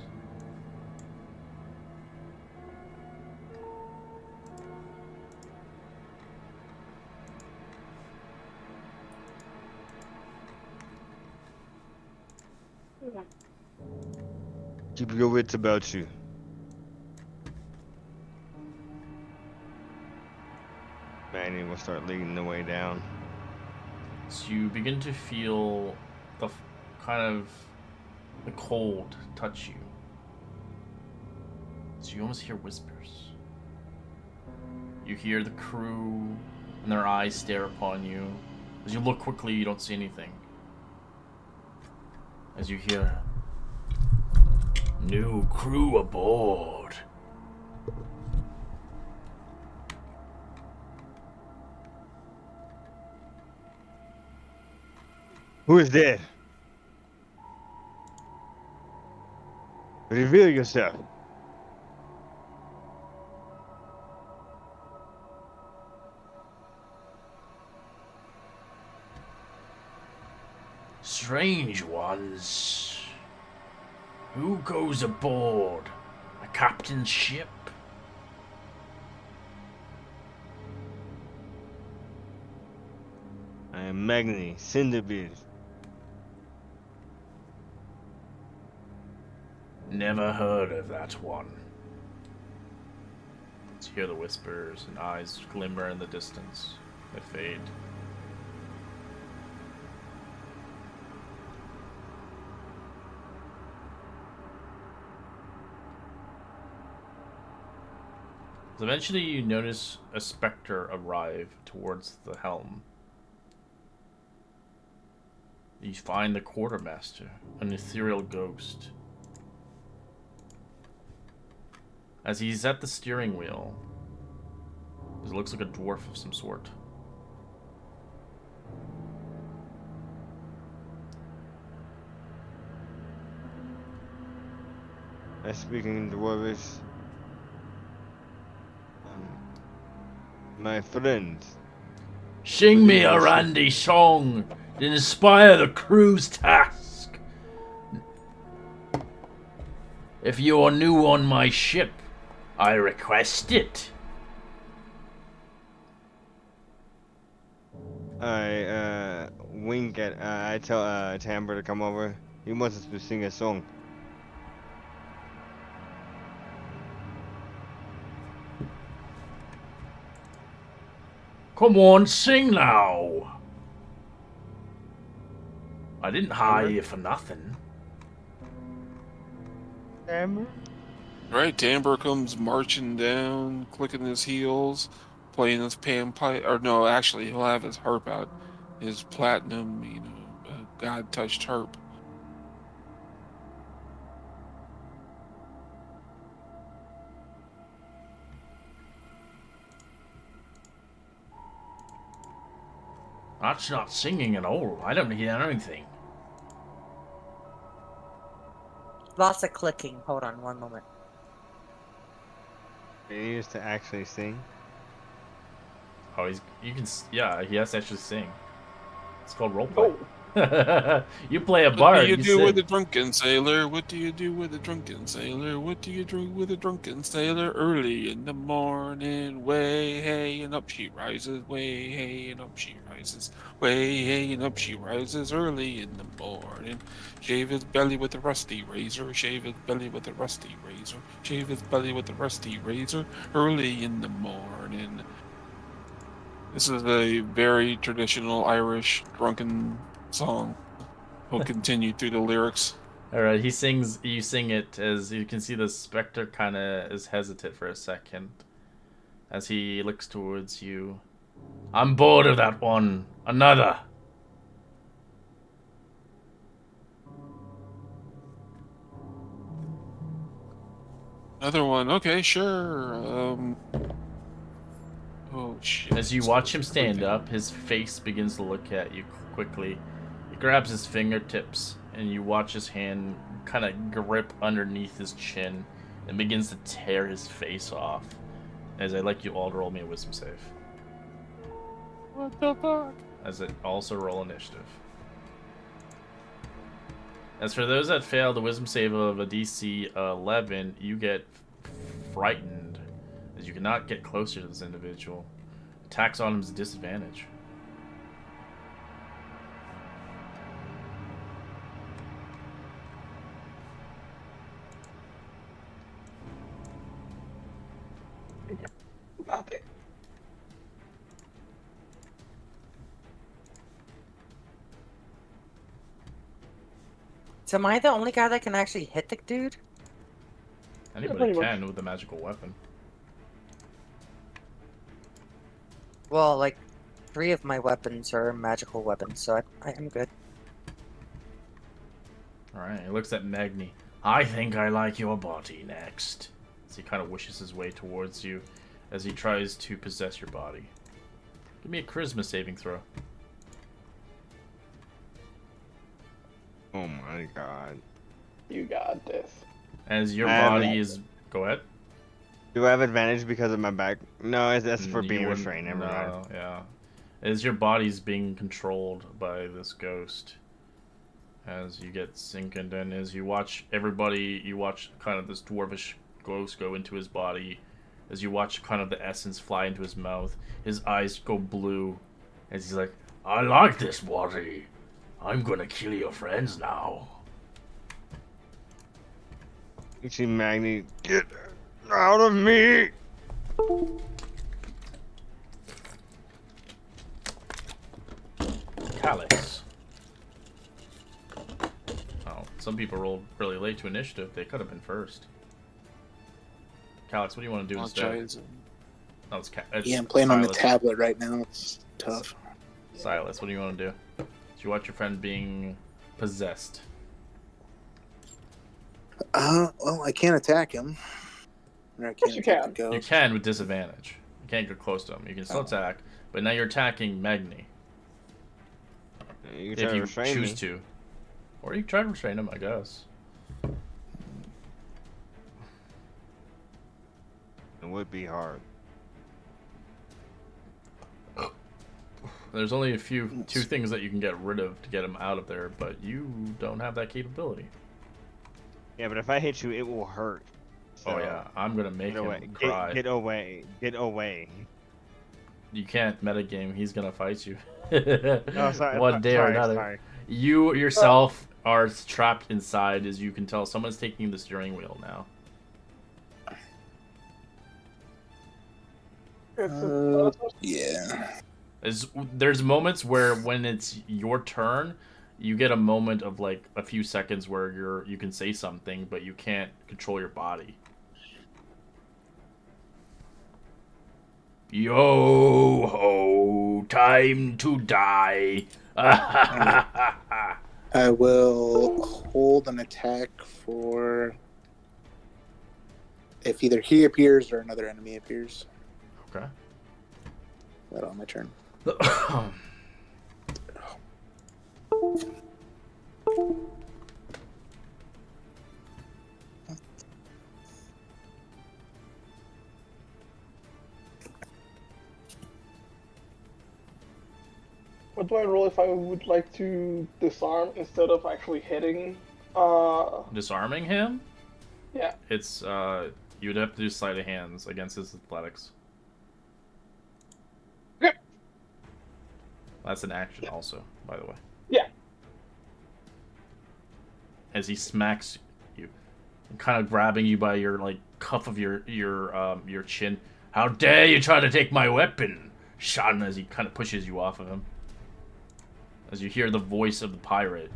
Keep your wits about you. Manny will start leading the way down. So you begin to feel the kind of the cold touch you. So you almost hear whispers. You hear the crew and their eyes stare upon you. As you look quickly, you don't see anything. As you hear, "New crew aboard." Who is there? Reveal yourself. "Strange ones. Who goes aboard a captain's ship?" I am Magni, Cinderbeard. "Never heard of that one." You hear the whispers and eyes glimmer in the distance. They fade. So eventually you notice a specter arrive towards the helm. You find the quartermaster, an ethereal ghost. As he's at the steering wheel, it looks like a dwarf of some sort. I speak in Dwarvish. My friend. "Sing me a randy song to inspire the crew's task. If you are new on my ship, I request it." I wink at. I tell Tamber to come over. He wants us to sing a song. "Come on, sing now. I didn't hire you for nothing." Tamber. Right, Tamber comes marching down, clicking his heels, playing his panpipe. Or no, actually, he'll have his harp out, his platinum, god-touched harp. "That's not singing at all. I don't hear anything." Lots of clicking. Hold on one moment. He needs to actually sing. Oh, yeah, he has to actually sing. It's called roleplay. Oh, You play a What do bard, you you do with a sing. drunken sailor? What do you do with a drunken sailor? What do you do with a drunken sailor? Early in the morning, way hey and up she rises, way hey and up she rises, way hey and up she rises. Early in the morning, shave his belly with a rusty razor, shave his belly with a rusty razor, shave his belly with a rusty razor. Early in the morning. This is a very traditional Irish drunken song. He'll continue through the lyrics. Alright, you sing it as you can see the specter kind of is hesitant for a second as he looks towards you. "I'm bored of that one. Another." Another one. Okay, sure. Oh shit. As you watch him stand up, his face begins to look at you quickly. He grabs his fingertips, and you watch his hand kind of grip underneath his chin and begins to tear his face off. As I'd like you all to roll me a wisdom save. What the fuck? As it also roll initiative. As for those that fail the wisdom save of a DC 11, you get frightened, as you cannot get closer to this individual. Attacks on him is a disadvantage. got it. So am I the only guy that can actually hit the dude? Anybody pretty much. can with a magical weapon. Well, like, 3 of my weapons are magical weapons, so I'm good. Alright, he looks at Magni. I think I like your body next. As he kind of wishes his way towards you as he tries to possess your body. Give me a charisma saving throw. Oh my god. You got this. As your I have body it. is... Go ahead. Do I have advantage because of my back? No, that's for being You wouldn't- restrained. Never mind. No, yeah. As your body's being controlled by this ghost. As you get sinking, and as you watch everybody, you watch kind of this dwarvish ghost go into his body. As you watch kind of the essence fly into his mouth, his eyes go blue. As he's like, I like this body. I'm gonna kill your friends now. You see Magni, get out of me! Calyx. Oh, some people rolled really late to initiative. They could have been first. Calyx, what do you want to do instead? No, it's Yeah, I'm playing on the Silas. tablet right now. It's tough. Silas, what do you want to do? Do you watch your friend being possessed? Well, I can't attack him. Or I can't you attack can. the You ghost. can with disadvantage. You can't get close to him. You can still Oh. attack, but now you're attacking Magni. You If try to you restrain choose me. to. Or you can try to restrain him, I guess. It would be hard. There's only two things that you can get rid of to get him out of there, but you don't have that capability. Yeah, but if I hit you, it will hurt. Oh So, yeah, I'm gonna make Get away. him cry. Get away. Get away. You can't metagame. He's gonna fight you. Oh, sorry. One day or sorry, another. sorry. You yourself are trapped inside, as you can tell. Someone's taking the steering wheel now. Yeah. There's moments where when it's your turn, you get a moment of like a few seconds where you can say something, but you can't control your body. Yo ho! Time to die. I will hold an attack for if either he appears or another enemy appears. Okay. That on my turn. What do I roll if I would like to disarm instead of actually hitting? Disarming him? Yeah. It's you'd have to do sleight of hands against his athletics. Okay. That's an action also, by the way. Yeah. As he smacks you, kind of grabbing you by your like cuff of your chin. How dare you try to take my weapon, Shan? As he kind of pushes you off of him. As you hear the voice of the pirate.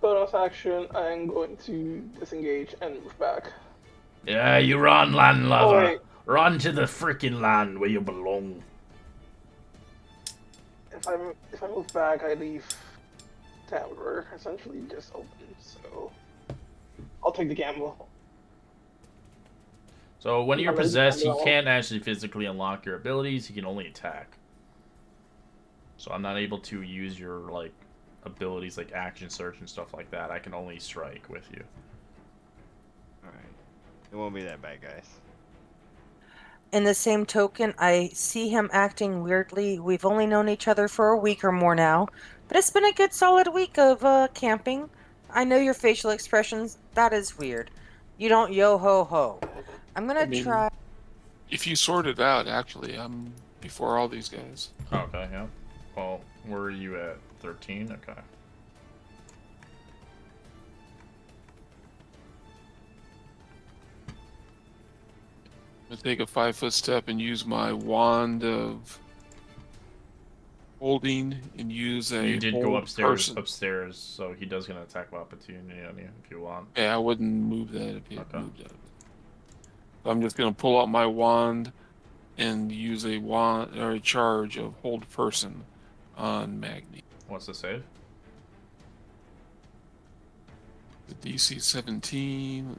Bonus action, I'm going to disengage and move back. Yeah, you run, land lover. Oh, wait. Run to the freaking land where you belong. If I move back, I leave tower essentially just open. So I'll take the gamble. So when you're I'm ready to possessed, he gamble. can't actually physically unlock your abilities. He can only attack. So I'm not able to use your like abilities like action search and stuff like that. I can only strike with you. Alright. It won't be that bad, guys. In the same token, I see him acting weirdly. We've only known each other for a week or more now, but it's been a good solid week of camping. I know your facial expressions. That is weird. You don't yo ho ho. I'm gonna try. If you sort it out, actually, I'm before all these guys. Okay, yeah. Well, where are you at? 13? Okay. I'm gonna take a 5-foot step and use my wand of holding and use a You did go hold person. upstairs, so he does get an attack of opportunity on you if you want. Yeah, I wouldn't move that if he Okay. moved out of it. So I'm just gonna pull out my wand and use a wand or a charge of hold person on Magni. What's the save? The DC 17.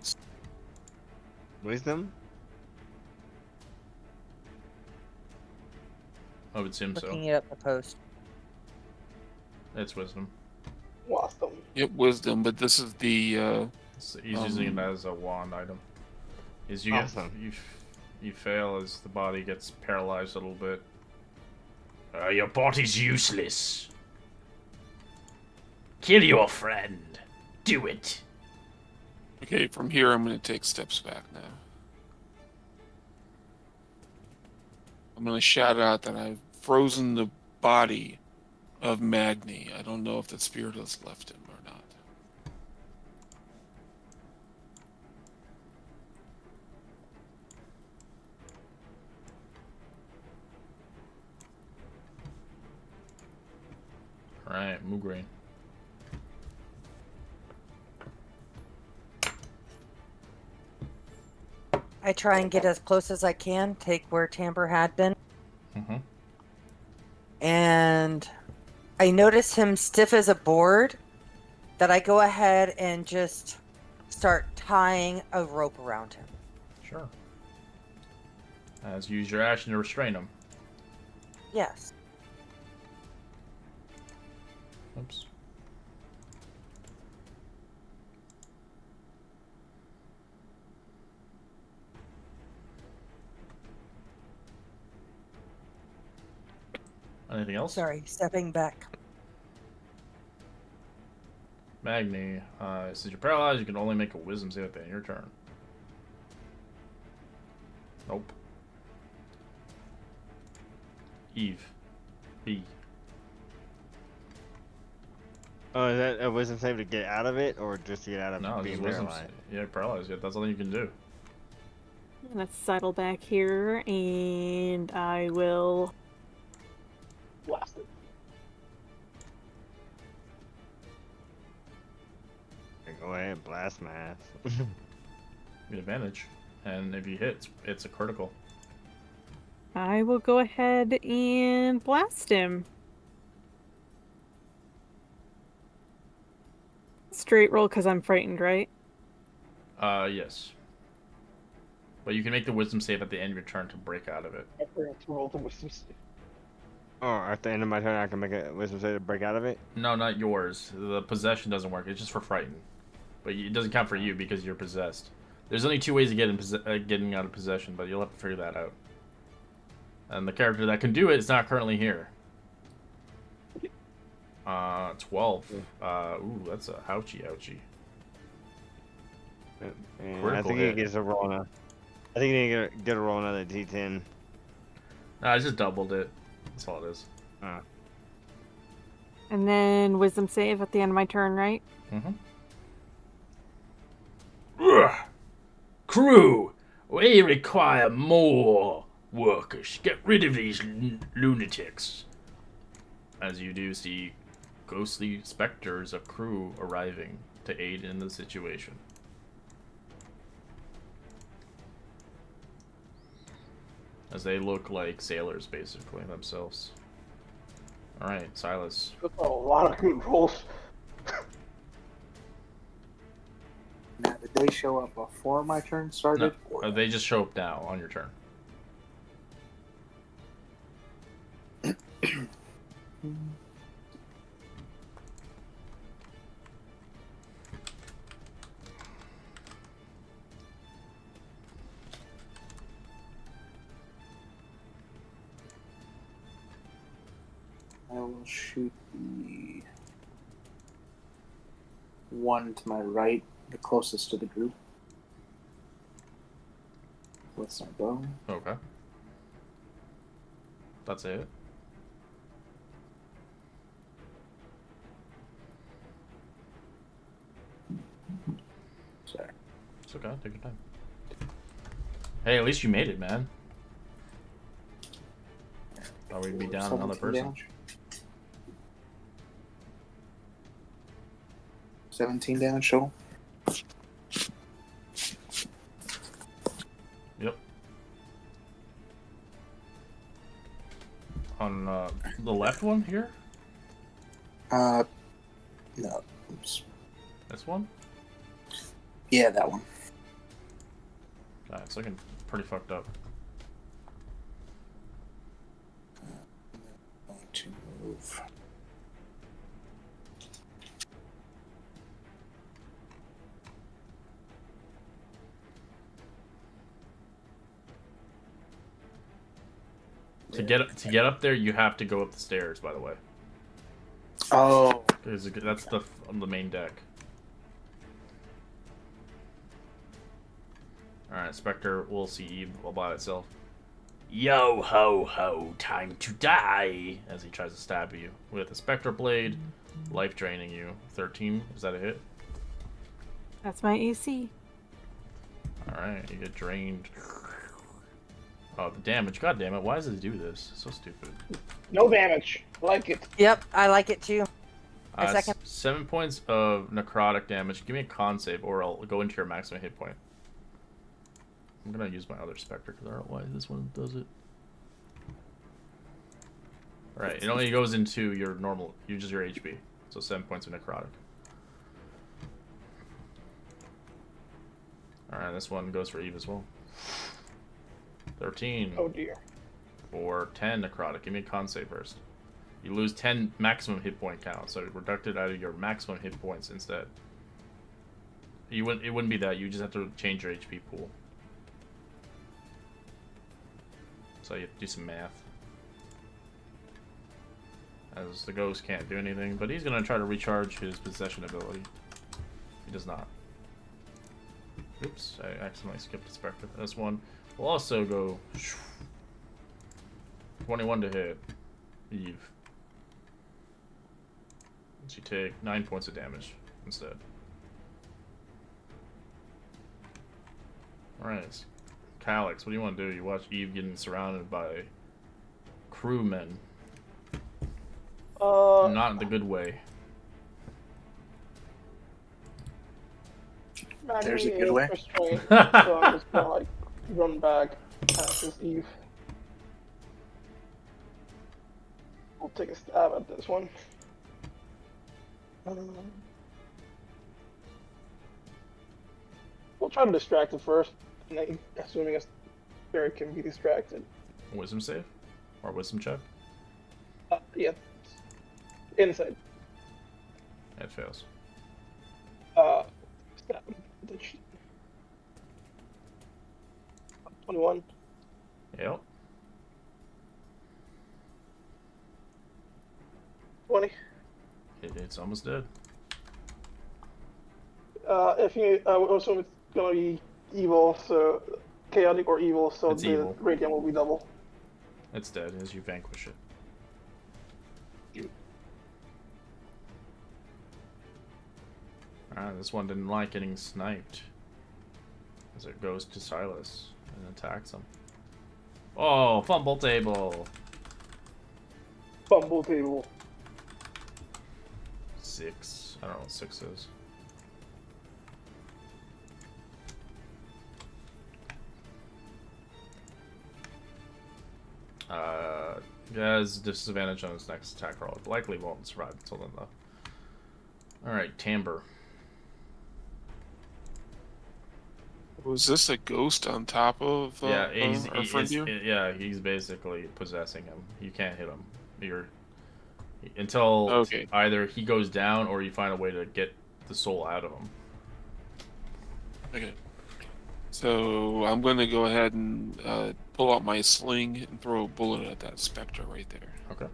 Wisdom? I would assume so. Looking it up the post. It's wisdom. Lost them. Yep, wisdom, but this is the He's using it as a wand item. Is you Awesome. you fail as the body gets paralyzed a little bit. Your body's useless. Kill your friend. Do it. okay, from here I'm gonna take steps back now. I'm gonna shout out that I've frozen the body of Magni. I don't know if the spirit has left him or not. Alright, Moograin. I try and get as close as I can, take where Tamber had been. Mm-hmm. And I notice him stiff as a board, that I go ahead and just start tying a rope around him. Sure. As you use your action to restrain him. Yes. Oops. Anything else? Sorry, stepping back. Magni, since you're paralyzed, you can only make a wisdom save at the end of your turn. Nope. Eve. B. Oh, is that a wisdom save to get out of it, or just to get out of No, being just wisdom. paralyzed? Yeah, paralyzed. Yeah, that's all you can do. I'm gonna settle back here, and I will. Blast it. Go ahead, blast my ass. Get advantage, and if you hit, it's a critical. I will go ahead and blast him. Straight roll because I'm frightened, right? Yes. But you can make the wisdom save at the end of your turn to break out of it. I forgot to roll the wisdom save. Oh, at the end of my turn, I can make a wisdom save to break out of it? No, not yours. The possession doesn't work. It's just for frightened. But it doesn't count for you because you're possessed. There's only 2 ways of getting out of possession, but you'll have to figure that out. And the character that can do it is not currently here. 12. Ooh, that's a ouchie. And I Critical think hit. he gets a roll now. I think he get a roll another D10. No, I just doubled it. That's all it is. And then wisdom save at the end of my turn, right? Mm-hmm. Crew, we require more workers. Get rid of these lunatics. As you do see ghostly specters of crew arriving to aid in the situation. As they look like sailors, basically, themselves. Alright, Silas. That's a lot of good rolls. Now, did they show up before my turn started? No, they just show up now on your turn. I will shoot the one to my right, the closest to the group, with my bow. Okay. That's it. Sorry. It's okay, take your time. Hey, at least you made it, man. Thought we'd be down another 17 person. damage. 17 damage total. Yep. On the left one here? No. Oops. This one? Yeah, that one. God, it's looking pretty fucked up. Going to move. To get up there, you have to go up the stairs. By the way, Oh. 'cause that's on the main deck. All right, Spectre will see Eve all by itself. Yo ho ho, time to die! As he tries to stab you with a Spectre blade, life draining you. 13, is that a hit? That's my AC. All right, you get drained. Oh, the damage! God damn it! Why does it do this? It's so stupid. No damage. I like it. Yep, I like it too. A second. 7 points of necrotic damage. Give me a con save, or I'll go into your maximum hit point. I'm gonna use my other Spectre because I don't know why this one does it. Alright, it only goes into your normal, just your HP. So 7 points of necrotic. Alright, this one goes for Eve as well. 13. Oh dear. For 10 necrotic. Give me a con save first. You lose 10 maximum hit point count, so reduct it out of your maximum hit points instead. It wouldn't be that, you just have to change your HP pool. So you have to do some math. As the ghost can't do anything, but he's gonna try to recharge his possession ability. He does not. Oops, I accidentally skipped the Spectre. This one will also go 21 to hit Eve. She take 9 points of damage instead. Alright. Calyx, what do you want to do? You watch Eve getting surrounded by crewmen. Not in the good way. There's a good way. Restraint, so I'm just gonna like run back past this Eve. I'll take a stab at this one. We'll try to distract it first, and then assuming Spirit can be distracted. Wisdom save? Or wisdom check? Yeah. Inside. It fails. Stab. 21. Yep. 20. It's almost dead. If you assume it's gonna be evil, so chaotic or evil, so It's the evil. radiant will be double. It's dead as you vanquish it. Alright, this one didn't like getting sniped. As it goes to Silas and attacks him. Oh, fumble table! Fumble table. 6. I don't know what 6 is. He has disadvantage on his next attack roll. Likely won't survive until then, though. Alright, Timbre. Was this a ghost on top of Yeah, our friend here? yeah, he's basically possessing him. You can't hit him. Until Okay. either he goes down or you find a way to get the soul out of him. Okay. So I'm going to go ahead and pull out my sling and throw a bullet at that Spectre right there. Okay.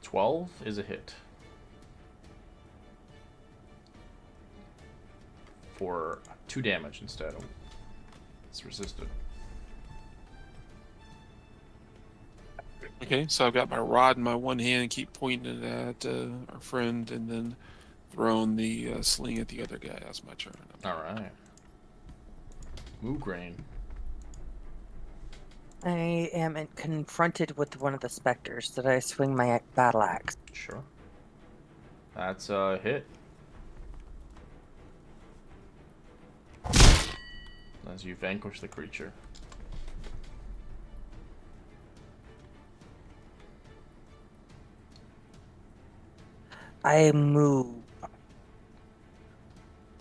$12 is a hit. For 2 damage instead. It's resisted. Okay, so I've got my rod in my one hand, keep pointing it at our friend, and then throwing the sling at the other guy. That's my turn. Alright. Moograin. I am confronted with one of the specters. Did I swing my battle axe? Sure. That's a hit. As you vanquish the creature. I move.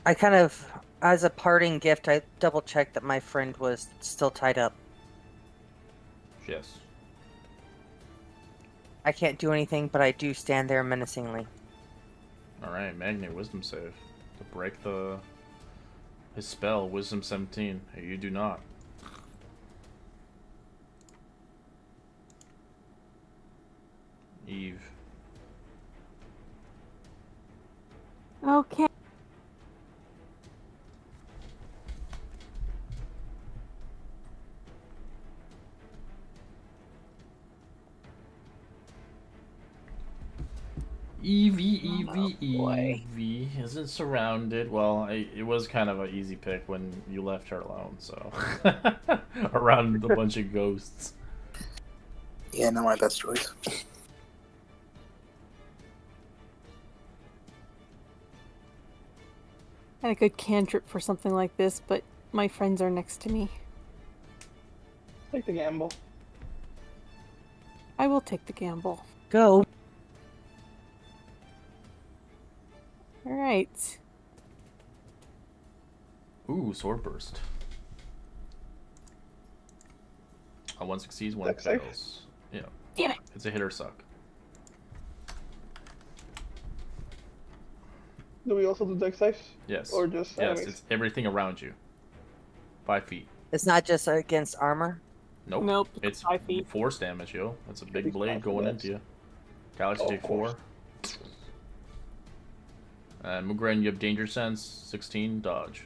I kind of, as a parting gift, I double checked that my friend was still tied up. Yes. I can't do anything, but I do stand there menacingly. Alright, Magnet Wisdom save. To break his spell, Wisdom 17. You do not. Eve. Okay. Evie isn't surrounded. Well, it was kind of an easy pick when you left her alone, so. Around a bunch of ghosts. Yeah, not my best choice. I had a good cantrip for something like this, but my friends are next to me. Take the gamble. I will take the gamble. Go. Alright. Ooh, Sword Burst. One succeeds, one Dex save? fails. Yeah. Damn it! It's a hit or suck. Do we also do dex saves? Yes. Or just yes, enemies? it's everything around you. 5 feet. It's not just against armor. Nope. Nope, It's 5 feet. force damage, yo. That's a big It's blade not going for into dex. you. Galaxy Oh, take 4. And Mugrain, you have danger sense. 16, dodge.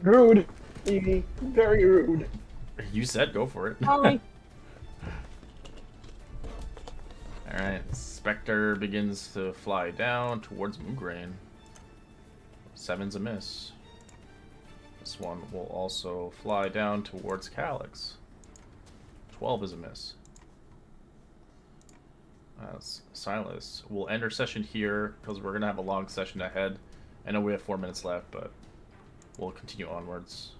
Rude. Evie. Very rude. You said go for it. Sorry. Alright, Spectre begins to fly down towards Mugrain. 7's a miss. This one will also fly down towards Calyx. 12 is a miss. Silas. We'll end our session here because we're going to have a long session ahead. I know we have 4 minutes left, but we'll continue onwards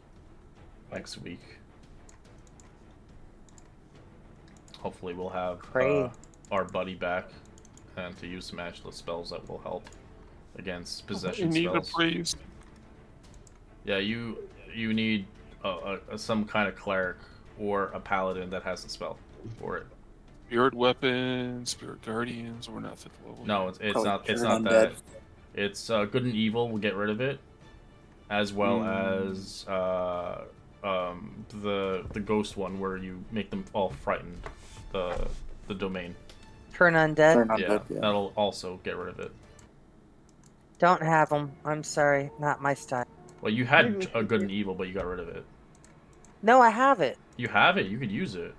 next week. Hopefully we'll have our buddy back and to use some ageless spells that will help against possession You need the spells. praise. Yeah, you need some kind of cleric or a paladin that has the spell for it. Spirit weapons, spirit guardians, we're not 5th level. No, it's Probably not. It's turn not undead. that. It's good and evil. We'll get rid of it, as well as the ghost one where you make them all frightened. The domain. Turn undead. Turn Yeah, undead, yeah. that'll also get rid of it. Don't have them. I'm sorry. Not my style. Well, you had a good and evil, but you got rid of it. No, I have it. You have it. You could use it.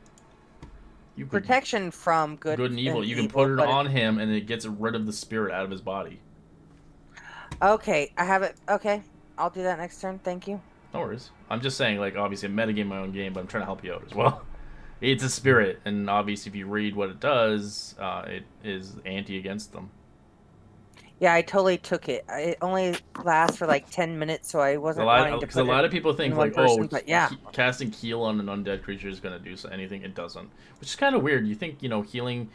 You could, Protection from good and evil. You can put it but on him, and it gets rid of the spirit out of his body. Okay, I have it. Okay, I'll do that next turn. Thank you. No worries. I'm just saying, like, obviously, I'm metagaming my own game, but I'm trying to help you out as well. It's a spirit, and obviously, if you read what it does, it is anti against them. Yeah, I totally took it. It only lasts for like 10 minutes, so I wasn't wanting to Because put a lot it of people think in one like, person, oh, but yeah. casting heal on an undead creature is going to do anything. It doesn't, which is kind of weird. You think, healing